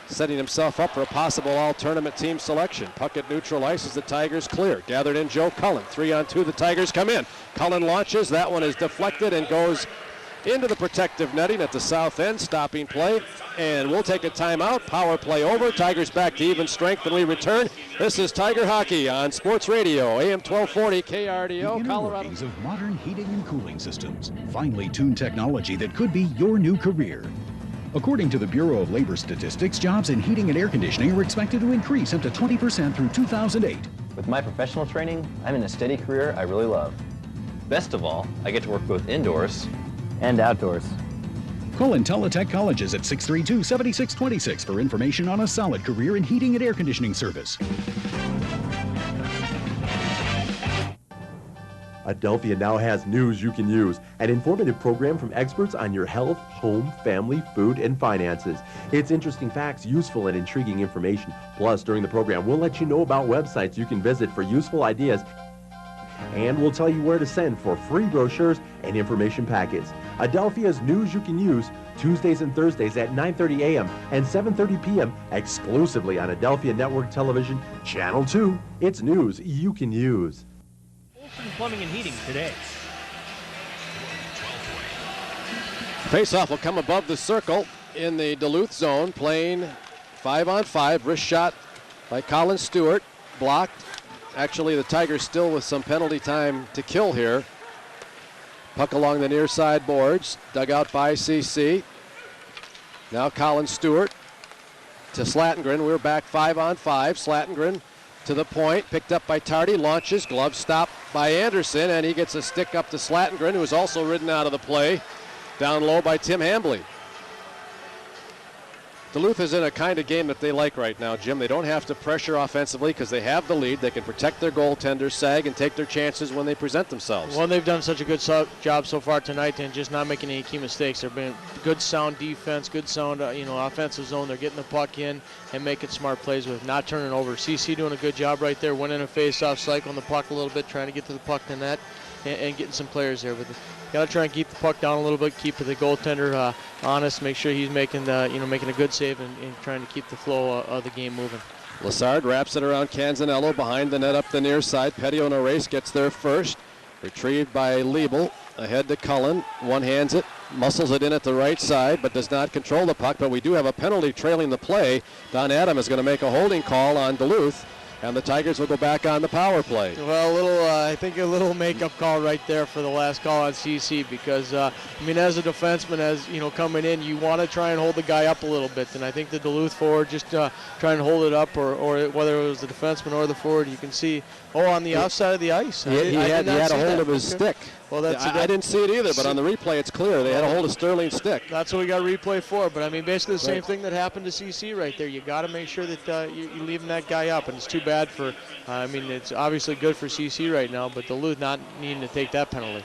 setting himself up for a possible all-tournament team selection. Puck at neutral ice as the Tigers clear. Gathered in Joe Cullen. 3-on-2, the Tigers come in. Cullen launches, that one is deflected and goes into the protective netting at the south end, stopping play. And we'll take a timeout. Power play over. Tigers back to even strength when we return. This is Tiger Hockey on Sports Radio, AM 1240 KRDO, The Colorado. workings of modern heating and cooling systems. Finely tuned technology that could be your new career. According to the Bureau of Labor Statistics, jobs in heating and air conditioning are expected to increase up to 20% through 2008. With my professional training, I'm in a steady career I really love. Best of all, I get to work both indoors and outdoors. Call IntelliTech Colleges at 632-7626 for information on a solid career in heating and air conditioning service. Adelphia now has news you can use, an informative program from experts on your health, home, family, food, and finances. It's interesting facts, useful and intriguing information. Plus, during the program, we'll let you know about websites you can visit for useful ideas, and we'll tell you where to send for free brochures and information packets. Adelphia's News You Can Use, Tuesdays and Thursdays at 9:30 a.m. and 7:30 p.m. exclusively on Adelphia Network Television, Channel 2. It's news you can use. Plumbing and Heating today. Faceoff will come above the circle in the Duluth zone, playing 5-on-5. Wrist shot by Colin Stewart, blocked. Actually, the Tigers still with some penalty time to kill here. Puck along the near side boards, dug out by CC. Now Colin Stewart to Slattengren. We're back 5-on-5. Slattengren to the point, picked up by Tardy, launches, glove stop by Anderson, and he gets a stick up to Slattengren, who is also ridden out of the play. Down low by Tim Hambley. Duluth is in a kind of game that they like right now, Jim. They don't have to pressure offensively because they have the lead. They can protect their goaltenders, sag, and take their chances when they present themselves. Well, they've done such a good job so far tonight and just not making any key mistakes. They've been good sound defense, good sound offensive zone. They're getting the puck in and making smart plays with not turning over. CC doing a good job right there, winning a face-off, cycling the puck a little bit, trying to get to the puck in net and getting some players there. But got to try and keep the puck down a little bit, keep the goaltender honest, make sure he's making making a good save and trying to keep the flow of the game moving. Lassard wraps it around Canzanello behind the net up the near side. Petio in a race gets there first. Retrieved by Liebel. ahead to Cullen. One-hands it, muscles it in at the right side, but does not control the puck. But we do have a penalty trailing the play. Don Adam is going to make a holding call on Duluth, and the Tigers will go back on the power play. Well, I think a little makeup call right there for the last call on CC, because I mean, as a defenseman, as you know, coming in, you want to try and hold the guy up a little bit, and I think the Duluth forward just trying to hold it up, or whether it was the defenseman or the forward, you can see on the outside of the ice. He had a hold of his stick. Well, I didn't see it either, but on the replay it's clear they had a hold of Sterling's stick. That's what we got replay for. But I mean, basically the same thing that happened to CC right there. You got to make sure that you're leaving that guy up, and it's too bad for. I mean, it's obviously good for CC right now, but Duluth not needing to take that penalty.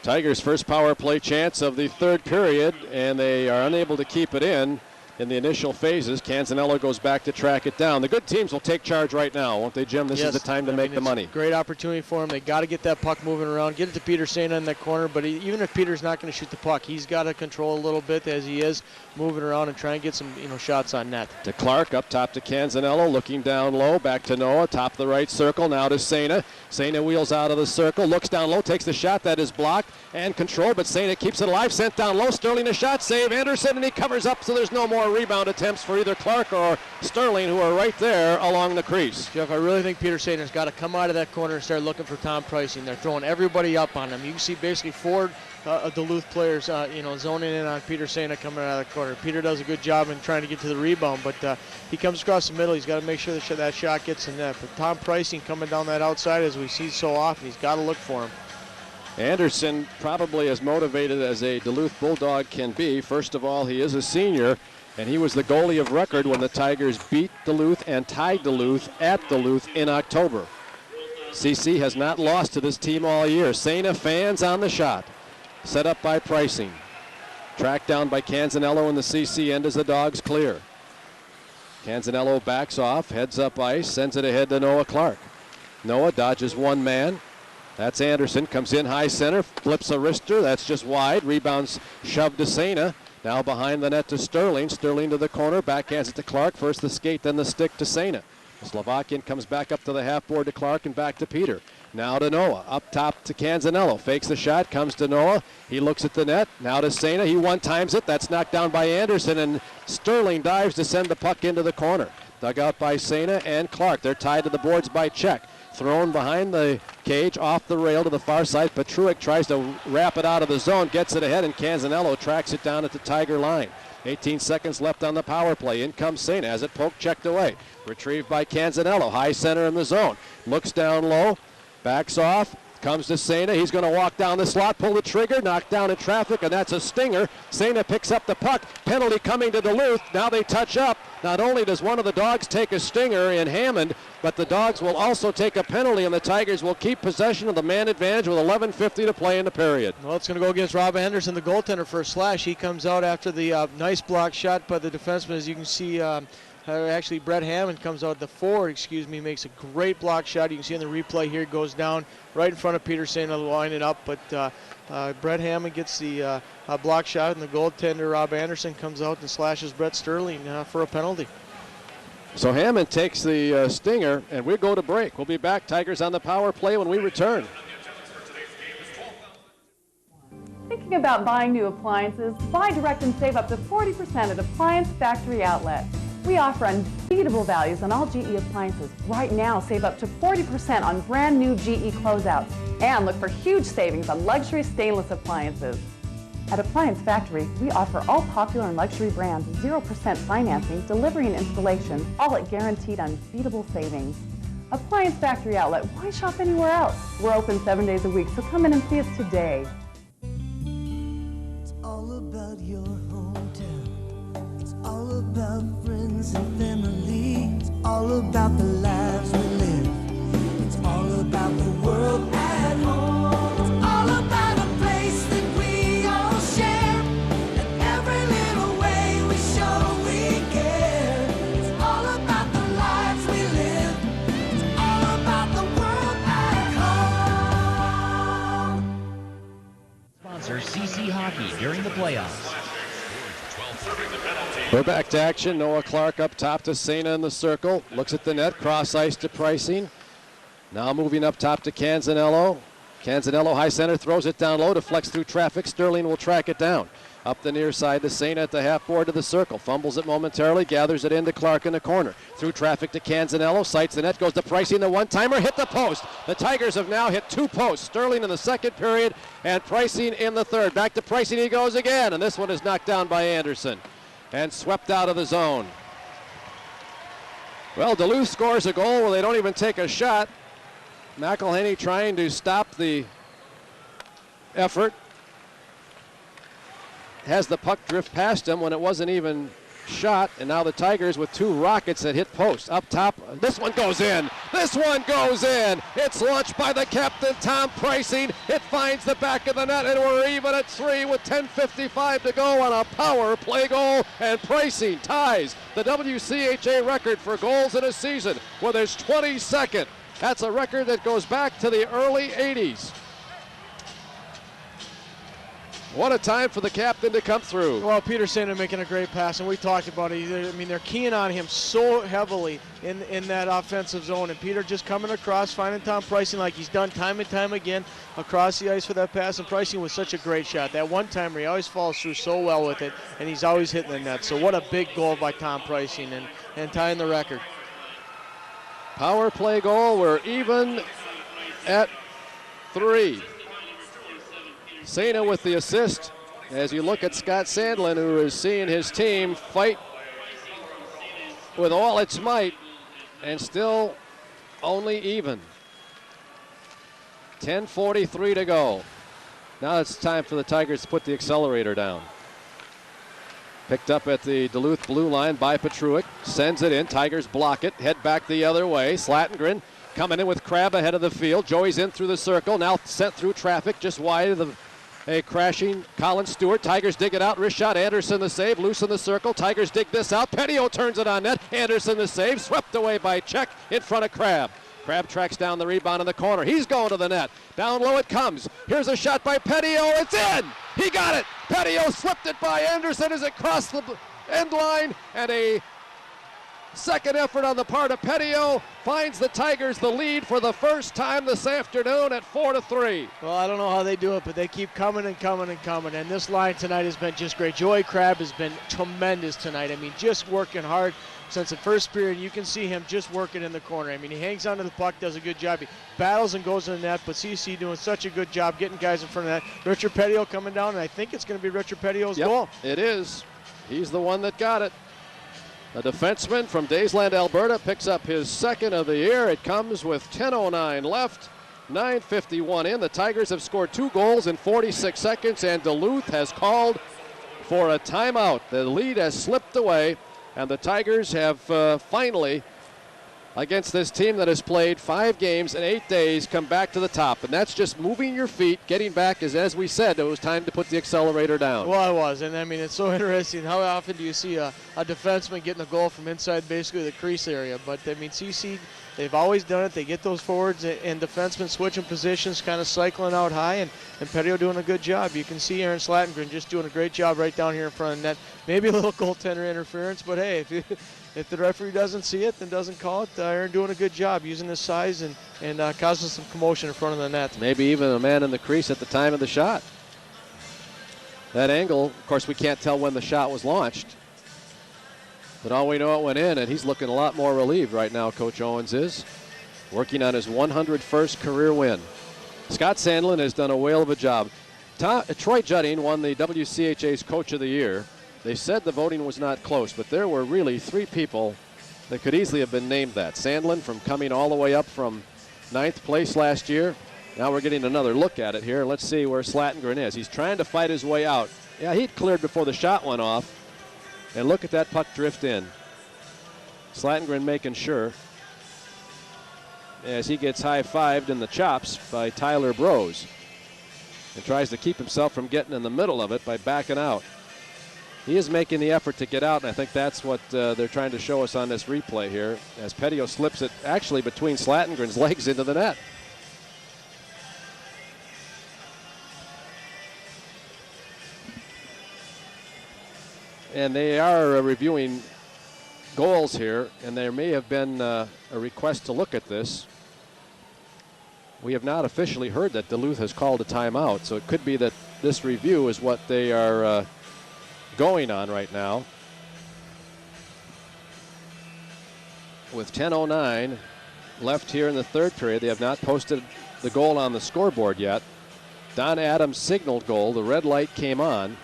Tigers' first power play chance of the third period, and they are unable to keep it in the initial phases. Canzanello goes back to track it down. The good teams will take charge right now, won't they, Jim? This is the time to make the money. Great opportunity for them. They got to get that puck moving around, get it to Peter Sena in that corner, but even if Peter's not going to shoot the puck, he's got to control a little bit as he is moving around and try and get some shots on net. To Clark, up top to Canzanello, looking down low, back to Noah, top of the right circle, now to Sena. Sena wheels out of the circle, looks down low, takes the shot, that is blocked and controlled, but Sena keeps it alive, sent down low, Sterling a shot, save, Anderson, and he covers up, so there's no more rebound attempts for either Clark or Sterling, who are right there along the crease. Jeff, I really think Peter Sena's got to come out of that corner and start looking for Tom Pricing. They're throwing everybody up on him. You can see basically four Duluth players, zoning in on Peter Sena coming out of the corner. Peter does a good job in trying to get to the rebound, but he comes across the middle. He's got to make sure that shot gets in net. But Tom Pricing coming down that outside, as we see so often, he's got to look for him. Anderson probably as motivated as a Duluth Bulldog can be. First of all, he is a senior, and he was the goalie of record when the Tigers beat Duluth and tied Duluth at Duluth in October. CC has not lost to this team all year. Sena fans on the shot. Set up by Pricing. Tracked down by Canzanello in the CC end as the Dogs clear. Canzanello backs off, heads up ice, sends it ahead to Noah Clark. Noah dodges one man. That's Anderson, comes in high center, flips a wrister, that's just wide. Rebounds shoved to Sena. Now behind the net to Sterling. Sterling to the corner, backhands it to Clark. First the skate, then the stick to Sena. The Slovakian comes back up to the half board to Clark and back to Peter. Now to Noah, up top to Canzanello. Fakes the shot, comes to Noah. He looks at the net, now to Sena. He one-times it, that's knocked down by Anderson, and Sterling dives to send the puck into the corner. Dug out by Sena and Clark. They're tied to the boards by Czech. Thrown behind the cage, off the rail to the far side. Petruik tries to wrap it out of the zone, gets it ahead, and Canzanello tracks it down at the Tiger line. 18 seconds left on the power play. In comes Sena, has it poked, checked away. Retrieved by Canzanello, high center in the zone. Looks down low, backs off, comes to Sena. He's going to walk down the slot, pull the trigger, knocked down in traffic, and that's a stinger. Sena picks up the puck. Penalty coming to Duluth. Now they touch up. Not only does one of the Dogs take a stinger in Hammond, but the Dogs will also take a penalty, and the Tigers will keep possession of the man advantage with 11:50 to play in the period. Well, it's going to go against Rob Henderson, the goaltender, for a slash. He comes out after the nice block shot by the defenseman. As you can see, actually Brett Hammond comes out, the forward, makes a great block shot. You can see in the replay here, goes down right in front of Peter Sena, lining up, but Brett Hammond gets the block shot, and the goaltender, Rob Anderson, comes out and slashes Brett Sterling for a penalty. So Hammond takes the stinger, and we'll go to break. We'll be back. Tigers on the power play when we return. Thinking about buying new appliances? Buy direct and save up to 40% at Appliance Factory Outlet. We offer unbeatable values on all GE appliances. Right now, save up to 40% on brand new GE closeouts. And look for huge savings on luxury stainless appliances. At Appliance Factory, we offer all popular and luxury brands, 0% financing, delivery and installation, all at guaranteed unbeatable savings. Appliance Factory Outlet, why shop anywhere else? We're open 7 days a week, so come in and see us today. It's all about your hometown. It's all about friends and family. It's all about the lives we live. It's all about the world at home. It's all about a place that we all share. And every little way we show we care. It's all about the lives we live. It's all about the world at home. Sponsor CC Hockey during the playoffs. We're back to action. Noah Clark up top to Sena in the circle. Looks at the net, cross ice to Pricing. Now moving up top to Canzanello. Canzanello, high center, throws it down low, deflects through traffic. Sterling will track it down. Up the near side to Saina at the half board to the circle. Fumbles it momentarily, gathers it into Clark in the corner. Through traffic to Canzanello, sights the net, goes to Pricing, the one-timer, hit the post. The Tigers have now hit 2 posts. Sterling in the second period and Pricing in the third. Back to Pricing he goes again, and this one is knocked down by Anderson and swept out of the zone. Well, Duluth scores a goal where they don't even take a shot. McElhaney trying to stop the effort. Has the puck drift past him when it wasn't even shot, and now the Tigers with 2 rockets that hit post. Up top, this one goes in. This one goes in. It's launched by the captain, Tom Pricing. It finds the back of the net, and we're even at 3 with 10:55 to go on a power play goal, and Pricing ties the WCHA record for goals in a season with his 22nd. That's a record that goes back to the early 80s. What a time for the captain to come through. Well, Peter Sander making a great pass, and we talked about it. I mean, they're keying on him so heavily in that offensive zone, and Peter just coming across, finding Tom Pricing like he's done time and time again across the ice for that pass, and Pricing was such a great shot. That one-timer, he always follows through so well with it, and he's always hitting the net. So what a big goal by Tom Pricing and tying the record. Power play goal, we're even at 3. Saina with the assist as you look at Scott Sandlin, who is seeing his team fight with all its might and still only even. 10:43 to go. Now it's time for the Tigers to put the accelerator down. Picked up at the Duluth blue line by Petruic. Sends it in. Tigers block it. Head back the other way. Slatengren coming in with Crabb ahead of the field. Joey's in through the circle. Now sent through traffic just wide of a crashing Colin Stewart. Tigers dig it out. Wrist shot. Anderson the save. Loose in the circle. Tigers dig this out. Petio turns it on net. Anderson the save. Swept away by Czech in front of Crabb. Crabb tracks down the rebound in the corner. He's going to the net. Down low it comes. Here's a shot by Petio. It's in. He got it. Petio slipped it by Anderson as it crossed the end line, and a second effort on the part of Petio finds the Tigers the lead for the first time this afternoon at 4-3. Well, I don't know how they do it, but they keep coming and coming and coming. And this line tonight has been just great. Joey Crabb has been tremendous tonight. I mean, just working hard since the first period. You can see him just working in the corner. I mean, he hangs onto the puck, does a good job. He battles and goes in the net, but CC doing such a good job getting guys in front of that. Richard Petio coming down, and I think it's going to be Richard Petio's goal. It is. He's the one that got it. A defenseman from Daysland, Alberta, picks up his second of the year. It comes with 10:09 left, 9:51 in. The Tigers have scored 2 goals in 46 seconds, and Duluth has called for a timeout. The lead has slipped away, and the Tigers have finally, against this team that has played 5 games in 8 days, come back to the top. And that's just moving your feet, getting back, as we said, it was time to put the accelerator down. Well, it was, and I mean, it's so interesting. How often do you see a defenseman getting a goal from inside basically the crease area? But I mean, CC, they've always done it. They get those forwards and defensemen switching positions, kind of cycling out high, and Petio doing a good job. You can see Aaron Slatengren just doing a great job right down here in front of the net. Maybe a little goaltender interference, but hey, if the referee doesn't see it, then doesn't call it, Aaron doing a good job using his size and causing some commotion in front of the net. Maybe even a man in the crease at the time of the shot. That angle, of course, we can't tell when the shot was launched. But all we know, it went in, and he's looking a lot more relieved right now, Coach Owens is. Working on his 101st career win. Scott Sandlin has done a whale of a job. Troy Judding won the WCHA's Coach of the Year. They said the voting was not close, but there were really 3 people that could easily have been named that. Sandlin, from coming all the way up from 9th place last year. Now we're getting another look at it here. Let's see where Slatengren is. He's trying to fight his way out. Yeah, he'd cleared before the shot went off. And look at that puck drift in. Slatengren making sure as he gets high-fived in the chops by Tyler Brose and tries to keep himself from getting in the middle of it by backing out. He is making the effort to get out, and I think that's what they're trying to show us on this replay here, as Petio slips it actually between Slatengren's legs into the net. And they are reviewing goals here, and there may have been a request to look at this. we have not officially heard that Duluth has called a timeout, so it could be that this review is what they are going on right now. With 10:09 left here in the third period, they have not posted the goal on the scoreboard yet. Don Adams signaled goal. The red light came on.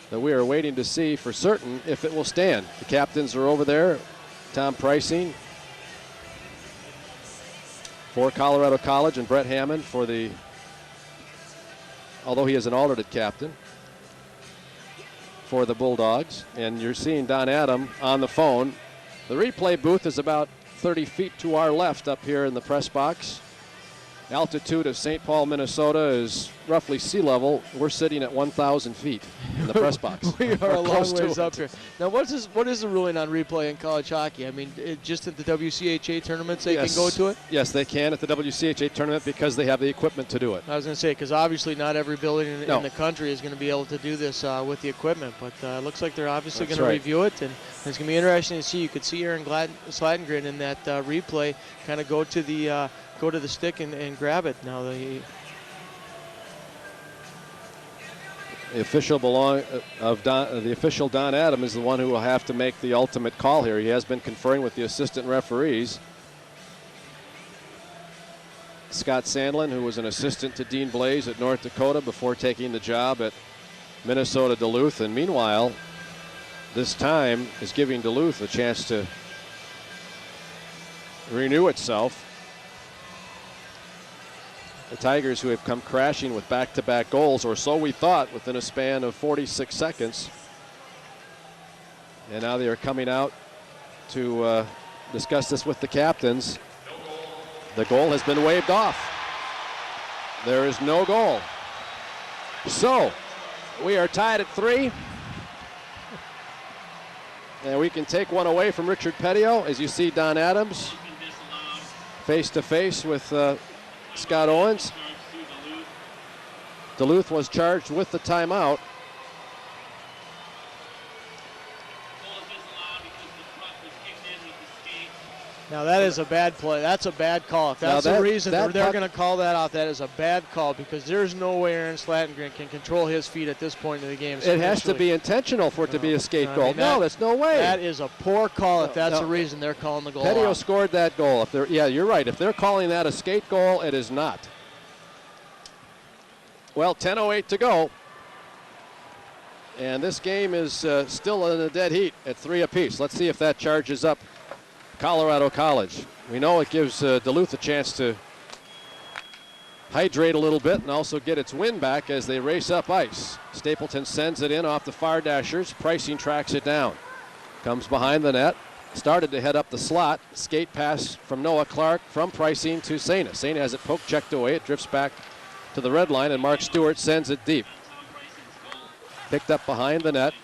But we are waiting to see for certain if it will stand. The captains are over there. Tom Pricing for Colorado College and Brett Hammond for the, although he is an alternate captain, for the Bulldogs. And you're seeing Don Adam on the phone. The replay booth is about 30 feet to our left up here in the press box. Altitude of St. Paul, Minnesota is roughly sea level. We're sitting at 1,000 feet in the press box. We are a long ways up it. here. Now, what is the ruling on replay in college hockey? I mean, just at the WCHA tournaments they can go to it? Yes, they can at the WCHA tournament because they have the equipment to do it. I was going to say, because obviously not every building in the country is going to be able to do this with the equipment, but it looks like they're obviously going to review it, and it's going to be interesting to see. You could see Aaron Slatengren in that replay kind of go to the stick and grab it. Now the official Don Adam is the one who will have to make the ultimate call here. He has been conferring with the assistant referees. Scott Sandlin, who was an assistant to Dean Blaze at North Dakota before taking the job at Minnesota Duluth, and meanwhile this time is giving Duluth a chance to renew itself. The Tigers, who have come crashing with back-to-back goals, or so we thought, within a span of 46 seconds. And now they are coming out to discuss this with the captains. The goal has been waved off. There is no goal. So we are tied at 3. And we can take one away from Richard Petio, as you see Don Adams face-to-face with Scott Owens. Duluth was charged with the timeout. Now that is a bad play. That's a bad call. If that's the reason they're going to call that off, that is a bad call, because there's no way Aaron Slatengren can control his feet at this point in the game. It has to be intentional for it to be a skate goal. No, there's no way. That is a poor call if that's the reason they're calling the goal Petio off. scored that goal. Yeah, you're right. If they're calling that a skate goal, it is not. Well, 10:08 to go. And this game is still in a dead heat at 3 apiece. Let's see if that charges up Colorado College. We know it gives Duluth a chance to hydrate a little bit and also get its wind back as they race up ice. Stapleton sends it in off the far dashers. Pricing tracks it down. Comes behind the net. Started to head up the slot. Skate pass from Noah Clark from Pricing to Sena. Sena has it poke checked away. It drifts back to the red line, and Mark Stewart sends it deep. Picked up behind the net.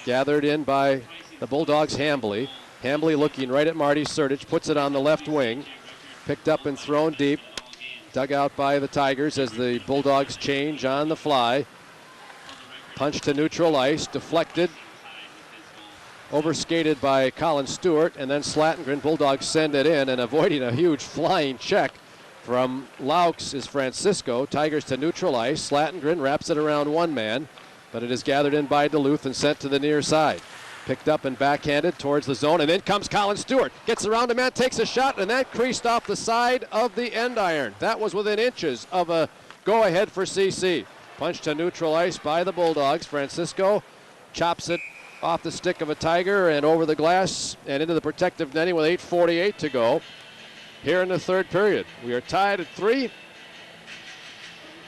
Gathered in by the Bulldogs' Hambly. Hambly looking right at Marty Sertich, puts it on the left wing. Picked up and thrown deep. Dug out by the Tigers as the Bulldogs change on the fly. Punch to neutral ice, deflected. Overskated by Colin Stewart, and then Slatengren. Bulldogs send it in, and avoiding a huge flying check from Laux is Francisco. Tigers to neutral ice. Slatengren wraps it around one man, but it is gathered in by Duluth and sent to the near side. Picked up and backhanded towards the zone, and in comes Colin Stewart. Gets around a man, takes a shot, and that creased off the side of the end iron. That was within inches of a go-ahead for CC. Punch to neutral ice by the Bulldogs. Francisco chops it off the stick of a Tiger and over the glass and into the protective netting with 8:48 to go here in the third period. We are tied at 3.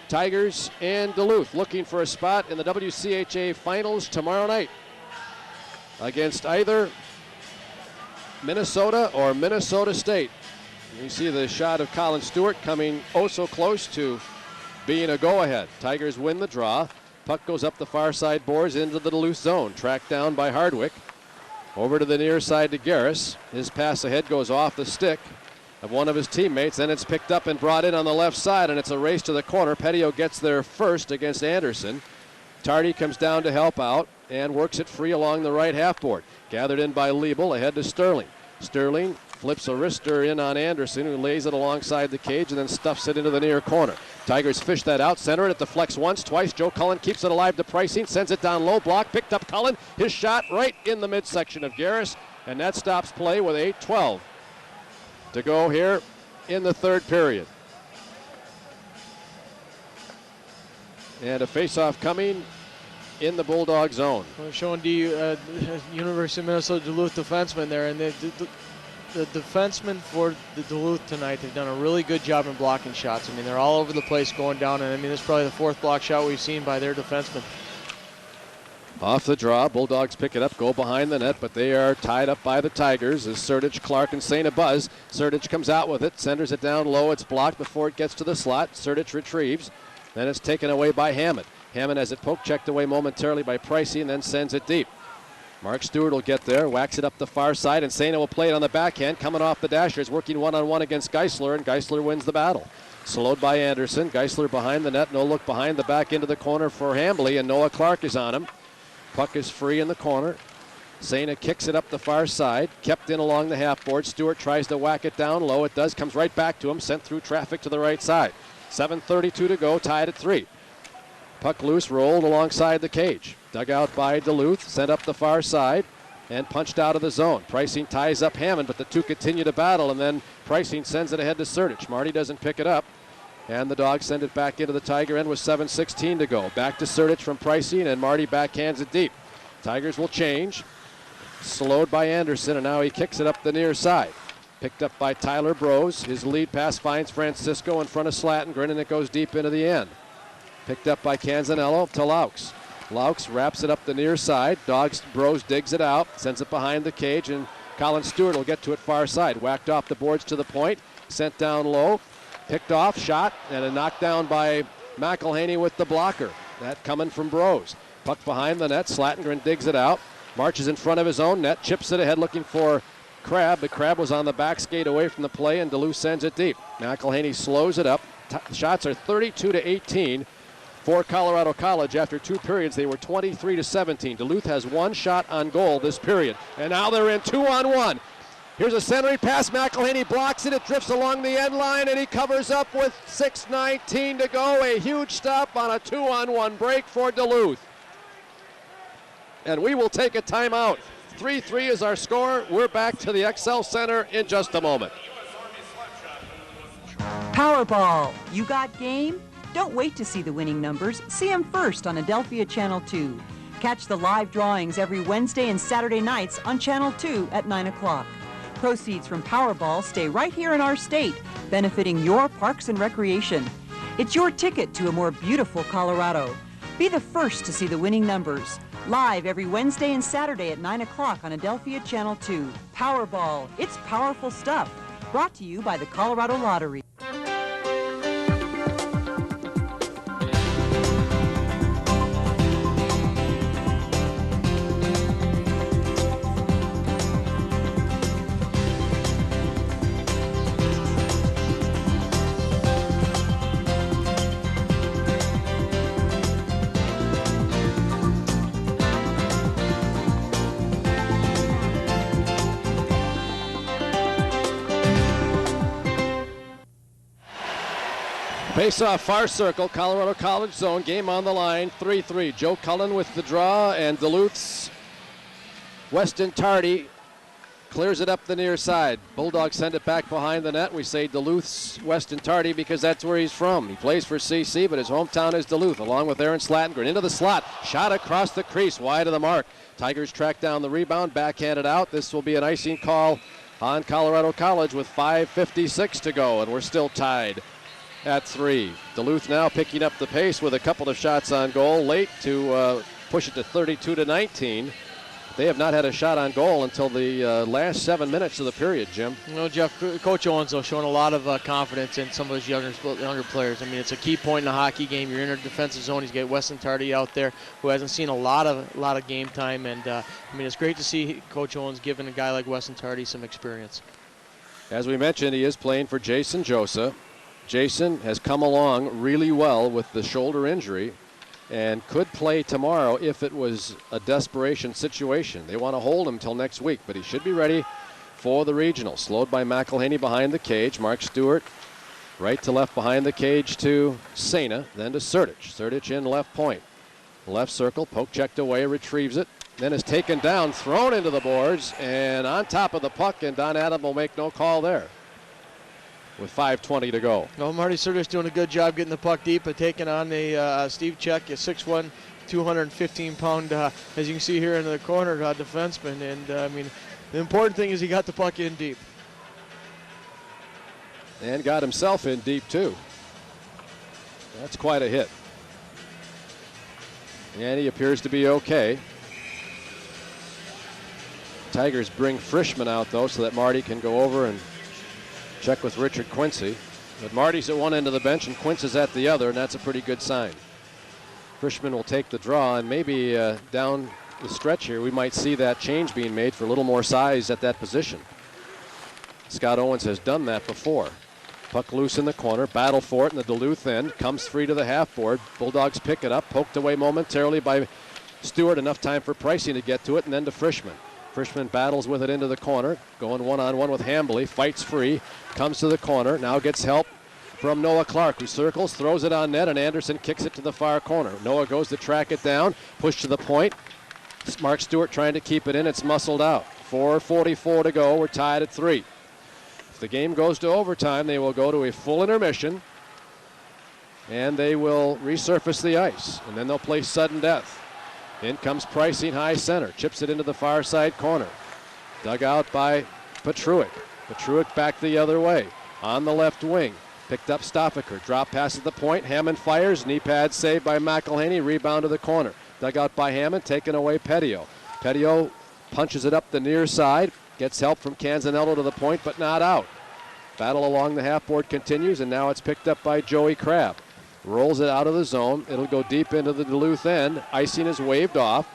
Tigers and Duluth looking for a spot in the WCHA Finals tomorrow night against either Minnesota or Minnesota State. You see the shot of Colin Stewart coming oh so close to being a go-ahead. Tigers win the draw. Puck goes up the far side boards into the Duluth zone. Tracked down by Hardwick. Over to the near side to Garris. His pass ahead goes off the stick of one of his teammates. Then it's picked up and brought in on the left side, and it's a race to the corner. Petio gets there first against Anderson. Tardy comes down to help out and works it free along the right half board. Gathered in by Liebel, ahead to Sterling. Sterling flips a wrister in on Anderson, who lays it alongside the cage and then stuffs it into the near corner. Tigers fish that out, center it, it deflects once, twice. Joe Cullen keeps it alive to Pricing, sends it down low, block, picked up Cullen. His shot right in the midsection of Garris, and that stops play with 8:12 to go here in the third period. And a face-off coming in the Bulldog zone. Well, showing the University of Minnesota Duluth defenseman there, and the defensemen for the Duluth tonight have done a really good job in blocking shots. I mean, they're all over the place going down, and I mean, this is probably the fourth block shot we've seen by their defensemen. Off the draw, Bulldogs pick it up, go behind the net, but they are tied up by the Tigers as Surdich, Clark, and St. Buzz. Surdich comes out with it, centers it down low. It's blocked before it gets to the slot. Surdich retrieves. Then it's taken away by Hammond. Hammond has it poke checked away momentarily by Pricey and then sends it deep. Mark Stewart will get there, whacks it up the far side, and Saina will play it on the backhand, coming off the dashers, working one-on-one against Geisler, and Geisler wins the battle. Slowed by Anderson. Geisler behind the net, no look behind the back into the corner for Hambly, and Noah Clark is on him. Puck is free in the corner. Saina kicks it up the far side, kept in along the half board. Stewart tries to whack it down low. It does, comes right back to him, sent through traffic to the right side. 7:32 to go, tied at 3. Puck loose, rolled alongside the cage. Dug out by Duluth, sent up the far side, and punched out of the zone. Pricing ties up Hammond, but the two continue to battle, and then Pricing sends it ahead to Surdich. Marty doesn't pick it up, and the Dogs send it back into the Tiger end with 7:16 to go. Back to Surdich from Pricing, and Marty backhands it deep. Tigers will change. Slowed by Anderson, and now he kicks it up the near side. Picked up by Tyler Brose. His lead pass finds Francisco in front of Slattengren, and it goes deep into the end. Picked up by Canzanello to Laux. Laux wraps it up the near side. Brose digs it out, sends it behind the cage, and Colin Stewart will get to it far side. Whacked off the boards to the point, sent down low, picked off, shot, and a knockdown by McElhaney with the blocker. That coming from Brose. Puck behind the net, Slattengren digs it out, marches in front of his own net, chips it ahead looking for Crabb, but Crabb was on the back skate away from the play, and Duluth sends it deep. McElhaney slows it up. Shots are 32-18 for Colorado College. After 2 periods, they were 23-17. Duluth has 1 shot on goal this period, and now they're in 2-on-1. Here's a centering pass. McElhaney blocks it. It drifts along the end line, and he covers up with 6:19 to go. A huge stop on a 2-on-1 break for Duluth. And we will take a timeout. 3-3 is our score. We're back to the Xcel Center in just a moment. Powerball. You got game? Don't wait to see the winning numbers. See them first on Adelphia Channel 2. Catch the live drawings every Wednesday and Saturday nights on Channel 2 at 9 o'clock. Proceeds from Powerball stay right here in our state, benefiting your parks and recreation. It's your ticket to a more beautiful Colorado. Be the first to see the winning numbers. Live every Wednesday and Saturday at 9 o'clock on Adelphia Channel 2. Powerball, it's powerful stuff. Brought to you by the Colorado Lottery. Face-off far circle, Colorado College zone, game on the line, 3-3. Joe Cullen with the draw, and Duluth's Weston Tardy clears it up the near side. Bulldogs send it back behind the net. We say Duluth's Weston Tardy because that's where he's from. He plays for CC, but his hometown is Duluth, along with Aaron Slattengren. Into the slot, shot across the crease, wide of the mark. Tigers track down the rebound, backhanded out. This will be an icing call on Colorado College with 5:56 to go, and we're still tied at 3. Duluth now picking up the pace with a couple of shots on goal late to push it to 32-19. They have not had a shot on goal until the last 7 minutes of the period, Jim. You know, Jeff, Coach Owens, though, showing a lot of confidence in some of his younger players. I mean, it's a key point in a hockey game. You're in a defensive zone. He's got Weston Tardy out there who hasn't seen a lot of game time. And, I mean, it's great to see Coach Owens giving a guy like Weston Tardy some experience. As we mentioned, he is playing for Jason Josa. Jason has come along really well with the shoulder injury and could play tomorrow if it was a desperation situation. They want to hold him till next week, but he should be ready for the regional. Slowed by McElhaney behind the cage. Mark Stewart right to left behind the cage to Sena, then to Sertich. Sertich in left point. Left circle, poke checked away, retrieves it, then is taken down, thrown into the boards, and on top of the puck, and Don Adam will make no call there with 5:20 to go. Well, Marty Sertich doing a good job getting the puck deep, but taking on the Steve Check, a 6'1", 215-pound, as you can see here in the corner, defenseman. And, I mean, the important thing is he got the puck in deep. And got himself in deep, too. That's quite a hit. And he appears to be okay. Tigers bring Frischman out, though, so that Marty can go over and check with Richard Quincy. But Marty's at one end of the bench and Quince is at the other, and that's a pretty good sign. Frischman will take the draw, and maybe down the stretch here we might see that change being made for a little more size at that position. Scott Owens has done that before. Puck loose in the corner, battle for it in the Duluth end, comes free to the half board. Bulldogs pick it up, poked away momentarily by Stewart, enough time for Pricing to get to it, and then to Frischman. Frischman battles with it into the corner, going one-on-one with Hambly, fights free, comes to the corner, now gets help from Noah Clark, who circles, throws it on net, and Anderson kicks it to the far corner. Noah goes to track it down, push to the point. Mark Stewart trying to keep it in, it's muscled out. 4:44 to go, we're tied at 3. If the game goes to overtime, they will go to a full intermission, and they will resurface the ice, and then they'll play sudden death. In comes Pricing, high center, chips it into the far side corner. Dug out by Petruic. Petruic back the other way. On the left wing, picked up Stoffaker. Drop pass at the point, Hammond fires, knee pad saved by McElhaney, rebound to the corner. Dug out by Hammond, taken away Petio. Petio punches it up the near side, gets help from Canzanello to the point, but not out. Battle along the half board continues, and now it's picked up by Joey Crabb. Rolls it out of the zone. It'll go deep into the Duluth end. Icing is waved off.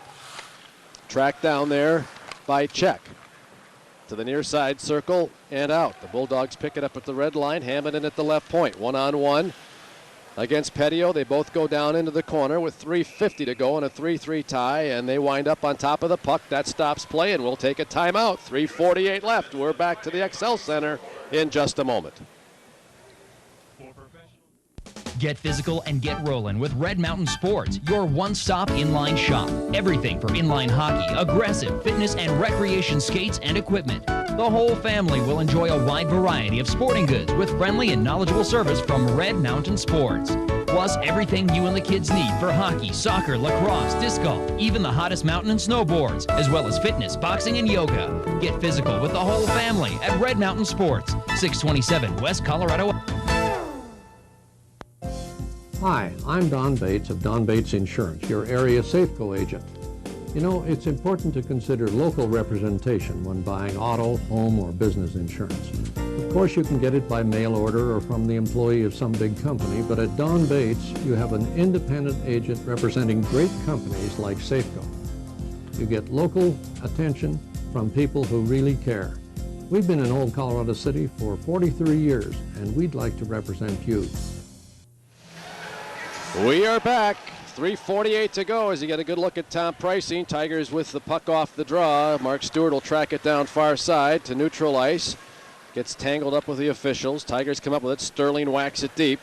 Tracked down there by Check. To the near side circle and out. The Bulldogs pick it up at the red line. Hammond in at the left point. One-on-one against Petio. They both go down into the corner with 3:50 to go in a 3-3 tie, and they wind up on top of the puck. That stops play, and we'll take a timeout. 3:48 left. We're back to the Xcel Center in just a moment. Get physical and get rolling with Red Mountain Sports, your one-stop inline shop. Everything for inline hockey, aggressive, fitness, and recreation skates and equipment. The whole family will enjoy a wide variety of sporting goods with friendly and knowledgeable service from Red Mountain Sports. Plus, everything you and the kids need for hockey, soccer, lacrosse, disc golf, even the hottest mountain and snowboards, as well as fitness, boxing, and yoga. Get physical with the whole family at Red Mountain Sports, 627 West Colorado. Hi, I'm Don Bates of Don Bates Insurance, your area Safeco agent. You know, it's important to consider local representation when buying auto, home, or business insurance. Of course, you can get it by mail order or from the employee of some big company, but at Don Bates, you have an independent agent representing great companies like Safeco. You get local attention from people who really care. We've been in Old Colorado City for 43 years, and we'd like to represent you. We are back. 3:48 to go as you get a good look at Tom Pricing. Tigers with the puck off the draw. Mark Stewart will track it down far side to neutral ice. Gets tangled up with the officials. Tigers come up with it. Sterling whacks it deep.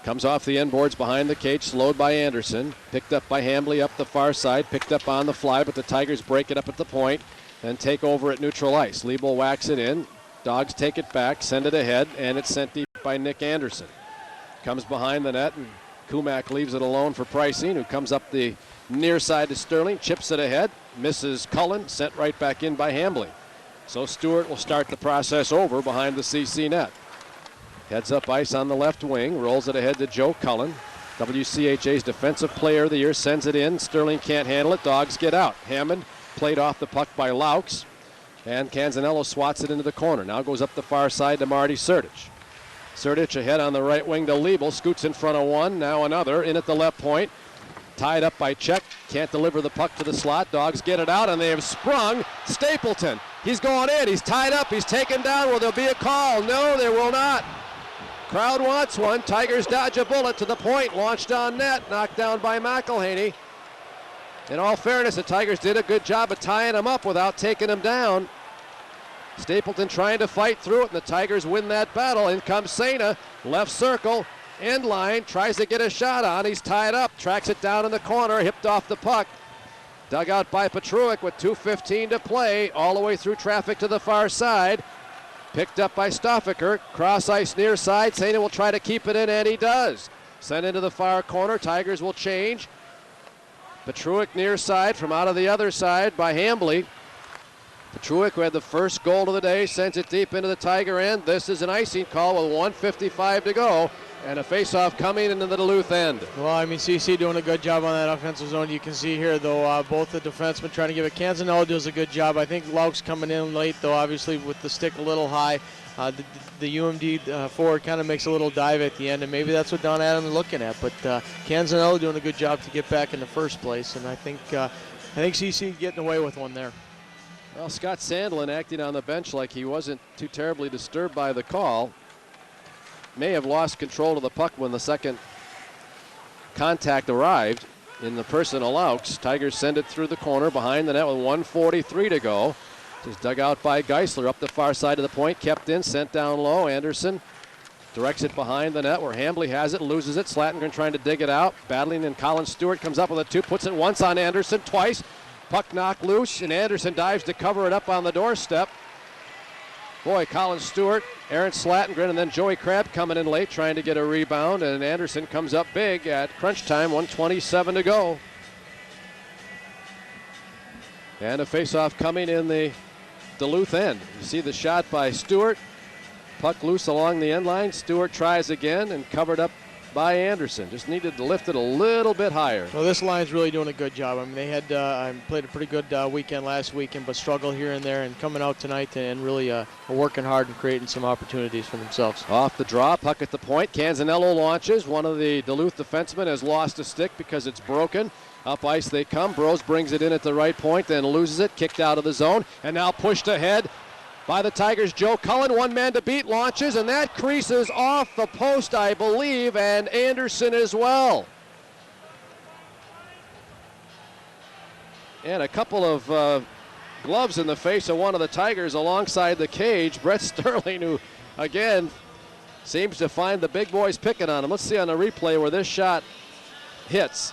Comes off the end boards behind the cage, slowed by Anderson. Picked up by Hambly up the far side. Picked up on the fly, but the Tigers break it up at the point and take over at neutral ice. Liebel whacks it in. Dogs take it back, send it ahead, and it's sent deep by Nick Anderson. Comes behind the net, and Kumak leaves it alone for Pricing, who comes up the near side to Sterling, chips it ahead, misses Cullen, sent right back in by Hambly. So Stewart will start the process over behind the CC net. Heads up ice on the left wing, rolls it ahead to Joe Cullen. WCHA's Defensive Player of the Year sends it in. Sterling can't handle it. Dogs get out. Hammond played off the puck by Laux, and Canzanello swats it into the corner. Now goes up the far side to Marty Sertich. Sertich ahead on the right wing to Liebel, scoots in front of one, now another, in at the left point. Tied up by Check, can't deliver the puck to the slot. Dogs get it out, and they have sprung Stapleton. He's going in, he's tied up, he's taken down. Will there be a call? No, there will not. Crowd wants one. Tigers dodge a bullet to the point, launched on net, knocked down by McElhaney. In all fairness, the Tigers did a good job of tying him up without taking him down. Stapleton trying to fight through it, and the Tigers win that battle. In comes Sena, left circle, end line, tries to get a shot on. He's tied up, tracks it down in the corner, hipped off the puck. Dug out by Petruik with 2:15 to play, all the way through traffic to the far side. Picked up by Stoffaker, cross ice near side. Sena will try to keep it in, and he does. Sent into the far corner, Tigers will change. Petruik near side from out of the other side by Hambly. Petruik, who had the first goal of the day, sends it deep into the Tiger end. This is an icing call with 1:55 to go, and a face-off coming into the Duluth end. Well, I mean, CC doing a good job on that offensive zone. You can see here, though, both the defensemen trying to give it. Canzanello does a good job. I think Lauk's coming in late, though, obviously with the stick a little high. The UMD forward kind of makes a little dive at the end, and maybe that's what Don Adams is looking at. But Canzanello doing a good job to get back in the first place, and I think CC getting away with one there. Well, Scott Sandlin acting on the bench like he wasn't too terribly disturbed by the call. May have lost control of the puck when the second contact arrived in the person of Laux. Tigers send it through the corner behind the net with 1:43 to go. Just dug out by Geisler up the far side of the point, kept in, sent down low. Anderson directs it behind the net where Hambly has it, loses it. Slatengren trying to dig it out, battling, and Colin Stewart comes up with a 2, puts it once on Anderson, twice. Puck knocked loose, and Anderson dives to cover it up on the doorstep. Boy, Colin Stewart, Aaron Slatengren, and then Joey Crabb coming in late trying to get a rebound, and Anderson comes up big at crunch time, 1:27 to go. And a face-off coming in the Duluth end. You see the shot by Stewart. Puck loose along the end line. Stewart tries again and covered up by Anderson. Just needed to lift it a little bit higher. Well, this line's really doing a good job. I mean, they had played a pretty good weekend last weekend, but struggled here and there, and coming out tonight and really working hard and creating some opportunities for themselves. Off the draw, puck at the point. Canzanello launches. One of the Duluth defensemen has lost a stick because it's broken. Up ice they come. Bros brings it in at the right point, then loses it, kicked out of the zone, and now pushed ahead by the Tigers. Joe Cullen, one man to beat, launches, and that creases off the post, I believe, and Anderson as well. And a couple of gloves in the face of one of the Tigers alongside the cage. Brett Sterling, who, again, seems to find the big boys picking on him. Let's see on the replay where this shot hits.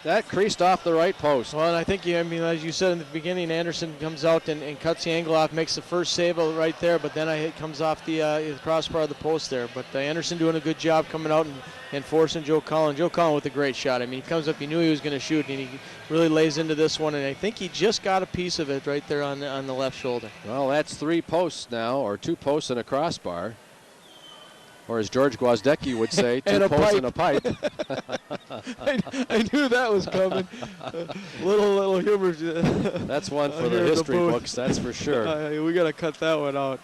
That creased off the right post. Well, and I think, as you said in the beginning, Anderson comes out and cuts the angle off, makes the first save right there, but then it comes off the crossbar of the post there. But Anderson doing a good job coming out and forcing Joe Cullen. Joe Cullen with a great shot. I mean, he comes up, he knew he was going to shoot, and he really lays into this one, and I think he just got a piece of it right there on the left shoulder. Well, that's 3 posts now, or 2 posts and a crossbar. Or as George Gwozdecki would say, 2 posts and a pipe. I knew that was coming. little humor. That's one for the history books, that's for sure. We got to cut that one out.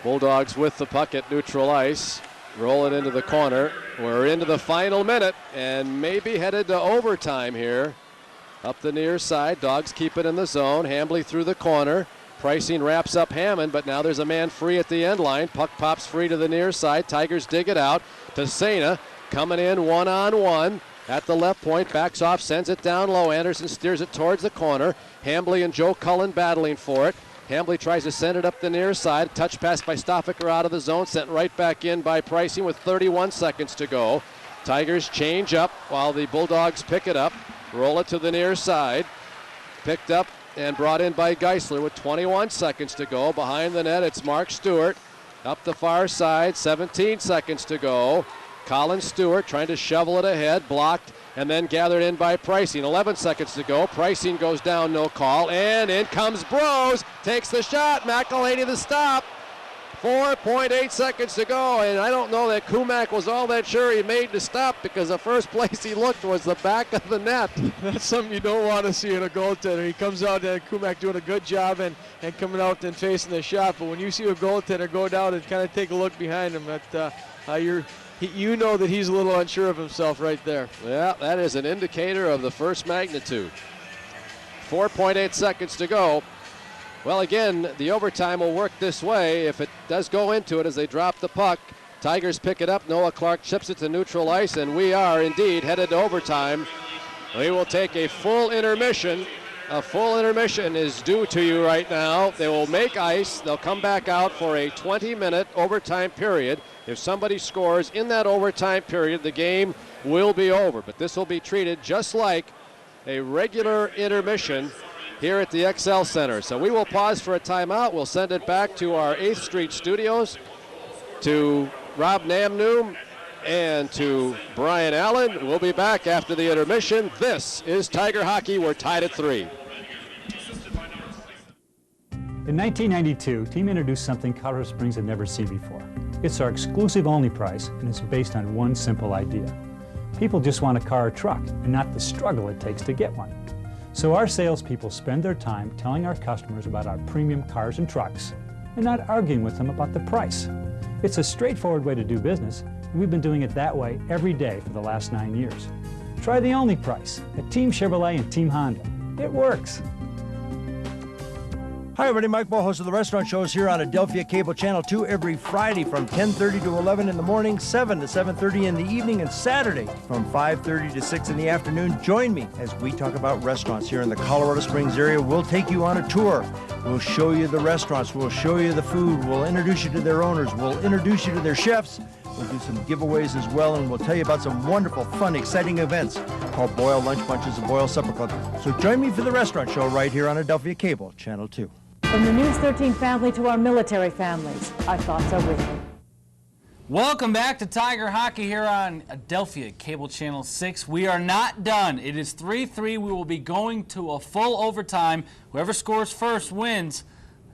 Bulldogs with the puck at neutral ice. Roll it into the corner. We're into the final minute and maybe headed to overtime here. Up the near side, Dogs keep it in the zone. Hambly through the corner. Pricing wraps up Hammond, but now there's a man free at the end line. Puck pops free to the near side. Tigers dig it out to Sena, coming in one-on-one at the left point. Backs off, sends it down low. Anderson steers it towards the corner. Hambly and Joe Cullen battling for it. Hambly tries to send it up the near side. Touch pass by Stoffaker out of the zone. Sent right back in by Pricing with 31 seconds to go. Tigers change up while the Bulldogs pick it up. Roll it to the near side. Picked up and brought in by Geisler with 21 seconds to go. Behind the net, it's Mark Stewart. Up the far side, 17 seconds to go. Colin Stewart trying to shovel it ahead, blocked, and then gathered in by Pricing. 11 seconds to go. Pricing goes down, no call, and in comes Bros. Takes the shot, McElhaney the stop. 4.8 seconds to go, and I don't know that Kumak was all that sure he made the stop because the first place he looked was the back of the net. That's something you don't want to see in a goaltender. He comes out and Kumak doing a good job and coming out and facing the shot, but when you see a goaltender go down and kind of take a look behind him, you know that he's a little unsure of himself right there. Yeah, that is an indicator of the first magnitude. 4.8 seconds to go. Well, again, the overtime will work this way. If it does go into it as they drop the puck, Tigers pick it up. Noah Clark chips it to neutral ice, and we are indeed headed to overtime. We will take a full intermission A full intermission is due to you right now. They will make ice. They'll come back out for a 20-minute overtime period. If somebody scores in that overtime period, the game will be over. But this will be treated just like a regular intermission here at the Xcel Center. So we will pause for a timeout. We'll send it back to our 8th Street studios to Rob Namnoom and to Brian Allen. We'll be back after the intermission. This is Tiger Hockey. We're tied at 3. In 1992, Team introduced something Colorado Springs had never seen before. It's our exclusive only price, and it's based on one simple idea. People just want a car or truck, and not the struggle it takes to get one. So our salespeople spend their time telling our customers about our premium cars and trucks, and not arguing with them about the price. It's a straightforward way to do business, and we've been doing it that way every day for the last 9 years. Try the only price at Team Chevrolet and Team Honda. It works. Hi everybody, Mike Ball, host of the Restaurant Shows here on Adelphia Cable Channel 2 every Friday from 10:30 to 11 in the morning, 7 to 7:30 in the evening, and Saturday from 5:30 to 6 in the afternoon. Join me as we talk about restaurants here in the Colorado Springs area. We'll take you on a tour. We'll show you the restaurants. We'll show you the food. We'll introduce you to their owners. We'll introduce you to their chefs. We'll do some giveaways as well, and we'll tell you about some wonderful, fun, exciting events called Boyle Lunch Bunches and Boyle Supper Club. So join me for the Restaurant Show right here on Adelphia Cable Channel 2. From the News 13 family to our military families, our thoughts are with you. Welcome back to Tiger Hockey here on Adelphia Cable Channel 6. We are not done. It is 3-3. We will be going to a full overtime. Whoever scores first wins.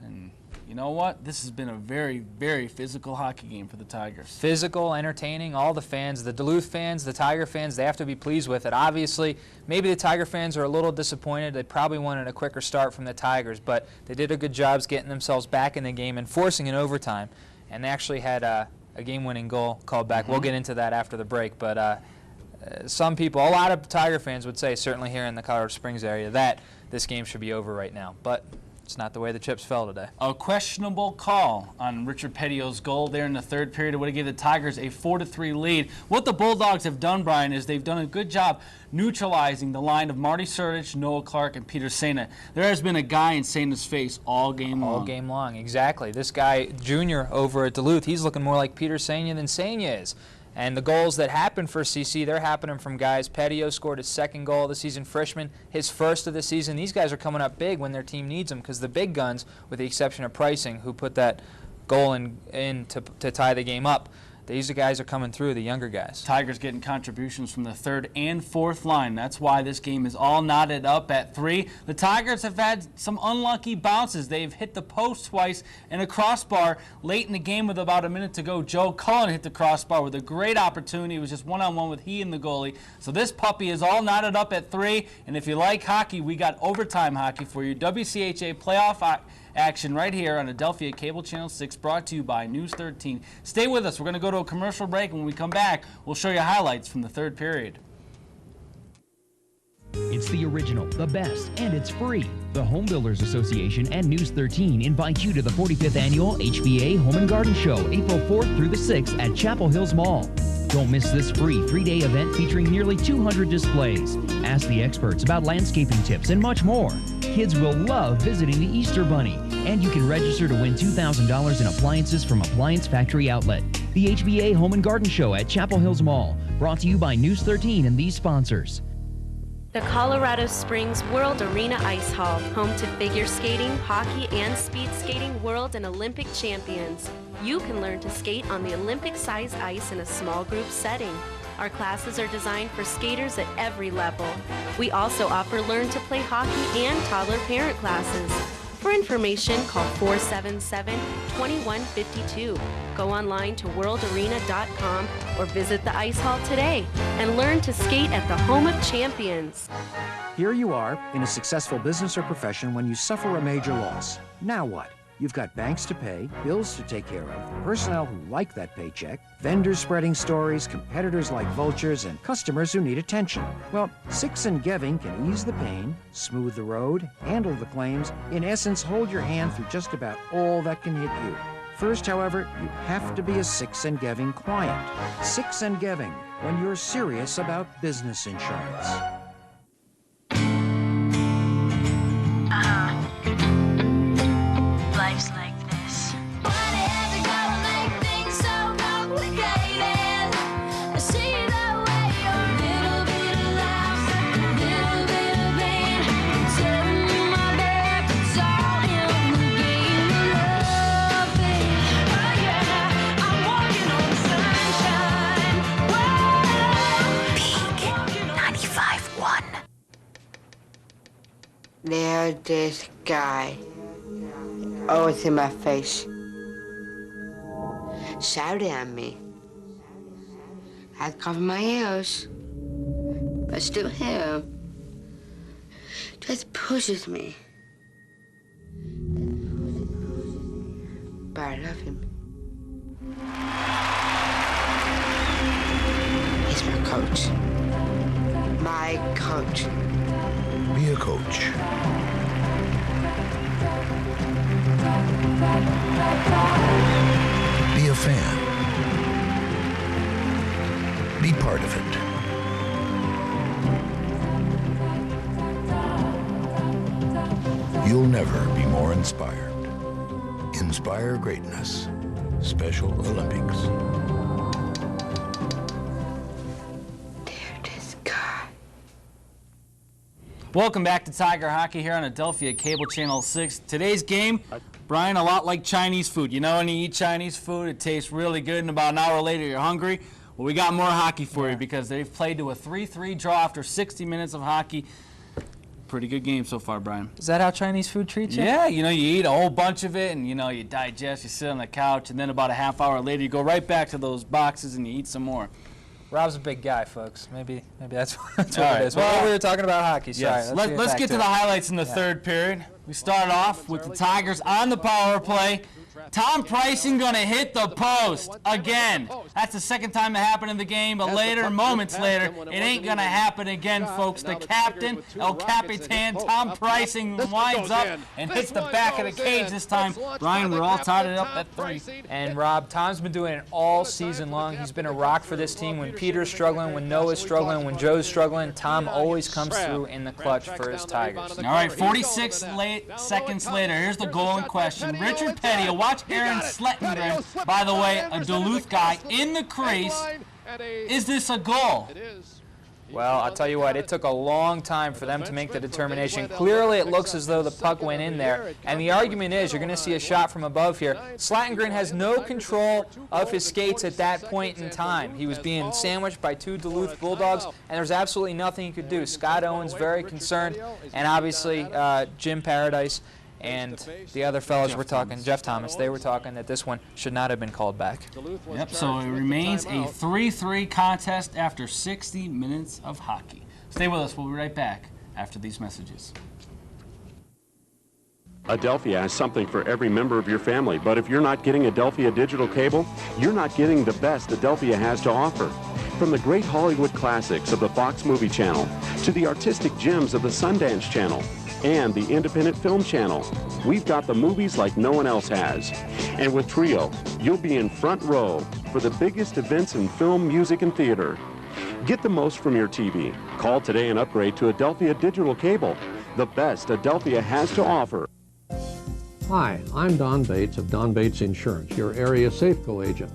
And you know what? This has been a very, very physical hockey game for the Tigers. Physical, entertaining, all the fans, the Duluth fans, the Tiger fans, they have to be pleased with it. Obviously, maybe the Tiger fans are a little disappointed. They probably wanted a quicker start from the Tigers, but they did a good job getting themselves back in the game and forcing an overtime. And they actually had a game-winning goal called back. We'll get into that after the break, but some people, a lot of Tiger fans would say, certainly here in the Colorado Springs area, that this game should be over right now. But it's not the way the chips fell today. A questionable call on Richard Petio's goal there in the third period would have given the Tigers a 4-3 lead. What the Bulldogs have done, Brian, is they've done a good job neutralizing the line of Marty Surdich, Noah Clark, and Peter Sena. There has been a guy in Sena's face all game long. All game long, exactly. This guy, Junior, over at Duluth, he's looking more like Peter Sena than Sena is. And the goals that happen for CC, they're happening from guys. Petio scored his second goal of the season, freshman, his first of the season. These guys are coming up big when their team needs them, because the big guns, with the exception of Pricing, who put that goal in to tie the game up, these guys are coming through, the younger guys. Tigers getting contributions from the third and fourth line. That's why this game is all knotted up at 3. The Tigers have had some unlucky bounces. They've hit the post twice and a crossbar late in the game with about a minute to go. Joe Cullen hit the crossbar with a great opportunity. It was just one-on-one with he and the goalie. So this puppy is all knotted up at 3. And if you like hockey, we got overtime hockey for you. WCHA playoff action right here on Adelphia Cable Channel 6, brought to you by News 13. Stay with us. We're going to go to a commercial break, and when we come back, we'll show you highlights from the third period. It's the original, the best, and it's free. The Home Builders Association and News 13 invite you to the 45th Annual HBA Home and Garden Show, April 4th through the 6th at Chapel Hills Mall. Don't miss this free 3-day event featuring nearly 200 displays. Ask the experts about landscaping tips and much more. Kids will love visiting the Easter Bunny, and you can register to win $2,000 in appliances from Appliance Factory Outlet. The HBA Home and Garden Show at Chapel Hills Mall, brought to you by News 13 and these sponsors. The Colorado Springs World Arena Ice Hall, home to figure skating, hockey, and speed skating world and Olympic champions. You can learn to skate on the Olympic-sized ice in a small group setting. Our classes are designed for skaters at every level. We also offer Learn to Play Hockey and toddler parent classes. For information, call 477-2152. Go online to worldarena.com or visit the Ice Hall today and learn to skate at the home of champions. Here you are in a successful business or profession when you suffer a major loss. Now what? You've got banks to pay, bills to take care of, personnel who like that paycheck, vendors spreading stories, competitors like vultures, and customers who need attention. Well, Six and Geving can ease the pain, smooth the road, handle the claims, in essence, hold your hand through just about all that can hit you. First, however, you have to be a Six and Geving client. Six and Geving, when you're serious about business insurance. There's this guy, always in my face, shouting at me. I cover my ears, but still him just pushes me. But I love him. He's my coach. My coach. Be a coach. Be a fan. Be part of it. You'll never be more inspired. Inspire greatness. Special Olympics. Welcome back to Tiger Hockey here on Adelphia Cable Channel 6. Today's game, Brian, a lot like Chinese food. You know when you eat Chinese food, it tastes really good, and about an hour later you're hungry. Well, we got more hockey for you because they've played to a 3-3 draw after 60 minutes of hockey. Pretty good game so far, Brian. Is that how Chinese food treats you? Yeah, you know, you eat a whole bunch of it, and you know, you digest, you sit on the couch, and then about a half hour later you go right back to those boxes and you eat some more. Rob's a big guy, folks. Maybe that's what it is. Well, Well, we were talking about hockey. Sorry. Yes. Let's get to the highlights in the third period. We start off with the Tigers on the power play. Tom Pricing going to hit the post again. That's the second time it happened in the game, but later, moments later, it ain't going to happen again, folks. The captain, El Capitan, Tom Pricing, winds up and hits the back of the cage this time. Brian, we're all tied it up at 3. And Rob, Tom's been doing it all season long. He's been a rock for this team. When Peter's struggling, when Noah's struggling, when Joe's struggling, Tom always comes through in the clutch for his Tigers. All right, 46 seconds later, here's the goal in question. Richard Petty, watch Aaron Slettengren, by the way, a Duluth guy, in the crease. Is this a goal? Well, I'll tell you what, it took a long time for them to make the determination. Clearly, it looks as though the puck went in there. And the argument is, you're going to see a shot from above here. Slettengren has no control of his skates at that point in time. He was being sandwiched by 2 Duluth Bulldogs, and there's absolutely nothing he could do. Scott Owens very concerned, and obviously Jim Paradise and the other fellows were talking, Jeff Thomas, they were talking that this one should not have been called back. Yep, so it remains a 3-3 contest after 60 minutes of hockey. Stay with us. We'll be right back after these messages. Adelphia has something for every member of your family, but if you're not getting Adelphia digital cable, you're not getting the best Adelphia has to offer. From the great Hollywood classics of the Fox Movie Channel to the artistic gems of the Sundance Channel and the Independent Film Channel, we've got the movies like no one else has. And with Trio, you'll be in front row for the biggest events in film, music, and theater. Get the most from your TV. Call today and upgrade to Adelphia digital cable, the best Adelphia has to offer. Hi, I'm Don Bates of Don Bates Insurance, your area Safeco agent.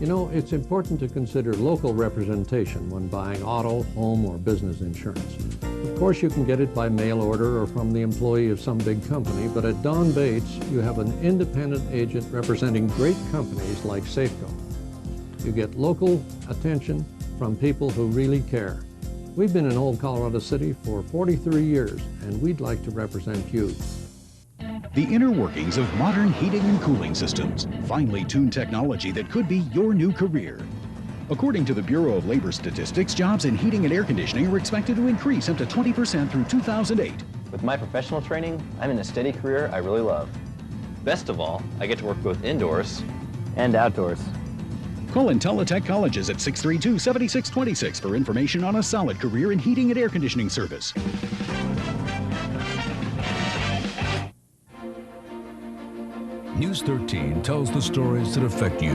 You know, it's important to consider local representation when buying auto, home, or business insurance. Of course, you can get it by mail order or from the employee of some big company, but at Don Bates, you have an independent agent representing great companies like Safeco. You get local attention from people who really care. We've been in Old Colorado City for 43 years, and we'd like to represent you. The inner workings of modern heating and cooling systems, finely tuned technology that could be your new career. According to the Bureau of Labor Statistics, jobs in heating and air conditioning are expected to increase up to 20% through 2008. With my professional training, I'm in a steady career I really love. Best of all, I get to work both indoors and outdoors. Call IntelliTech Colleges at 632-7626 for information on a solid career in heating and air conditioning service. News 13 tells the stories that affect you.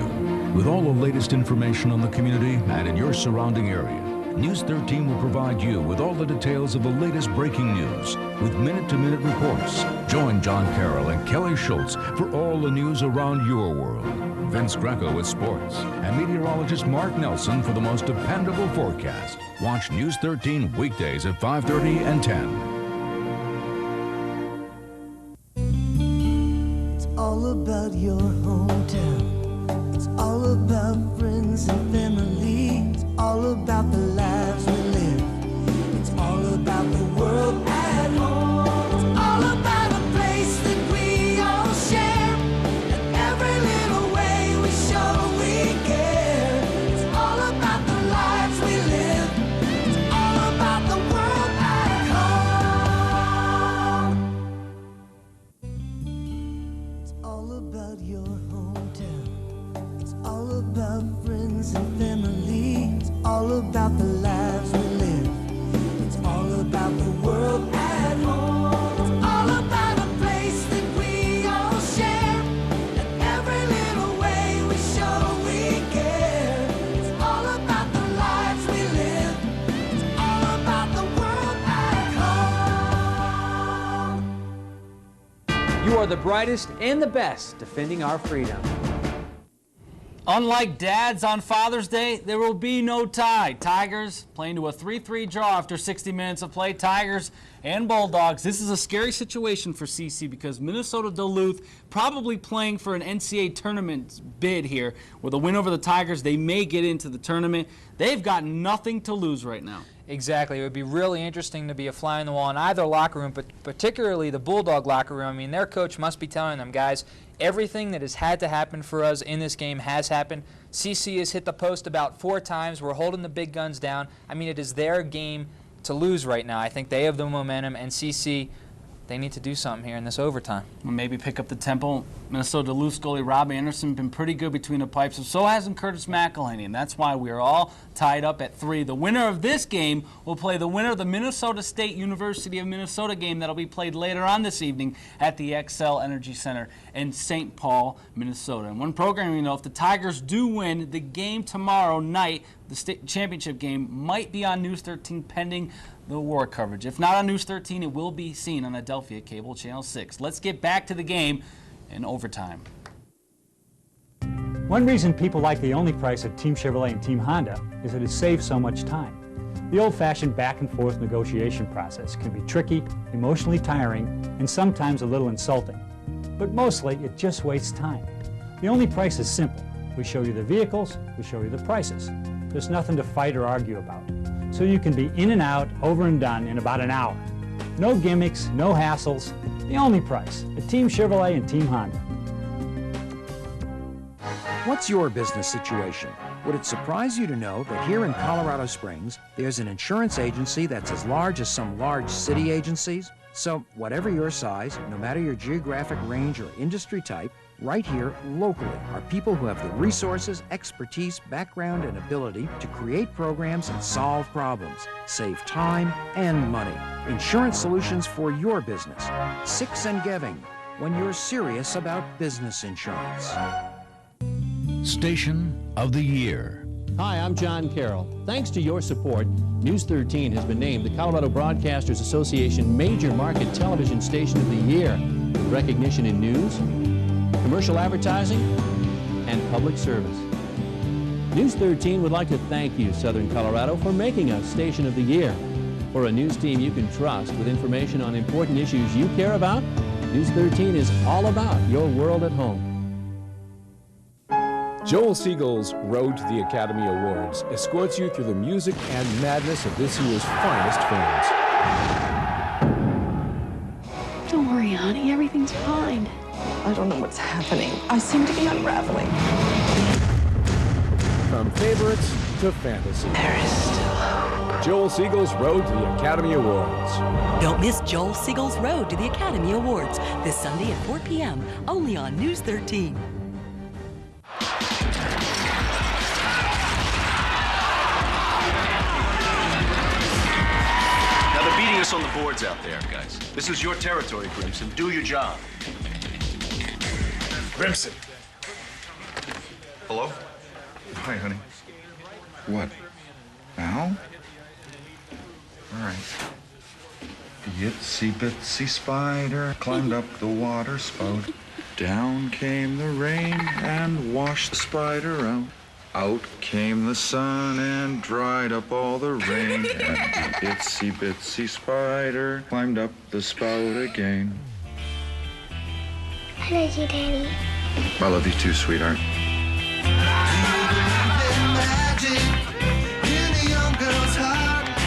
With all the latest information on the community and in your surrounding area, News 13 will provide you with all the details of the latest breaking news with minute-to-minute reports. Join John Carroll and Kelly Schultz for all the news around your world. Vince Greco with sports and meteorologist Mark Nelson for the most dependable forecast. Watch News 13 weekdays at 5:30 and 10. All about your hometown. It's all about friends and family. It's all about the lives we live. It's all about the world at home. It's the lives we live. It's all about the world at home. It's all about a place that we all share. And every little way we show we care. It's all about the lives we live. It's all about the world at home. You are the brightest and the best defending our freedom. Unlike dads on Father's Day, there will be no tie. Tigers playing to a 3-3 draw after 60 minutes of play. Tigers and Bulldogs. This is a scary situation for CC because Minnesota Duluth probably playing for an NCAA tournament bid here. With a win over the Tigers, they may get into the tournament. They've got nothing to lose right now. Exactly. It would be really interesting to be a fly on the wall in either locker room, but particularly the Bulldog locker room. I mean, their coach must be telling them, guys, everything that has had to happen for us in this game has happened. CC has hit the post about 4 times. We're holding the big guns down. I mean, it is their game to lose right now. I think they have the momentum, and CC, they need to do something here in this overtime. Maybe pick up the tempo. Minnesota Duluth goalie Rob Anderson been pretty good between the pipes, and so hasn't Curtis McElhaney, and that's why we are all tied up at 3. The winner of this game will play the winner of the Minnesota State University of Minnesota game that'll be played later on this evening at the Xcel Energy Center in St. Paul, Minnesota. And one program, you know, if the Tigers do win, the game tomorrow night, the state championship game, might be on News 13 pending the war coverage. If not on News 13, it will be seen on Adelphia Cable Channel 6. Let's get back to the game in overtime. One reason people like the only price at Team Chevrolet and Team Honda is that it saves so much time. The old-fashioned back-and-forth negotiation process can be tricky, emotionally tiring, and sometimes a little insulting. But mostly, it just wastes time. The only price is simple. We show you the vehicles, we show you the prices. There's nothing to fight or argue about. So you can be in and out, over and done in about an hour. No gimmicks, no hassles. The only price at Team Chevrolet and Team Honda. What's your business situation? Would it surprise you to know that here in Colorado Springs, there's an insurance agency that's as large as some large city agencies? So whatever your size, no matter your geographic range or industry type, right here, locally, are people who have the resources, expertise, background, and ability to create programs and solve problems, save time and money. Insurance solutions for your business. Six and Geving, when you're serious about business insurance. Station of the Year. Hi, I'm John Carroll. Thanks to your support, News 13 has been named the Colorado Broadcasters Association Major Market Television Station of the Year, with recognition in news, commercial advertising, and public service. News 13 would like to thank you, Southern Colorado, for making us Station of the Year. For a news team you can trust with information on important issues you care about, News 13 is all about your world at home. Joel Siegel's Road to the Academy Awards escorts you through the music and madness of this year's finest films. Don't worry, honey. Everything's fine. I don't know what's happening. I seem to be unraveling. From favorites to fantasy. There is still hope. Joel Siegel's Road to the Academy Awards. Don't miss Joel Siegel's Road to the Academy Awards this Sunday at 4 p.m. only on News 13. Beating us on the boards out there, guys. This is your territory, Grimson. Do your job. Grimson. Hello? Hi, honey. What? Now? All right. The itsy bitsy spider climbed up the water spout. Down came the rain and washed the spider out. Out came the sun and dried up all the rain, and the itsy bitsy spider climbed up the spout again. I love you, Daddy. I love you too, sweetheart.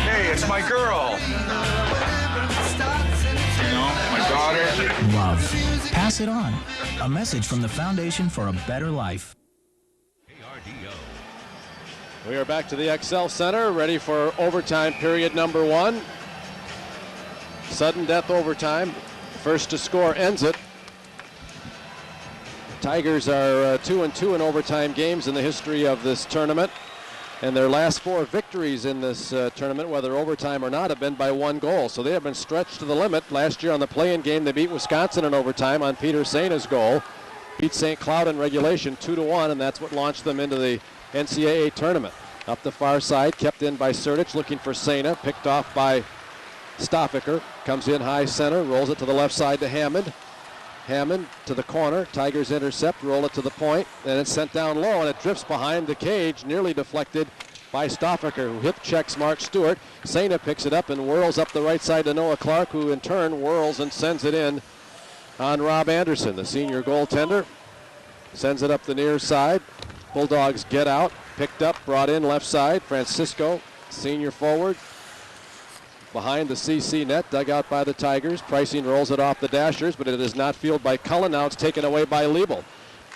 Hey, it's my girl. You know, my daughter. Love. Pass it on. A message from the Foundation for a Better Life. We are back to the Xcel Center, ready for overtime period number 1. Sudden death overtime. First to score ends it. Tigers are 2-2 in overtime games in the history of this tournament. And their last 4 victories in this tournament, whether overtime or not, have been by 1 goal. So they have been stretched to the limit. Last year on the play-in game, they beat Wisconsin in overtime on Peter Saina's goal. Beat St. Cloud in regulation 2-1, and that's what launched them into the NCAA tournament. Up the far side, kept in by Sertic, looking for Saina. Picked off by Stoffaker. Comes in high center, rolls it to the left side to Hammond. Hammond to the corner. Tigers intercept, roll it to the point, and it's sent down low, and it drifts behind the cage, nearly deflected by Stoffaker, who hip checks Mark Stewart. Saina picks it up and whirls up the right side to Noah Clark, who in turn whirls and sends it in on Rob Anderson, the senior goaltender. Sends it up the near side. Bulldogs get out, picked up, brought in left side. Francisco, senior forward, behind the CC net, dug out by the Tigers. Pricing rolls it off the Dashers, but it is not fielded by Cullen. Now it's taken away by Liebel.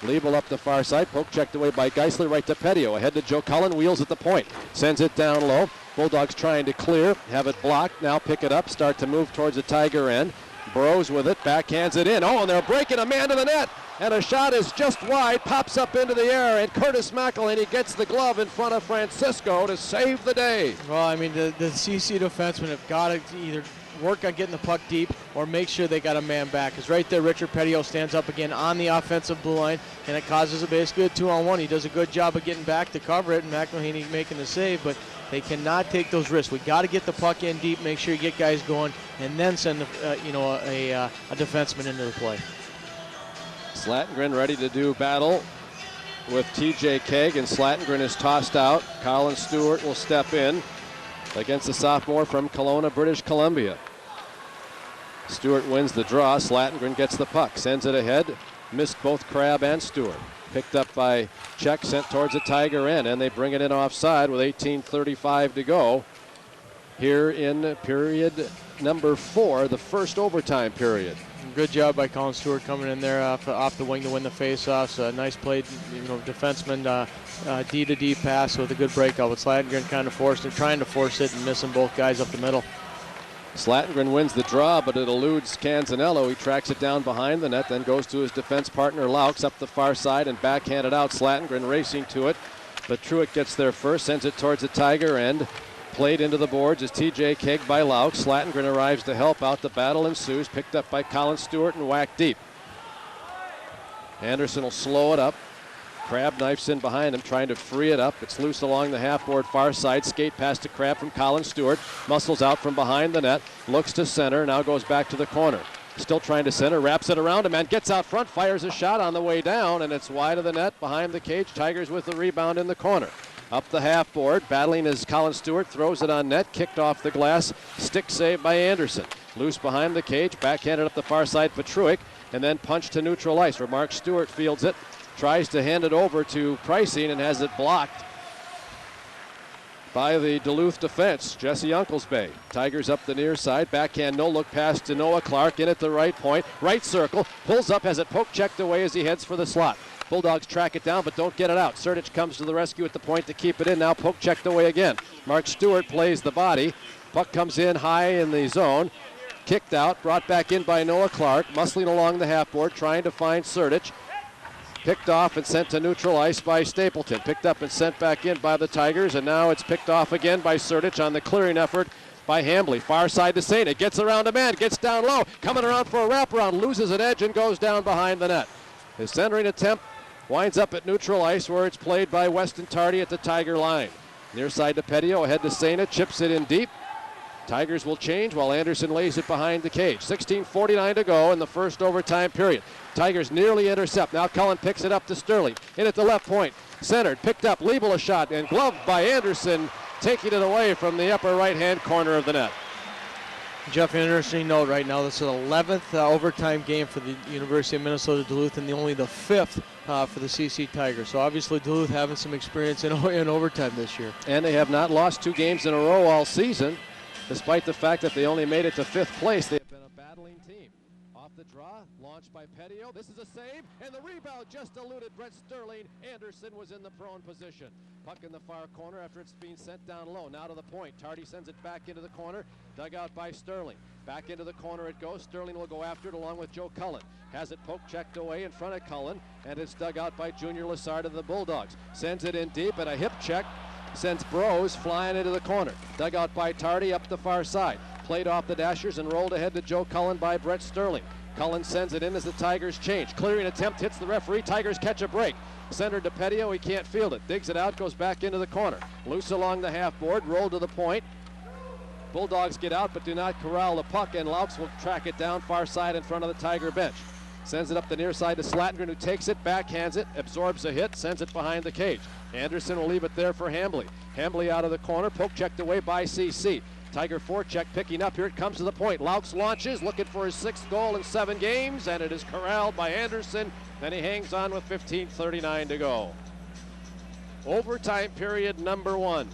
Liebel up the far side, poke checked away by Geisler, right to Petio. Ahead to Joe Cullen, wheels at the point. Sends it down low. Bulldogs trying to clear, have it blocked. Now pick it up, start to move towards the Tiger end. Burrows with it, backhands it in. Oh, and they're breaking a man to the net. And a shot is just wide, pops up into the air, and Curtis McElhaney gets the glove in front of Francisco to save the day. Well, I mean, the CC defensemen have got to either work on getting the puck deep or make sure they got a man back. Because right there, Richard Petio stands up again on the offensive blue line, and it causes basically a 2-on-1. He does a good job of getting back to cover it, and McElhaney making the save, but they cannot take those risks. We got to get the puck in deep, make sure you get guys going, and then send a defenseman into the play. Slatengren ready to do battle with TJ Keg, and Slatengren is tossed out. Colin Stewart will step in against the sophomore from Kelowna, British Columbia. Stewart wins the draw. Slatengren gets the puck, sends it ahead. Missed both Crabb and Stewart. Picked up by Czech, sent towards the Tiger end, and they bring it in offside with 18:35 to go here in period number 4, the first overtime period. Good job by Colin Stewart coming in there off the wing to win the faceoffs. Nice play, defenseman D-to-D pass with a good breakout. With Slatengren kind of trying to force it and missing both guys up the middle. Slatengren wins the draw, but it eludes Canzanello. He tracks it down behind the net, then goes to his defense partner Laux up the far side and backhanded out. Slatengren racing to it, but Truitt gets there first, sends it towards the Tiger end. Played into the boards is TJ Keg by Laux. Slatengren arrives to help out. The battle ensues, picked up by Colin Stewart and whacked deep. Anderson will slow it up. Crabb knifes in behind him, trying to free it up. It's loose along the half-board far side. Skate past to Crabb from Colin Stewart. Muscles out from behind the net. Looks to center, now goes back to the corner. Still trying to center, wraps it around him and gets out front, fires a shot on the way down, and it's wide of the net behind the cage. Tigers with the rebound in the corner. Up the half-board, battling as Colin Stewart throws it on net, kicked off the glass, stick save by Anderson. Loose behind the cage, backhanded up the far side for Truitt, and then punched to neutral ice where Mark Stewart fields it, tries to hand it over to Pricing and has it blocked by the Duluth defense, Jesse Unklesby. Tigers up the near side, backhand no-look pass to Noah Clark, in at the right point, right circle, pulls up, has it poke checked away as he heads for the slot. Bulldogs track it down but don't get it out. Sertic comes to the rescue at the point to keep it in, now poke checked away again. Mark Stewart plays the body, puck comes in high in the zone, kicked out, brought back in by Noah Clark, muscling along the half-board, trying to find Sertic. Picked off and sent to neutral ice by Stapleton. Picked up and sent back in by the Tigers, and now it's picked off again by Sertic on the clearing effort by Hambly. Far side to Saina, gets around a man, gets down low, coming around for a wraparound, loses an edge and goes down behind the net. His centering attempt winds up at neutral ice where it's played by Weston Tardy at the Tiger line. Near side to Petio, ahead to Saina, chips it in deep. Tigers will change while Anderson lays it behind the cage. 16:49 to go in the first overtime period. Tigers nearly intercept. Now Cullen picks it up to Sterling. In at the left point. Centered, picked up, Liebel a shot, and gloved by Anderson, taking it away from the upper right-hand corner of the net. Jeff, an interesting note right now. This is the 11th overtime game for the University of Minnesota Duluth and only the 5th for the CC Tigers. So obviously Duluth having some experience in overtime this year. And they have not lost 2 games in a row all season, despite the fact that they only made it to 5th place. They have been a battling team. Off the draw, launched by Petio. This is a save, and the rebound just eluded Brett Sterling. Anderson was in the prone position. Puck in the far corner after it's being sent down low. Now to the point. Tardy sends it back into the corner. Dug out by Sterling. Back into the corner it goes. Sterling will go after it along with Joe Cullen. Has it poke checked away in front of Cullen, and it's dug out by Junior Lassard of the Bulldogs. Sends it in deep, and a hip check sends Bros flying into the corner. Dug out by Tardy up the far side. Played off the Dashers and rolled ahead to Joe Cullen by Brett Sterling. Cullen sends it in as the Tigers change. Clearing attempt hits the referee. Tigers catch a break. Centered to Petio. He can't field it. Digs it out, goes back into the corner. Loose along the half board, rolled to the point. Bulldogs get out but do not corral the puck, and Laux will track it down far side in front of the Tiger bench. Sends it up the near side to Slatengren, who takes it, backhands it, absorbs a hit, sends it behind the cage. Anderson will leave it there for Hambly. Hambly out of the corner, poke checked away by CC. Tiger forecheck picking up. Here it comes to the point. Laux launches, looking for his 6th goal in 7 games, and it is corralled by Anderson. Then he hangs on with 15:39 to go. Overtime period number 1.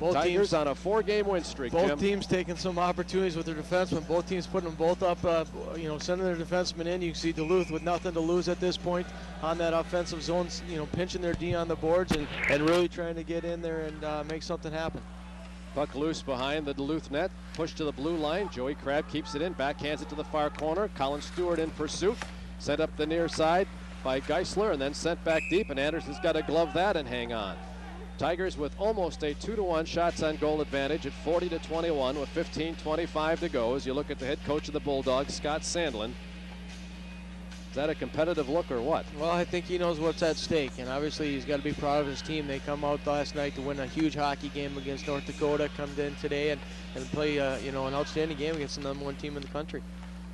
Both Tigers teams on a 4-game win streak. Both Jim. teams taking some opportunities with their defensemen. Both teams putting them both up, sending their defensemen in. You can see Duluth with nothing to lose at this point on that offensive zone, pinching their D on the boards and really trying to get in there and make something happen. Puck loose behind the Duluth net. Push to the blue line. Joey Crabb keeps it in. Backhands it to the far corner. Colin Stewart in pursuit. Sent up the near side by Geisler and then sent back deep. And Anderson's got to glove that and hang on. Tigers with almost a 2-to-1 shots on goal advantage at 40-21 with 15:25 to go. As you look at the head coach of the Bulldogs, Scott Sandlin. Is that a competitive look or what? Well, I think he knows what's at stake, and obviously he's got to be proud of his team. They come out last night to win a huge hockey game against North Dakota, comes in today and play an outstanding game against the #1 team in the country.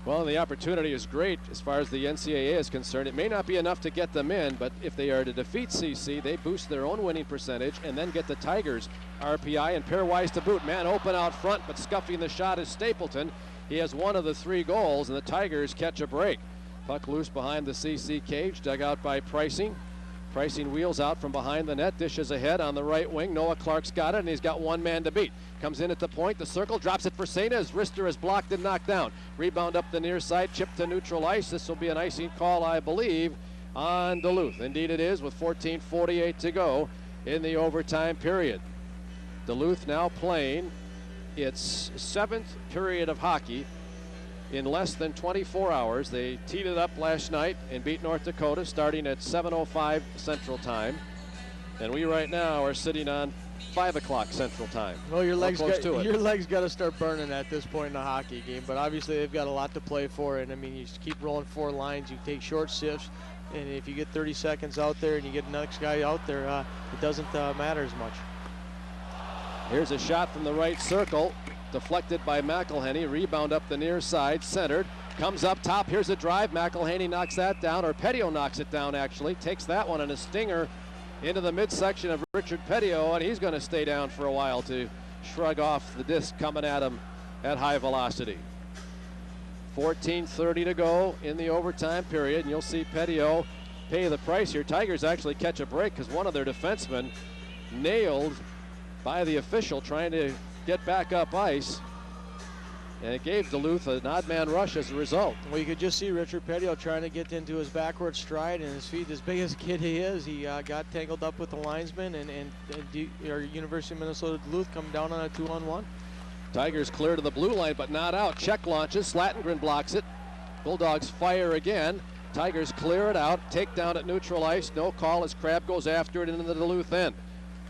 Well, the opportunity is great as far as the NCAA is concerned. It may not be enough to get them in, but if they are to defeat CC, they boost their own winning percentage and then get the Tigers RPI and pairwise to boot. Man open out front, but scuffing the shot is Stapleton. He has 1 of the 3 goals, and the Tigers catch a break. Puck loose behind the CC cage, dug out by Pricing. Pricing wheels out from behind the net, dishes ahead on the right wing. Noah Clark's got it, and he's got 1 man to beat. Comes in at the point, the circle, drops it for Sena. His wrister is blocked and knocked down. Rebound up the near side, chip to neutral ice. This will be an icing call, I believe, on Duluth. Indeed it is, with 14:48 to go in the overtime period. Duluth now playing its 7th period of hockey in less than 24 hours. They teed it up last night and beat North Dakota starting at 7:05 Central Time. And we right now are sitting on 5 o'clock Central Time. Well, your legs got to start burning at this point in the hockey game, but obviously they've got a lot to play for. And I mean, you just keep rolling 4 lines, you take short shifts, and if you get 30 seconds out there and you get the next guy out there, it doesn't matter as much. Here's a shot from the right circle. Deflected by McElhenney. Rebound up the near side. Centered. Comes up top. Here's a drive. McElhenney knocks that down, or Petio knocks it down actually. Takes that one, and a stinger into the midsection of Richard Petio, and he's going to stay down for a while to shrug off the disc coming at him at high velocity. 14:30 to go in the overtime period, and you'll see Petio pay the price here. Tigers actually catch a break because one of their defensemen nailed by the official trying to get back up ice, and it gave Duluth an odd man rush as a result. Well, you could just see Richard Petio trying to get into his backward stride, and his feet, as big as a kid he is, he got tangled up with the linesman, and University of Minnesota Duluth come down on a 2-on-1. Tigers clear to the blue line, but not out. Check launches. Slatengren blocks it. Bulldogs fire again. Tigers clear it out. Takedown at neutral ice. No call as Crabb goes after it into the Duluth end.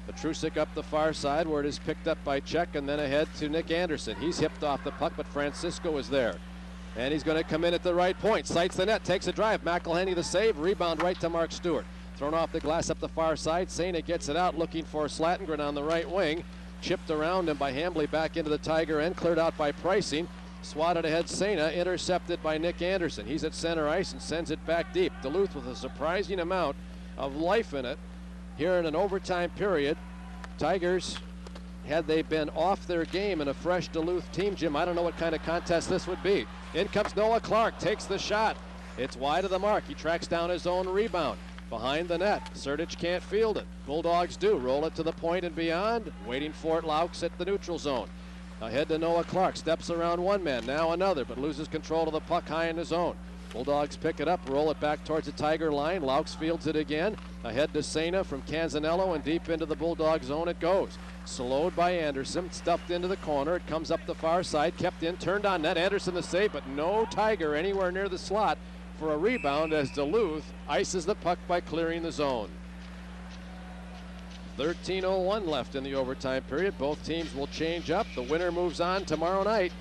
Petrusik up the far side where it is picked up by Czech, and then ahead to Nick Anderson. He's hipped off the puck, but Francisco is there. And he's going to come in at the right point. Sights the net, takes a drive. McElhenney the save. Rebound right to Mark Stewart. Thrown off the glass up the far side. Sena gets it out, looking for Slatengren on the right wing. Chipped around him by Hambly back into the Tiger end. Cleared out by Pricing. Swatted ahead Sena, intercepted by Nick Anderson. He's at center ice and sends it back deep. Duluth with a surprising amount of life in it. Here in an overtime period, Tigers, had they been off their game in a fresh Duluth team, Jim, I don't know what kind of contest this would be. In comes Noah Clark, takes the shot. It's wide of the mark. He tracks down his own rebound. Behind the net, Sertic can't field it. Bulldogs do, roll it to the point and beyond. Waiting for it, Laux at the neutral zone. Ahead to Noah Clark, steps around 1 man, now another, but loses control of the puck high in his own. Bulldogs pick it up, roll it back towards the Tiger line. Laux fields it again. Ahead to Sena from Canzanello, and deep into the Bulldog zone it goes. Slowed by Anderson, stuffed into the corner. It comes up the far side, kept in, turned on net. Anderson the save, but no Tiger anywhere near the slot for a rebound as Duluth ices the puck by clearing the zone. 13:01 left in the overtime period. Both teams will change up. The winner moves on tomorrow night.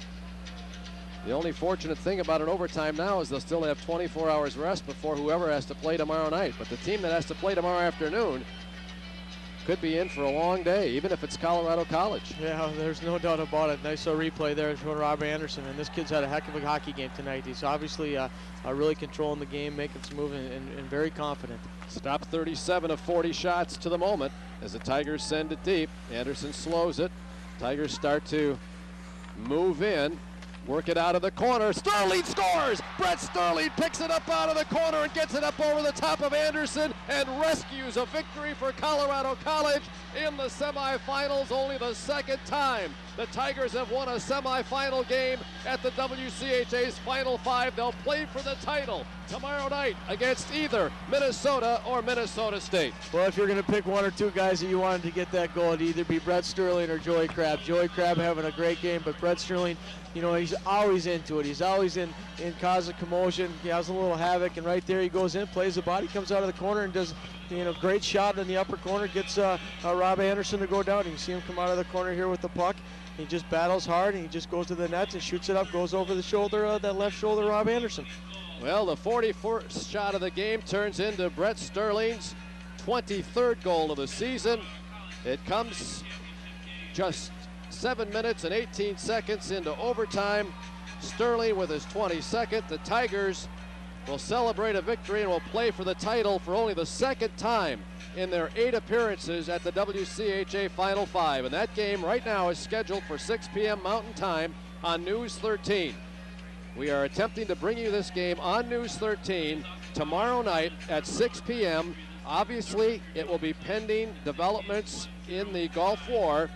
The only fortunate thing about an overtime now is they'll still have 24 hours rest before whoever has to play tomorrow night. But the team that has to play tomorrow afternoon could be in for a long day, even if it's Colorado College. Yeah, there's no doubt about it. Nice replay there from Rob Anderson. And this kid's had a heck of a hockey game tonight. He's obviously really controlling the game, making some moves, and very confident. Stop 37 of 40 shots to the moment as the Tigers send it deep. Anderson slows it. Tigers start to move in. Work it out of the corner. Sterling scores! Brett Sterling picks it up out of the corner and gets it up over the top of Anderson and rescues a victory for Colorado College in the semifinals. Only the second time the Tigers have won a semifinal game at the WCHA's Final Five. They'll play for the title tomorrow night against either Minnesota or Minnesota State. Well, if you're going to pick one or two guys that you wanted to get that goal, it'd either be Brett Sterling or Joey Crabb. Joey Crabb having a great game, but Brett Sterling, you know, he's always into it. He's always in cause of commotion. He has a little havoc, and right there he goes in, plays the body, comes out of the corner, and does, you know, great shot in the upper corner, gets Rob Anderson to go down. You can see him come out of the corner here with the puck. He just battles hard, and he just goes to the net and shoots it up, goes over the shoulder, that left shoulder, Rob Anderson. Well, the 41st shot of the game turns into Brett Sterling's 23rd goal of the season. It comes just 7 minutes and 18 seconds into overtime. Sterling with his 22nd. The Tigers will celebrate a victory and will play for the title for only the second time in their 8 appearances at the WCHA Final Five. And that game right now is scheduled for 6 p.m. Mountain Time on News 13. We are attempting to bring you this game on News 13 tomorrow night at 6 p.m. Obviously, it will be pending developments in the Gulf War.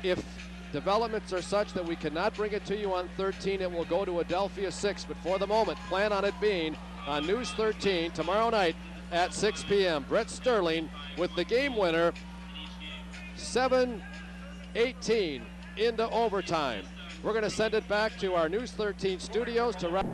If developments are such that we cannot bring it to you on 13, it will go to Adelphia 6. But for the moment, plan on it being on News 13 tomorrow night at 6 p.m. Brett Sterling with the game winner, 7:18 into overtime. We're going to send it back to our News 13 studios to wrap.